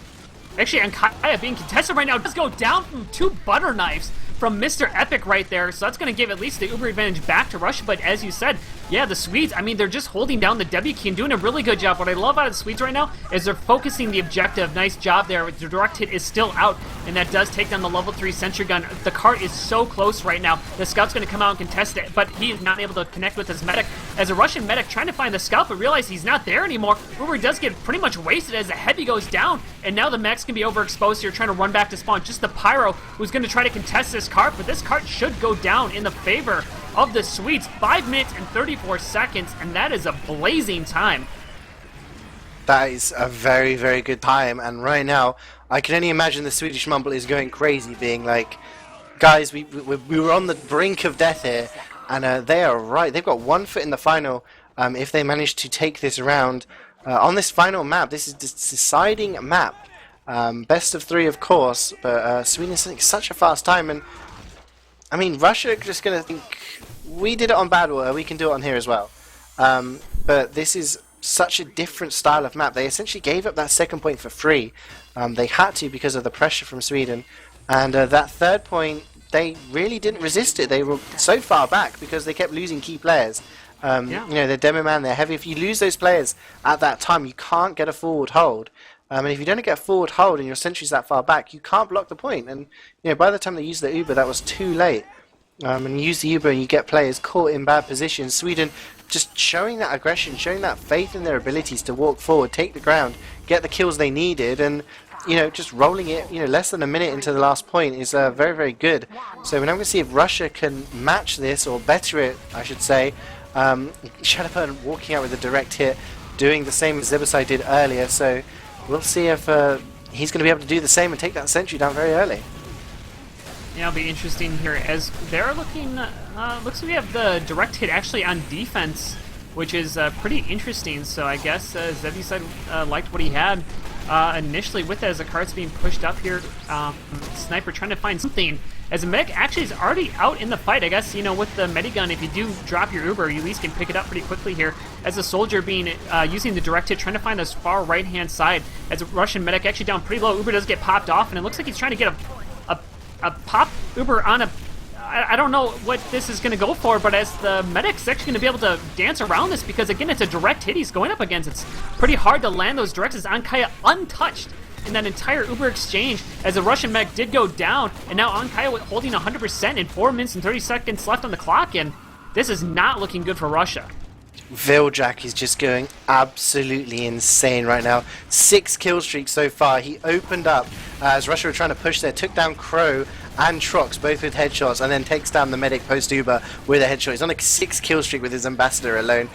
[SPEAKER 2] Actually, Ankaya being contested right now does go down from 2 butter knives from Mr. Epic right there, so that's going to give at least the Uber advantage back to Russia. But as you said, yeah, the Swedes, I mean, they're just holding down the W key and doing a really good job. What I love out of the Swedes right now is they're focusing the objective. Nice job there. The direct hit is still out, and that does take down the level 3 sentry gun. The cart is so close right now. The scout's going to come out and contest it, but he is not able to connect with his medic. As a Russian medic trying to find the scout, but realize he's not there anymore. Uber does get pretty much wasted as the heavy goes down, and now the mech's can be overexposed here, trying to run back to spawn. Just the Pyro who's going to try to contest this cart, but this cart should go down in the favor of the Swedes. 5 minutes and 34 seconds, and that is a blazing time.
[SPEAKER 1] That is a very, very good time, and right now I can only imagine the Swedish Mumble is going crazy, being like, guys, we were on the brink of death here, and they are right. They've got 1 foot in the final. If they manage to take this round on this final map, this is the deciding map. Best of 3, of course, but Sweden's taking such a fast time, and I mean, Russia are just going to think, we did it on Badwater, we can do it on here as well. But this is such a different style of map. They essentially gave up that second point for free. They had to because of the pressure from Sweden, and that third point, they really didn't resist it. They were so far back because they kept losing key players. You know, they're Demo Man, they're heavy. If you lose those players at that time, you can't get a forward hold. And if you don't get a forward hold and your sentry's that far back, you can't block the point. And you know, by the time they used the Uber, that was too late. And you use the Uber and you get players caught in bad positions. Sweden just showing that aggression, showing that faith in their abilities to walk forward, take the ground, get the kills they needed, and you know, just rolling it, you know, less than a minute into the last point is very, very good. So we're now going to see if Russia can match this, or better it, I should say. Shadowburn walking out with a direct hit, doing the same as Zebasai did earlier, so we'll see if he's going to be able to do the same and take that sentry down very early.
[SPEAKER 2] Yeah, it'll be interesting here as they're looking. Looks like we have the direct hit actually on defense, which is pretty interesting. So I guess Zebasai liked what he had initially with that as the card's being pushed up here. Sniper trying to find something. As a medic actually is already out in the fight. I guess, you know, with the medigun, if you do drop your Uber, you at least can pick it up pretty quickly here. As a soldier being using the direct hit, trying to find this far right-hand side. As a Russian medic actually down pretty low, Uber does get popped off, and it looks like he's trying to get a pop Uber on a... I don't know what this is going to go for, but as the medic's actually going to be able to dance around this, because again, it's a direct hit he's going up against. It's pretty hard to land those directs as Ankaya untouched in that entire Uber exchange, as the Russian mech did go down, and now Ankaya holding 100% in 4 minutes and 30 seconds left on the clock, and this is not looking good for Russia.
[SPEAKER 1] Viljak is just going absolutely insane right now. 6 kill streaks so far. He opened up as Russia were trying to push there, took down Crow and Trox, both with headshots, and then takes down the medic post-Uber with a headshot. He's on a 6 kill streak with his ambassador alone.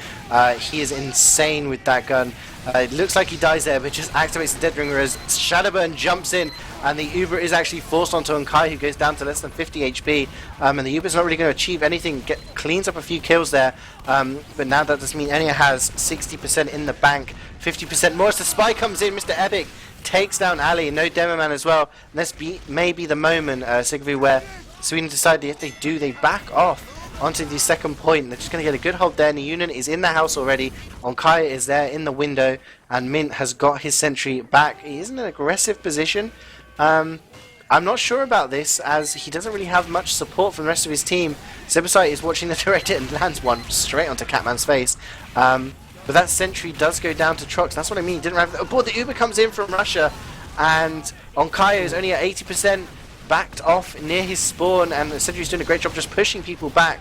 [SPEAKER 1] He is insane with that gun. It looks like he dies there, but just activates the dead ringer as Shadowburn jumps in, and the Uber is actually forced onto Unkai, who goes down to less than 50 HP, and the Uber's not really going to achieve anything, cleans up a few kills there, but now that doesn't mean Enya has 60% in the bank, 50% more as the spy comes in. Mr. Epic takes down Ali, no Demo Man as well, and this may be the moment, Sigafoo, where Sweden decided if they do, they back off onto the second point. They're just going to get a good hold there. nijoonen is in the house already. Onkaya is there in the window, and Mint has got his sentry back. He is in an aggressive position. I'm not sure about this, as he doesn't really have much support from the rest of his team. Zebasai is watching the direct hit and lands one straight onto Catman's face. But that sentry does go down to Trox. That's what I mean. He didn't have the Uber comes in from Russia, and Onkaya is only at 80%. Backed off near his spawn, and the sentry's doing a great job just pushing people back.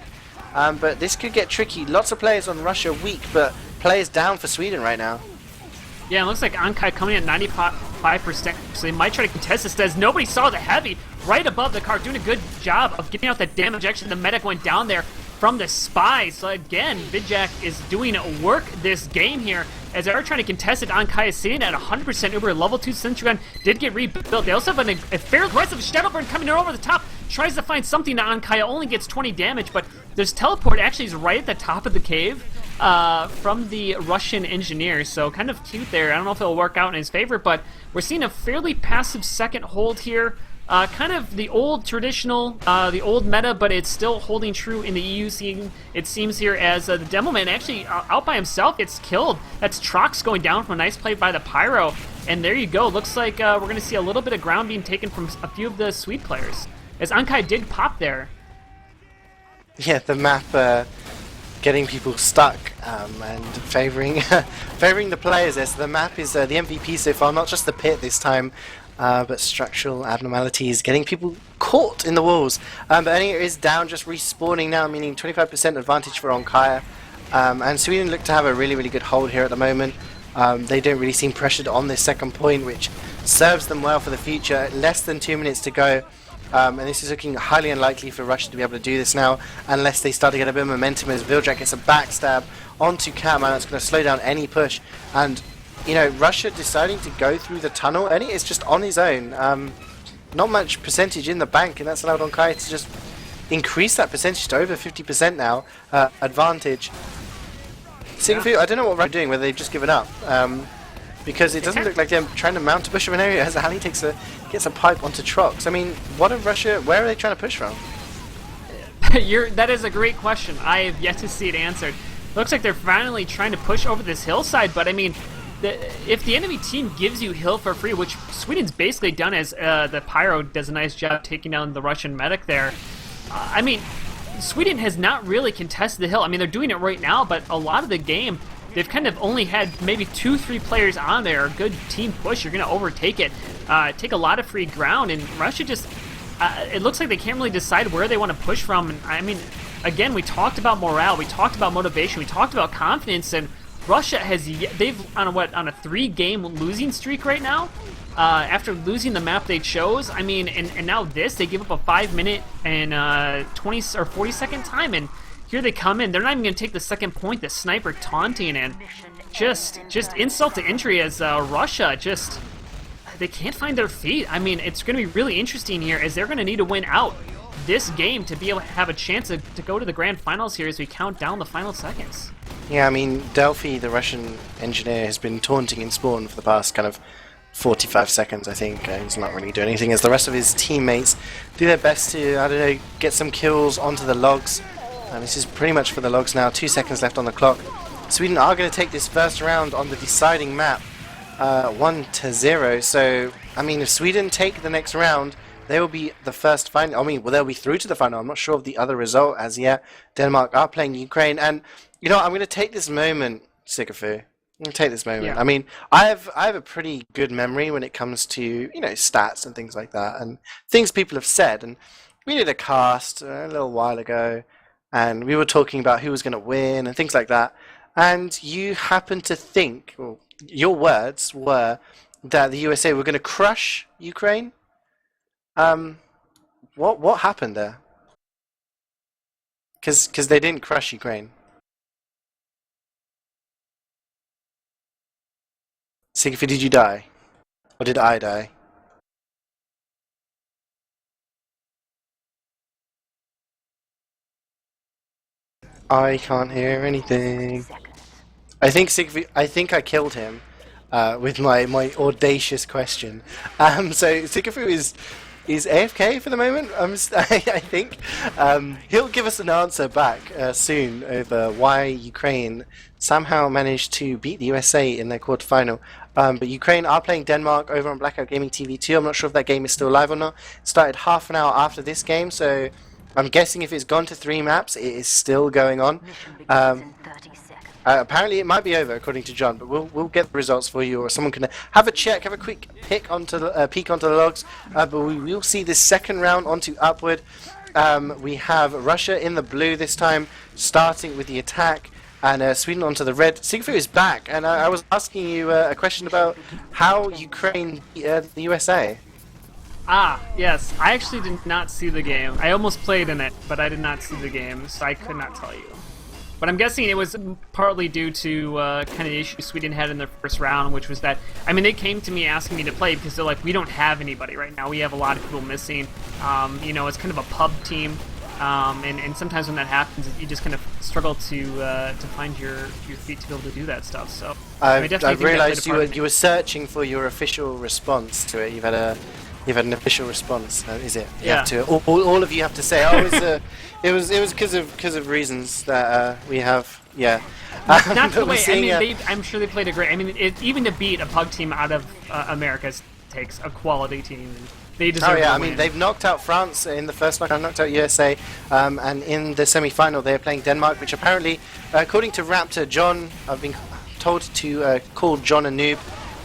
[SPEAKER 1] But this could get tricky. Lots of players on Russia weak, but players down for Sweden right now.
[SPEAKER 2] Yeah, it looks like Ankai coming at 95%, so they might try to contest this, as nobody saw the heavy right above the car, doing a good job of getting out that damage. Actually, the medic went down there from the spy. So again, Viljak is doing work this game here, as they are trying to contest it. Ankai is sitting at 100% Uber. Level 2 sentry gun did get rebuilt. They also have a fair aggressive Shadowburn coming in over the top. Tries to find something to Ankaya, only gets 20 damage, but there's teleport actually is right at the top of the cave from the Russian engineer, so kind of cute there. I don't know if it'll work out in his favor, but we're seeing a fairly passive second hold here. Kind of the old traditional, the old meta, but it's still holding true in the EU scene, it seems here, as the Demo Man actually out by himself gets killed. That's Trox going down from a nice play by the Pyro, and there you go. Looks like we're going to see a little bit of ground being taken from a few of the Swede players, as Ankai did pop there.
[SPEAKER 1] Yeah, the map getting people stuck and favouring favouring the players there. So the map is the MVP so far, not just the pit this time, but structural abnormalities, getting people caught in the walls. But Enya is down, just respawning now, meaning 25% advantage for Onkaya. And Sweden look to have a really, really good hold here at the moment. They don't really seem pressured on this second point, which serves them well for the future. Less than 2 minutes to go. And this is looking highly unlikely for Russia to be able to do this now, unless they start to get a bit of momentum as Viljak gets a backstab onto Catman. That's going to slow down any push. And, you know, Russia deciding to go through the tunnel, and he is just on his own. not much percentage in the bank, and that's allowed Onkai to just increase that percentage to over 50% now. Advantage. Sigafoo, I don't know what Russia's doing, whether they've just given up. Because it doesn't look like they're trying to mount a push of an area as Ali gets a pipe onto Trox. I mean, what of Russia? Where are they trying to push from?
[SPEAKER 2] That is a great question. I have yet to see it answered. Looks like they're finally trying to push over this hillside, but I mean, if the enemy team gives you hill for free, which Sweden's basically done, as the Pyro does a nice job taking down the Russian medic there. I mean, Sweden has not really contested the hill. I mean, they're doing it right now, but a lot of the game, they've kind of only had maybe 2-3 players on there. A good team push, you're going to overtake it, take a lot of free ground, and Russia just, it looks like they can't really decide where they want to push from. And I mean, again, we talked about morale, we talked about motivation, we talked about confidence, and Russia has, they've on a 3-game losing streak right now. After losing the map they chose, I mean, and now this, they give up a 5-minute and 20 or 40-second time, and here they come in. They're not even going to take the second point. The sniper taunting, and just insult to injury as Russia just, they can't find their feet. I mean, it's going to be really interesting here, as they're going to need to win out this game to be able to have a chance to go to the grand finals here as we count down the final seconds.
[SPEAKER 1] Yeah, I mean, Delphi, the Russian engineer, has been taunting in spawn for the past kind of 45 seconds, I think. He's not really doing anything, as the rest of his teammates do their best to, I don't know, get some kills onto the logs. And this is pretty much for the logs now. 2 seconds left on the clock. Sweden are going to take this first round on the deciding map, 1-0. So, I mean, if Sweden take the next round, they will be the first final. I mean, well, they'll be through to the final. I'm not sure of the other result as yet. Denmark are playing Ukraine, and you know, I'm going to take this moment, Sigafoo. I'm going to take this moment.
[SPEAKER 2] Yeah.
[SPEAKER 1] I mean, I have a pretty good memory when it comes to, you know, stats and things like that, and things people have said. And we did a cast a little while ago, and we were talking about who was going to win and things like that. And you happened to think, well, your words were that the USA were going to crush Ukraine. What happened there? Because they didn't crush Ukraine. Sigafoo, did you die? Or did I die? I can't hear anything. I think Sigafoo, I think I killed him with my audacious question. So Sigafoo is AFK for the moment. I think he'll give us an answer back soon over why Ukraine somehow managed to beat the USA in their quarterfinal. But Ukraine are playing Denmark over on BlackOut Gaming TV 2. I'm not sure if that game is still live or not. It started half an hour after this game, so I'm guessing if it's gone to 3 maps, it is still going on. Apparently it might be over, according to John, but we'll get the results for you, or someone can have a check, have a quick peek onto the logs. But we will see this second round onto Upward. We have Russia in the blue this time, starting with the attack, and Sweden onto the red. Sigafoo is back, and I was asking you a question about how Ukraine beat the USA.
[SPEAKER 2] Ah, yes. I actually did not see the game. I almost played in it, but I did not see the game, so I could not tell you. But I'm guessing it was partly due to kind of the issue Sweden had in their first round, which was that, I mean, they came to me asking me to play because they're like, we don't have anybody right now. We have a lot of people missing. You know, it's kind of a pub team. And sometimes when that happens, you just kind of struggle to find your feet to be able to do that stuff. So
[SPEAKER 1] I realised you were searching for your official response to it. You've had an official response, is it? You have to, all of you have to say, oh, it was because of reasons that we have. Yeah.
[SPEAKER 2] Not the way. I mean, I'm sure they played a great. I mean, even to beat a pug team out of America takes a quality team. They deserve to win.
[SPEAKER 1] I mean, they've knocked out France in the first knockout, knocked out USA, and in the semi-final they're playing Denmark, which apparently, according to Raptor, John, I've been told to call John a noob.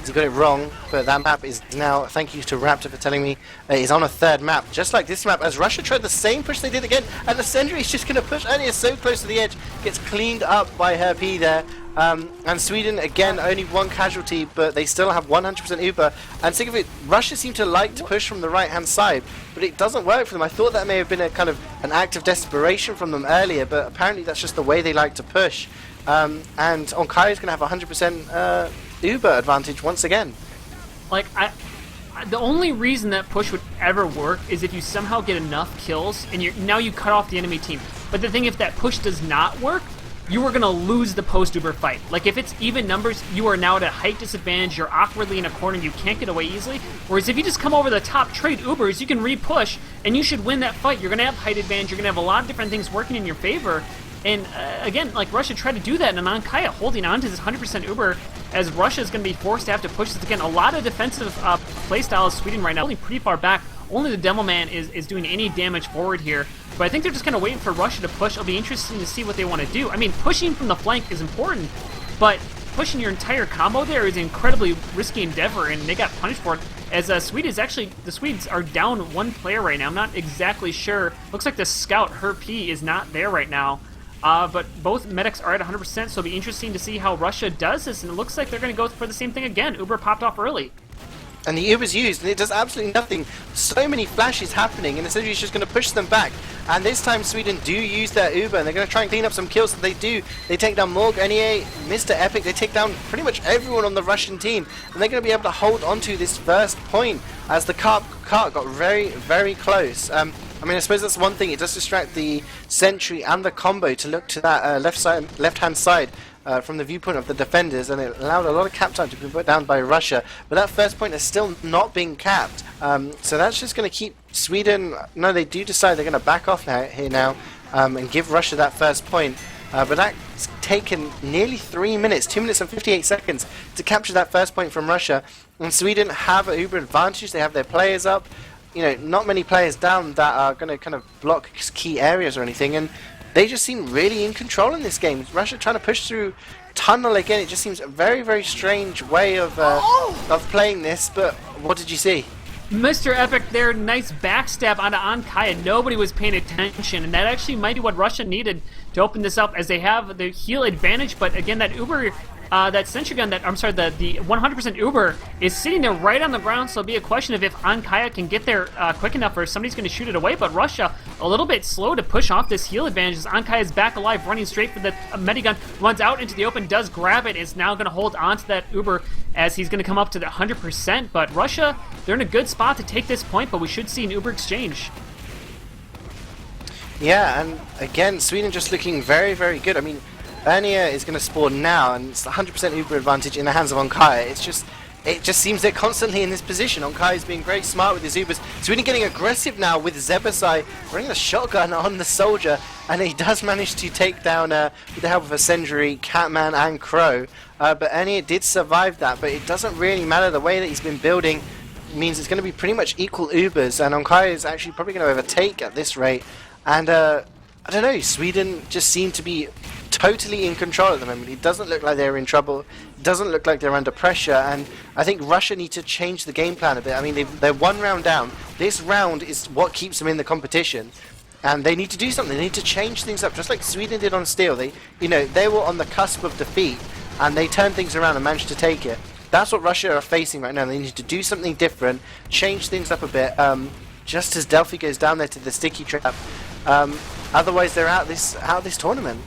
[SPEAKER 1] He got it wrong, but that map is now, thank you to Raptor for telling me, is on a third map, just like this map, as Russia tried the same push they did again, and the Sentry is just going to push. Ernie is so close to the edge, gets cleaned up by her P there, and Sweden, again, only 1 casualty, but they still have 100% Uber, and think of it, Russia seem to like to push from the right-hand side, but it doesn't work for them. I thought that may have been a kind of an act of desperation from them earlier, but apparently that's just the way they like to push, and Onkai is going to have 100% Uber advantage once again.
[SPEAKER 2] Like, the only reason that push would ever work is if you somehow get enough kills and now you cut off the enemy team. But the thing, if that push does not work, you are going to lose the post-Uber fight. Like, if it's even numbers, you are now at a height disadvantage, you're awkwardly in a corner, you can't get away easily. Whereas if you just come over the top, trade Ubers, you can re-push, and you should win that fight. You're going to have height advantage, you're going to have a lot of different things working in your favor. And again, like, Russia tried to do that, and Ankaya holding on to this 100% Uber, as Russia is going to be forced to have to push this again. A lot of defensive playstyle is Sweden right now, only pretty far back. Only the Devilman is doing any damage forward here. But I think they're just kind of waiting for Russia to push. It'll be interesting to see what they want to do. I mean, pushing from the flank is important, but pushing your entire combo there is an incredibly risky endeavor, and they got punished for it. As the Swedes are down one player right now. I'm not exactly sure. Looks like the scout, her P, is not there right now. But both medics are at 100%, so it'll be interesting to see how Russia does this, and it looks like they're going to go for the same thing again. Uber popped off early.
[SPEAKER 1] And the Uber's used, and it does absolutely nothing. So many flashes happening, and essentially it's just going to push them back. And this time Sweden do use their Uber, and they're going to try and clean up some kills. So they do. They take down Morg, NEA, Mr. Epic. They take down pretty much everyone on the Russian team. And they're going to be able to hold onto this first point as the cart got very, very close. I mean, I suppose that's one thing. It does distract the sentry and the combo to look to that left-hand side from the viewpoint of the defenders, and it allowed a lot of cap time to be put down by Russia. But that first point is still not being capped. So that's just going to keep Sweden... No, they do decide they're going to back off here now and give Russia that first point. But that's taken nearly 3 minutes, 2 minutes and 58 seconds to capture that first point from Russia. And Sweden have an Uber advantage. They have their players up. You know, not many players down that are going to kind of block key areas or anything, and they just seem really in control in this game. Russia trying to push through tunnel again. It just seems a very, very strange way of playing this. But what did you see?
[SPEAKER 2] Mr. Epic there, nice backstab onto Ankaya. Nobody was paying attention, and that actually might be what Russia needed to open this up, as they have the heal advantage. But again, that Uber... that sentry gun, the 100% Uber is sitting there right on the ground, so it'll be a question of if Ankaya can get there quick enough or somebody's going to shoot it away. But Russia, a little bit slow to push off this heal advantage as Ankaya's back alive, running straight for the medigun, runs out into the open, does grab it, is now going to hold on to that Uber as he's going to come up to the 100%. But Russia, they're in a good spot to take this point, but we should see an Uber exchange. Yeah,
[SPEAKER 1] and again, Sweden just looking very, very good. I mean, Ernia is going to spawn now, and it's the 100% Uber advantage in the hands of Onkaya. It just seems they're constantly in this position. Onkaya is being very smart with his Ubers. Sweden getting aggressive now with Zebasai, running a shotgun on the soldier, and he does manage to take down, with the help of a Sentry, Catman and Crow. But Ernia did survive that, but it doesn't really matter. The way that he's been building means it's going to be pretty much equal Ubers, and Onkaya is actually probably going to overtake at this rate. And I don't know, Sweden just seem to be totally in control at the moment. It doesn't look like they're in trouble. It doesn't look like they're under pressure, and I think Russia need to change the game plan a bit. I mean, they're one round down. This round is what keeps them in the competition, and they need to do something. They need to change things up, just like Sweden did on Steel. They were on the cusp of defeat, and they turned things around and managed to take it. That's what Russia are facing right now. They need to do something different, change things up a bit, just as Delphi goes down there to the sticky trap. Otherwise, they're out this tournament.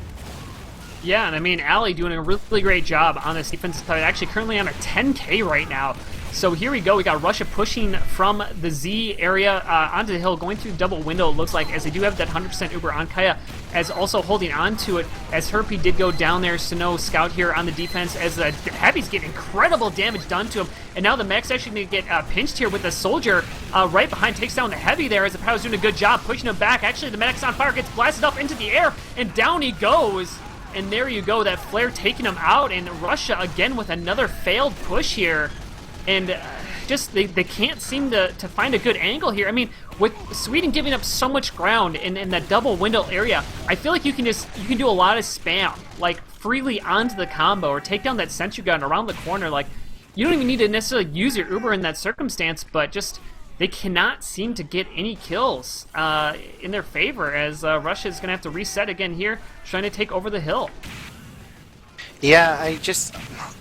[SPEAKER 2] Yeah, and I mean, Ali doing a really great job on this defensive side. Actually, currently on a 10K right now. So here we go. We got Russia pushing from the Z area onto the hill, going through double window, it looks like, as they do have that 100% Uber. Ankaya as also holding on to it, as Herpy did go down there. So no scout here on the defense, as the Heavy's getting incredible damage done to him. And now the mech's actually going to get pinched here with the soldier right behind, takes down the Heavy there, as the Pow's doing a good job pushing him back. Actually, the medic's on fire, gets blasted up into the air, and down he goes. And there you go, that flare taking him out, and Russia again with another failed push here. And just they can't seem to find a good angle here. I mean, with Sweden giving up so much ground in that double window area, I feel like you can do a lot of spam, like freely onto the combo, or take down that sentry gun around the corner. Like, you don't even need to necessarily use your Uber in that circumstance, but just they cannot seem to get any kills in their favor, as Russia is going to have to reset again here, trying to take over the hill.
[SPEAKER 1] Yeah,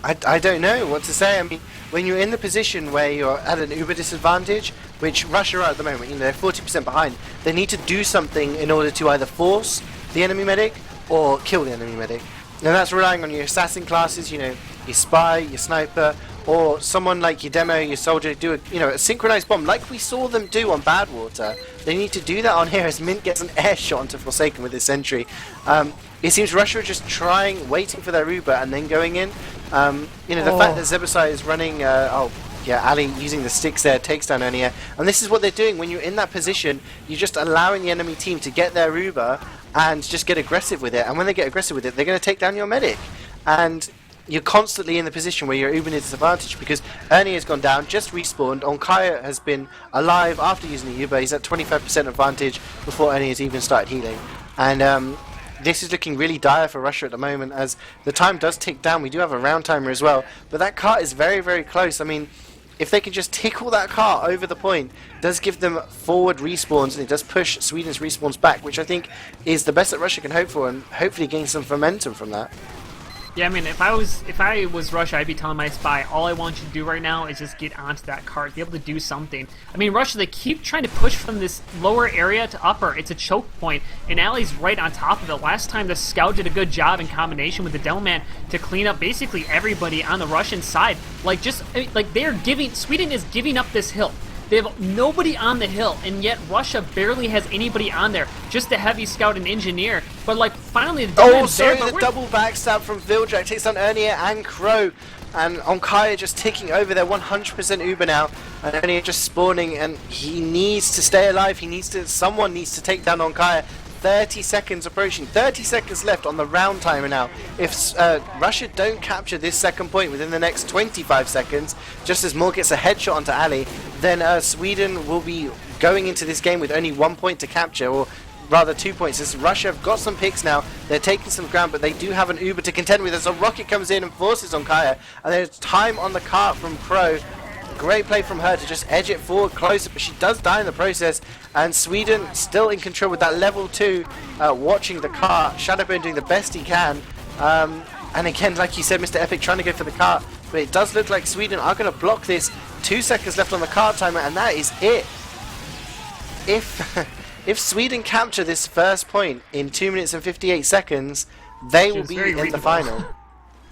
[SPEAKER 1] I don't know what to say. I mean, when you're in the position where you're at an Uber disadvantage, which Russia are at the moment, they're 40% behind, they need to do something in order to either force the enemy medic or kill the enemy medic. Now that's relying on your assassin classes, your spy, your sniper, or someone like your demo, your soldier, do a synchronized bomb like we saw them do on Badwater. They need to do that on here as Mint gets an air shot onto Forsaken with his sentry. It seems Russia are just trying, waiting for their Uber and then going in. The fact that Zebasai is running, Ali using the sticks there takes down Ernia, and this is what they're doing. When you're in that position, you're just allowing the enemy team to get their Uber and just get aggressive with it, and when they get aggressive with it, they're going to take down your medic. And you're constantly in the position where your Uber is disadvantaged because Ernie has gone down, just respawned. Onkaya has been alive after using the Uber. He's at 25% advantage before Ernie has even started healing. And this is looking really dire for Russia at the moment as the time does tick down. We do have a round timer as well, but that cart is very, very close. I mean, if they can just tickle that cart over the point, it does give them forward respawns, and it does push Sweden's respawns back, which I think is the best that Russia can hope for, and hopefully gain some momentum from that.
[SPEAKER 2] Yeah, I mean, if I was Russia, I'd be telling my spy, all I want you to do right now is just get onto that cart, be able to do something. I mean, Russia, they keep trying to push from this lower area to upper. It's a choke point, and Ali's right on top of it. Last time, the scout did a good job in combination with the Devilman to clean up basically everybody on the Russian side. Sweden is giving up this hill. They have nobody on the hill, and yet Russia barely has anybody on there. Just the heavy scout and engineer. But finally the Devilman's there.
[SPEAKER 1] The double backstab from Vildrak takes on Ernia and Crow. And Onkaya just ticking over their 100% Uber now. And Ernia just spawning, and he needs to stay alive. Someone needs to take down Onkaya. 30 seconds approaching, 30 seconds left on the round timer now. If Russia don't capture this second point within the next 25 seconds, just as Moore gets a headshot onto Ali, then Sweden will be going into this game with only 1 point to capture, or rather 2 points. As Russia have got some picks now, they're taking some ground, but they do have an Uber to contend with as a rocket comes in and forces Onkaya, and there's time on the cart from Crow. Great play from her to just edge it forward closer, but she does die in the process, and Sweden still in control with that level 2, watching the cart. Shadowbone doing the best he can, and again, like you said, Mr. Epic trying to go for the cart, but it does look like Sweden are going to block this. 2 seconds left on the cart timer, and that is it. If Sweden capture this first point in 2 minutes and 58 seconds, they will be in the final.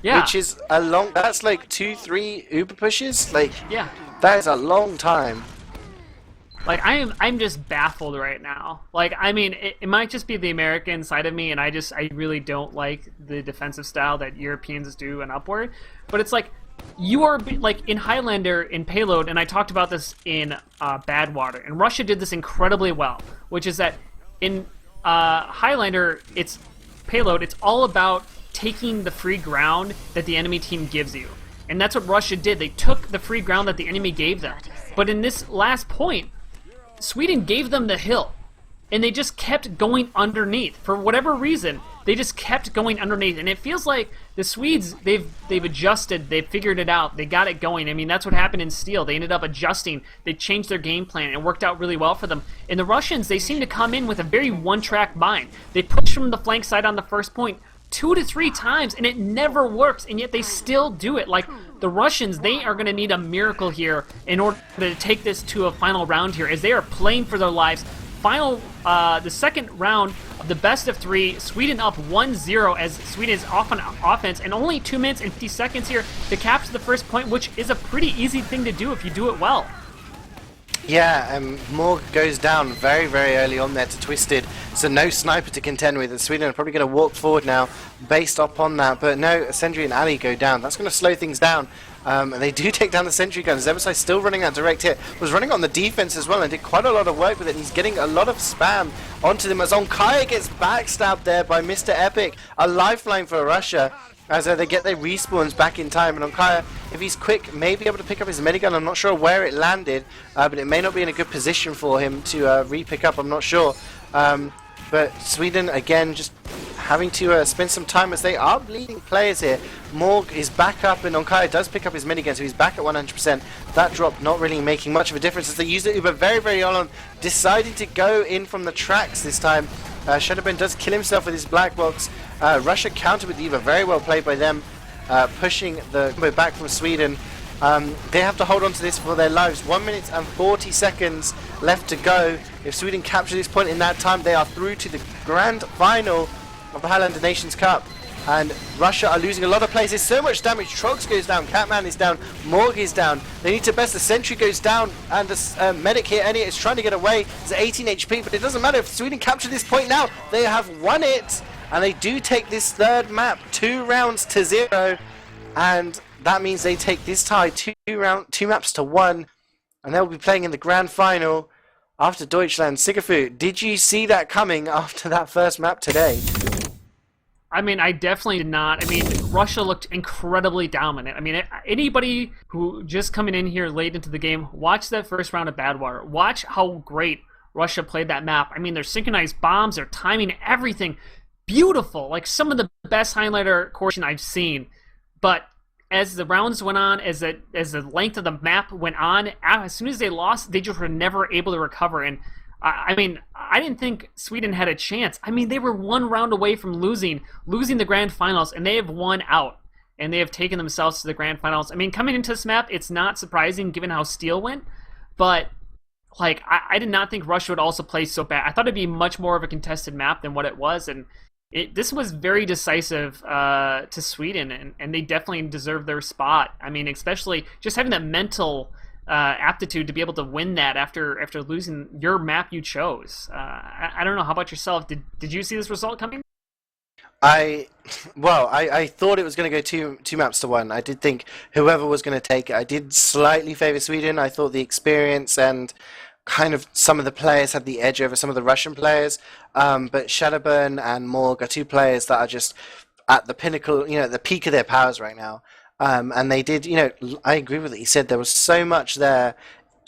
[SPEAKER 2] Yeah.
[SPEAKER 1] Which is that's like 2-3 Uber pushes.
[SPEAKER 2] Yeah.
[SPEAKER 1] That is a long time.
[SPEAKER 2] I'm just baffled right now. I mean, it might just be the American side of me, and I really don't like the defensive style that Europeans do and upward. But it's you are in Highlander in payload, and I talked about this in Badwater, and Russia did this incredibly well, which is that in Highlander, it's payload. It's all about taking the free ground that the enemy team gives you. And that's what Russia did. They took the free ground that the enemy gave them. But in this last point, Sweden gave them the hill. And they just kept going underneath. For whatever reason, they just kept going underneath. And it feels like the Swedes, they've adjusted, they've figured it out, they got it going. I mean, that's what happened in Steel. They ended up adjusting, they changed their game plan, and it worked out really well for them. And the Russians, they seem to come in with a very one-track mind. They push from the flank side on the first point 2 to 3 times, and it never works, and yet they still do it. The Russians, they are going to need a miracle here in order to take this to a final round here, as they are playing for their lives. The second round of the best of 3, Sweden up 1-0 as Sweden is off on offense, and only 2 minutes and 50 seconds here to capture the first point, which is a pretty easy thing to do if you do it well.
[SPEAKER 1] Yeah, Moore goes down very, very early on there to Twisted, so no sniper to contend with, and Sweden are probably going to walk forward now based upon that, but no, Sentry and Ali go down. That's going to slow things down, and they do take down the sentry gun. Zebasai still running that direct hit, was running on the defense as well and did quite a lot of work with it, and he's getting a lot of spam onto them as Onkaya gets backstabbed there by Mr. Epic. A lifeline for Russia as they get their respawns back in time, and Onkaya, if he's quick, may be able to pick up his minigun. I'm not sure where it landed, but it may not be in a good position for him to re-pick up, I'm not sure. But Sweden, again, just having to spend some time as they are bleeding players here. Morg is back up, and Onkaya does pick up his minigun, so he's back at 100%. That drop not really making much of a difference as they use the Uber very, very early on, deciding to go in from the tracks this time. Shadowbone does kill himself with his black box. Russia countered with the Uber, very well played by them, pushing the combo back from Sweden. They have to hold on to this for their lives. 1 minute and 40 seconds left to go. If Sweden capture this point in that time, they are through to the grand final of the Highlander Nations Cup. and Russia are losing a lot of players. There's so much damage. Trogs goes down, Catman is down, Morg is down. They need to best. The Sentry goes down, and the medic here, Enya, is trying to get away. It's 18 HP, but it doesn't matter. If Sweden capture this point now, they have won it, and they do take this third map 2 rounds to 0, and that means they take this tie 2 maps to 1, and they'll be playing in the grand final after Deutschland. Sigafoo, did you see that coming after that first map today?
[SPEAKER 2] I mean, I definitely did not. I mean, Russia looked incredibly dominant. I mean, anybody who just coming in here late into the game, watch that first round of Badwater. Watch how great Russia played that map. I mean, their synchronized bombs, their timing, everything. Beautiful. Like, some of the best Highlander coordination I've seen. But as the rounds went on, as the length of the map went on, as soon as they lost, they just were never able to recover. And I mean, I didn't think Sweden had a chance. I mean, they were 1 round away from losing the grand finals, and they have won out, and they have taken themselves to the grand finals. I mean, coming into this map, it's not surprising given how Steel went, but like I did not think Russia would also play so bad. I thought it'd be much more of a contested map than what it was, and this was very decisive to Sweden, and they definitely deserve their spot. I mean, especially just having that mental aptitude to be able to win that after losing your map you chose. I don't know. How about yourself? Did you see this result coming?
[SPEAKER 1] I thought it was going to go two maps to 1. I did think whoever was going to take it. I did slightly favour Sweden. I thought the experience and kind of some of the players had the edge over some of the Russian players. But Shadowburn and Morg are 2 players that are just at the pinnacle, the peak of their powers right now. And they did, I agree with what you said. There was so much there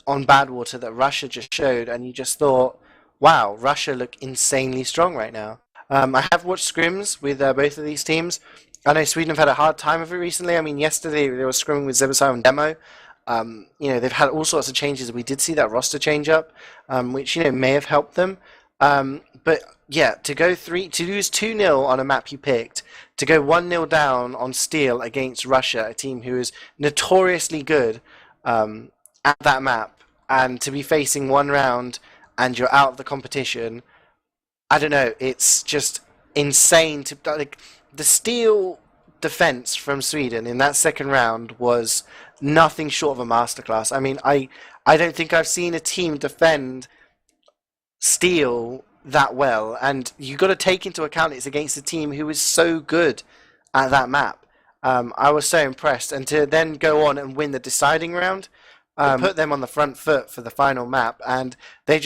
[SPEAKER 1] on Badwater that Russia just showed, and you just thought, wow, Russia look insanely strong right now. I have watched scrims with both of these teams. I know Sweden have had a hard time of it recently. I mean, yesterday they were scrimming with Zebasai and Demo. They've had all sorts of changes. We did see that roster change up, which, may have helped them. But yeah, to lose 2-0 on a map you picked, to go 1-0 down on Steel against Russia, a team who is notoriously good at that map, and to be facing 1 round and you're out of the competition, I don't know, it's just insane. The Steel defense from Sweden in that second round was nothing short of a masterclass. I mean, I don't think I've seen a team defend Steel that well, and you got to take into account it's against a team who is so good at that map. I was so impressed, and to then go on and win the deciding round, put them on the front foot for the final map, and they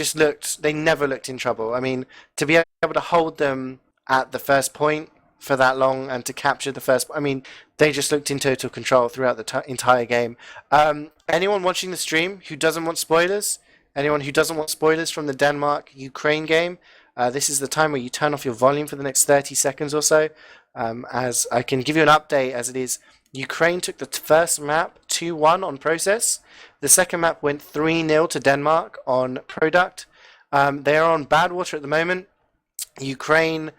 [SPEAKER 1] never looked in trouble. I mean, to be able to hold them at the first point for that long and to capture the first, I mean, they just looked in total control throughout the entire game. Anyone watching the stream who doesn't want spoilers? Anyone who doesn't want spoilers from the Denmark-Ukraine game, this is the time where you turn off your volume for the next 30 seconds or so. As I can give you an update as it is, Ukraine took the first map 2-1 on Process. The second map went 3-0 to Denmark on Product. They are on Badwater at the moment. Ukraine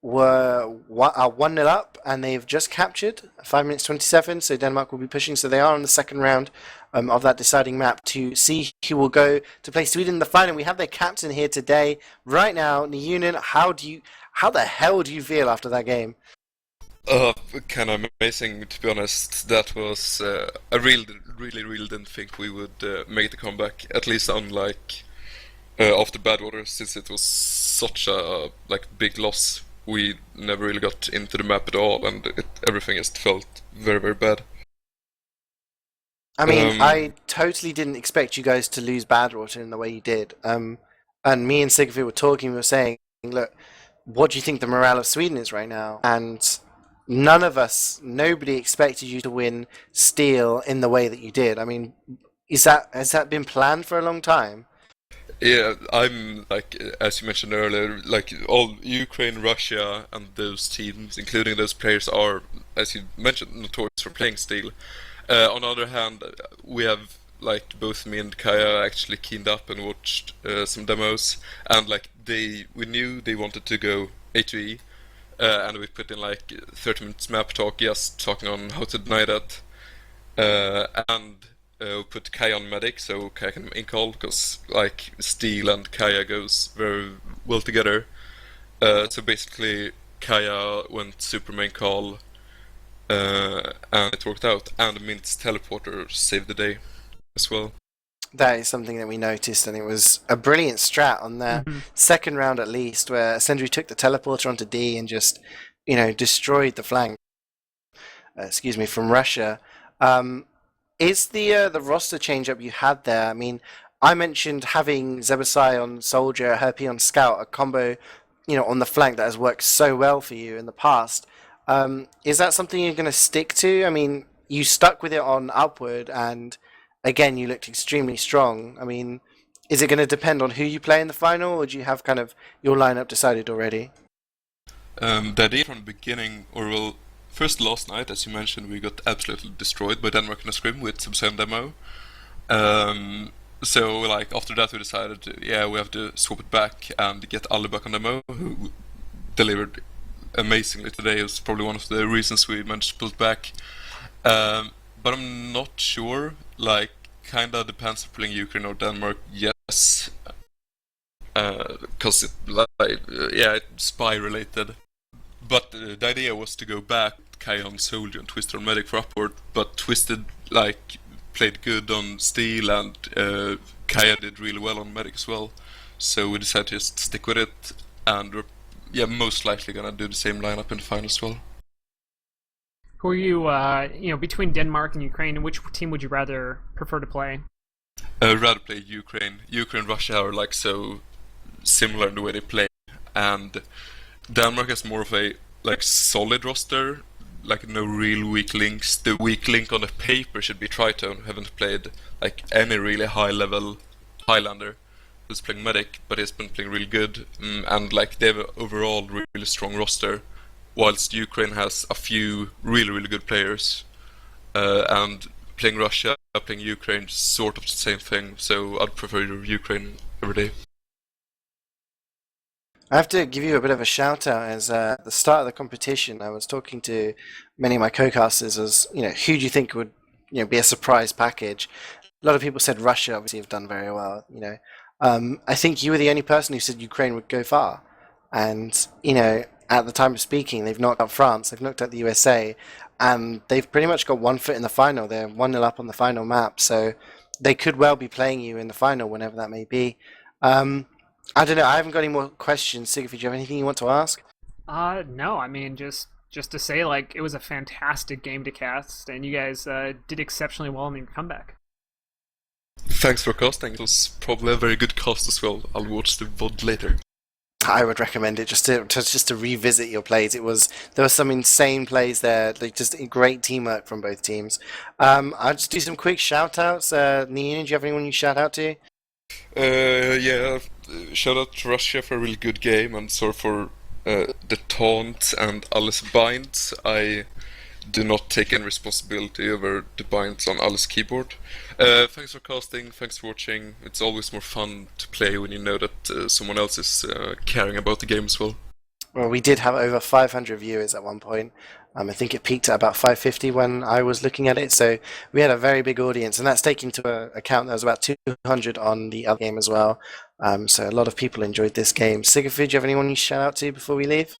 [SPEAKER 1] are 1-0 up, and they've just captured 5 minutes 27, so Denmark will be pushing. So they are on the second round of that deciding map to see who will go to play Sweden in the final. We have their captain here today. Right now, Nijoonen, how the hell do you feel after that game?
[SPEAKER 3] Kind of amazing, to be honest. That was I really didn't think we would make the comeback, at least unlike after Badwater, since it was such a big loss. We never really got into the map at all, and everything just felt very, very bad.
[SPEAKER 1] I mean, I totally didn't expect you guys to lose Badwater in the way you did. And me and Sigafoo were talking, we were saying, look, what do you think the morale of Sweden is right now? And nobody expected you to win Steel in the way that you did. I mean, has that been planned for a long time?
[SPEAKER 3] Yeah, I'm as you mentioned earlier, all Ukraine, Russia, and those teams, including those players, are, as you mentioned, notorious for playing Steel. On the other hand, we have both me and Kaya actually keened up and watched some demos, and we knew they wanted to go A2E, and we put in 30 minutes map talk, just talking on how to deny that, and put Kaya on medic, so Kaya can in-call, because Steel and Kaya goes very well together. So basically, Kaya went super main call, and it worked out. And Mint's teleporter saved the day as well.
[SPEAKER 1] That is something that we noticed, and it was a brilliant strat on the second round at least, where Sendry took the teleporter onto D and just, destroyed the flank. From Russia. Is the roster change up you had there? I mean, I mentioned having Zebasai on Soldier, Herpy on Scout, a combo, on the flank that has worked so well for you in the past. Is that something you're going to stick to? I mean, you stuck with it on Upward, and again, you looked extremely strong. I mean, is it going to depend on who you play in the final, or do you have kind of your lineup decided already?
[SPEAKER 3] The idea from the beginning, or well, first last night, as you mentioned, we got absolutely destroyed by Denmark in a scrim with Subsen demo. So like after that we decided, we have to swap it back and get Ali back on demo, who delivered amazingly today. It was probably one of the reasons we managed to pull it back. But I'm not sure. Like, kinda depends if playing Ukraine or Denmark. Yes, because it's spy related. But the idea was to go back, Kai on Soldier and Twisted on Medic for Upward, but Twisted played good on Steel, and Kaya did really well on Medic as well. So we decided to just stick with it, and we're most likely gonna do the same lineup in the final as well.
[SPEAKER 2] Who are you, between Denmark and Ukraine, which team would you rather prefer to play?
[SPEAKER 3] Rather play Ukraine. Ukraine and Russia are so similar in the way they play, and Denmark has more of a solid roster, no real weak links. The weak link on the paper should be Tritone, who haven't played any really high level Highlander, who's playing Medic, but he's been playing really good, and they have an overall really strong roster, whilst Ukraine has a few really good players, and playing Russia, playing Ukraine, sort of the same thing. So I'd prefer Ukraine every day.
[SPEAKER 1] I have to give you a bit of a shout out. As at the start of the competition, I was talking to many of my co-casters as, who do you think would, be a surprise package? A lot of people said Russia obviously have done very well, I think you were the only person who said Ukraine would go far. And, at the time of speaking, they've knocked out France, they've knocked out the USA, and they've pretty much got one foot in the final. They're 1-0 up on the final map, so they could well be playing you in the final whenever that may be. I don't know, I haven't got any more questions. Sigafoo, do you have anything you want to ask?
[SPEAKER 2] No, I mean, just to say, it was a fantastic game to cast, and you guys did exceptionally well in your comeback.
[SPEAKER 3] Thanks for casting. It was probably a very good cast as well. I'll watch the VOD later.
[SPEAKER 1] I would recommend it just to revisit your plays. There was some insane plays there, just great teamwork from both teams. I'll just do some quick shout outs. Nijoonen, do you have anyone you shout out to?
[SPEAKER 3] Shout out to Russia for a really good game, and sorry for the taunt and Alice binds. I do not take any responsibility over the binds on Alice's keyboard. Thanks for casting, thanks for watching. It's always more fun to play when you know that someone else is caring about the game as well.
[SPEAKER 1] Well, we did have over 500 viewers at one point. I think it peaked at about 550 when I was looking at it, so we had a very big audience, and that's taking into account there was about 200 on the other game as well. So a lot of people enjoyed this game. Sigafoo, do you have anyone you shout out to before we leave?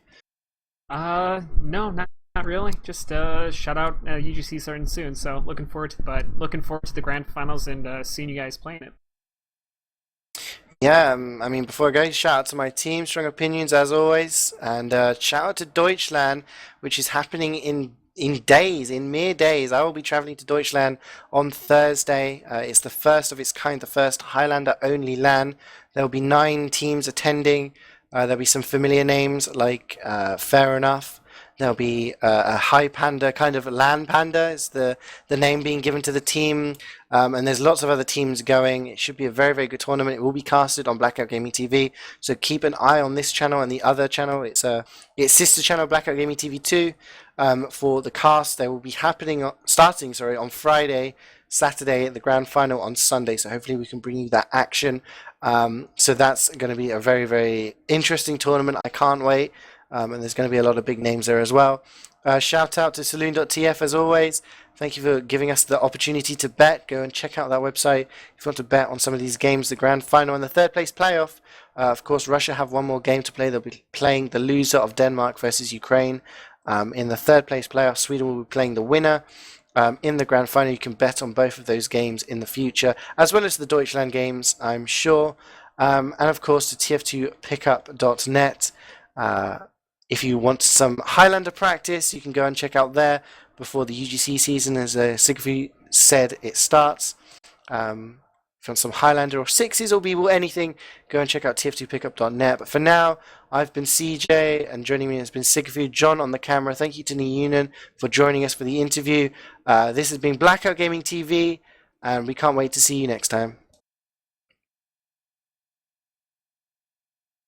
[SPEAKER 2] No, not really. Just shout out UGC starting soon, so looking forward to the grand finals and seeing you guys playing it.
[SPEAKER 1] Yeah, I mean, before I go, shout out to my team, Strong Opinions as always, and shout out to Deutschland, which is happening in mere days. I will be traveling to Deutschland on Thursday. It's the first of its kind, the first Highlander only LAN. There will be 9 teams attending. There'll be some familiar names like Fair Enough. There'll be a High Panda, kind of Land Panda is the name being given to the team. And there's lots of other teams going. It should be a very, very good tournament. It will be casted on BlackOut Gaming TV. So keep an eye on this channel and the other channel. It's sister channel BlackOut Gaming TV 2 for the cast. They will be starting on Friday, Saturday, the grand final on Sunday. So hopefully we can bring you that action. So that's going to be a very, very interesting tournament. I can't wait. And there's going to be a lot of big names there as well. Shout out to Saloon.tf as always. Thank you for giving us the opportunity to bet. Go and check out that website if you want to bet on some of these games, the grand final and the third place playoff. Of course, Russia have one more game to play. They'll be playing the loser of Denmark versus Ukraine. In the third place playoff, Sweden will be playing the winner. In the grand final, you can bet on both of those games in the future, as well as the Deutschland games, I'm sure. And of course, the TF2Pickup.net. If you want some Highlander practice, you can go and check out there before the UGC season, as Sigafoo said, it starts. If you want some Highlander or sixes or B-ball, anything, go and check out TF2Pickup.net. But for now, I've been CeeJaey, and joining me has been Sigafoo, John on the camera. Thank you to nijoonen for joining us for the interview. This has been BlackOut Gaming TV, and we can't wait to see you next time.